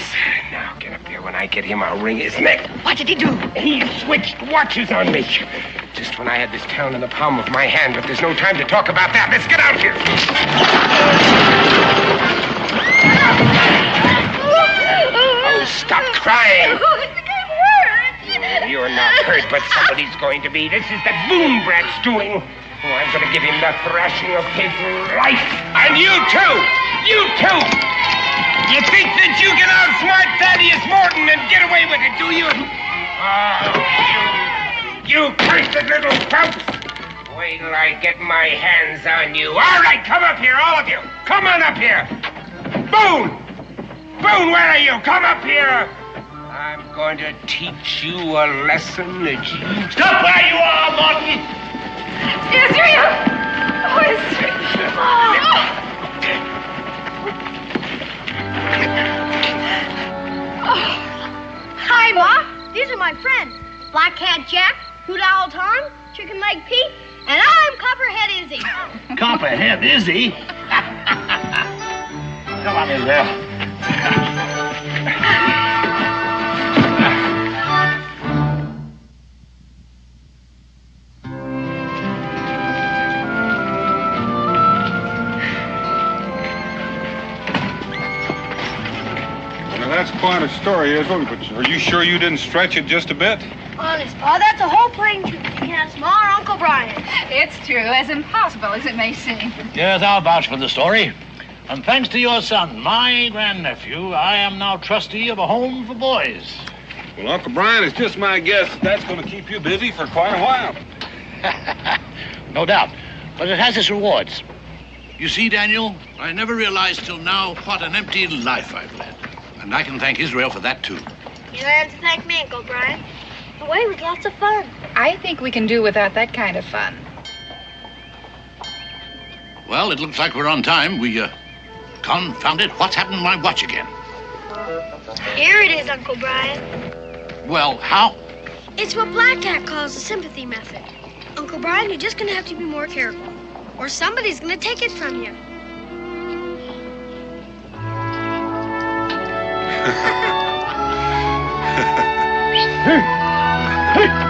Now, get up there. When I get him, I'll wring his neck. What did he do? He switched watches on me. Just when I had this town in the palm of my hand, but there's no time to talk about that. Let's get out here. Oh, stop crying. You're not hurt, but somebody's going to be. This is the Boone brat's doing. Oh, I'm going to give him the thrashing of his life. And you, too. You, too. You think that you can outsmart Thaddeus Morton and get away with it, do you? Oh, you cursed little pumps. Wait till I get my hands on you. All right, come up here, all of you. Come on up here. Boone! Boone, where are you? Come up here. I'm going to teach you a lesson that you... Stop where you are, Martin! Israel! Oh, Israel! Hi, Ma. These are my friends. Black Cat Jack, Hoot Owl Tom, Chicken Leg Pete, and I'm Copperhead Izzy. Copperhead Izzy? Come on, Israel. Well, that's quite a story, Israel, but are you sure you didn't stretch it just a bit? Honest, Pa, that's a whole plain truth. You can ask Ma or Uncle Brian. It's true, as impossible as it may seem. Yes, I'll vouch for the story. And thanks to your son, my grandnephew, I am now trustee of a home for boys. Well, Uncle Brian, it's just my guess that's going to keep you busy for quite a while. No doubt. But it has its rewards. You see, Daniel, I never realized till now what an empty life I've led. And I can thank Israel for that, too. You don't have to thank me, Uncle Brian. The way was lots of fun. I think we can do without that kind of fun. Well, it looks like we're on time. Confound it, what's happened to my watch again? Here it is, Uncle Brian. Well, how? It's what Black Cat calls the sympathy method. Uncle Brian, you're just going to have to be more careful, or somebody's going to take it from you. Hey!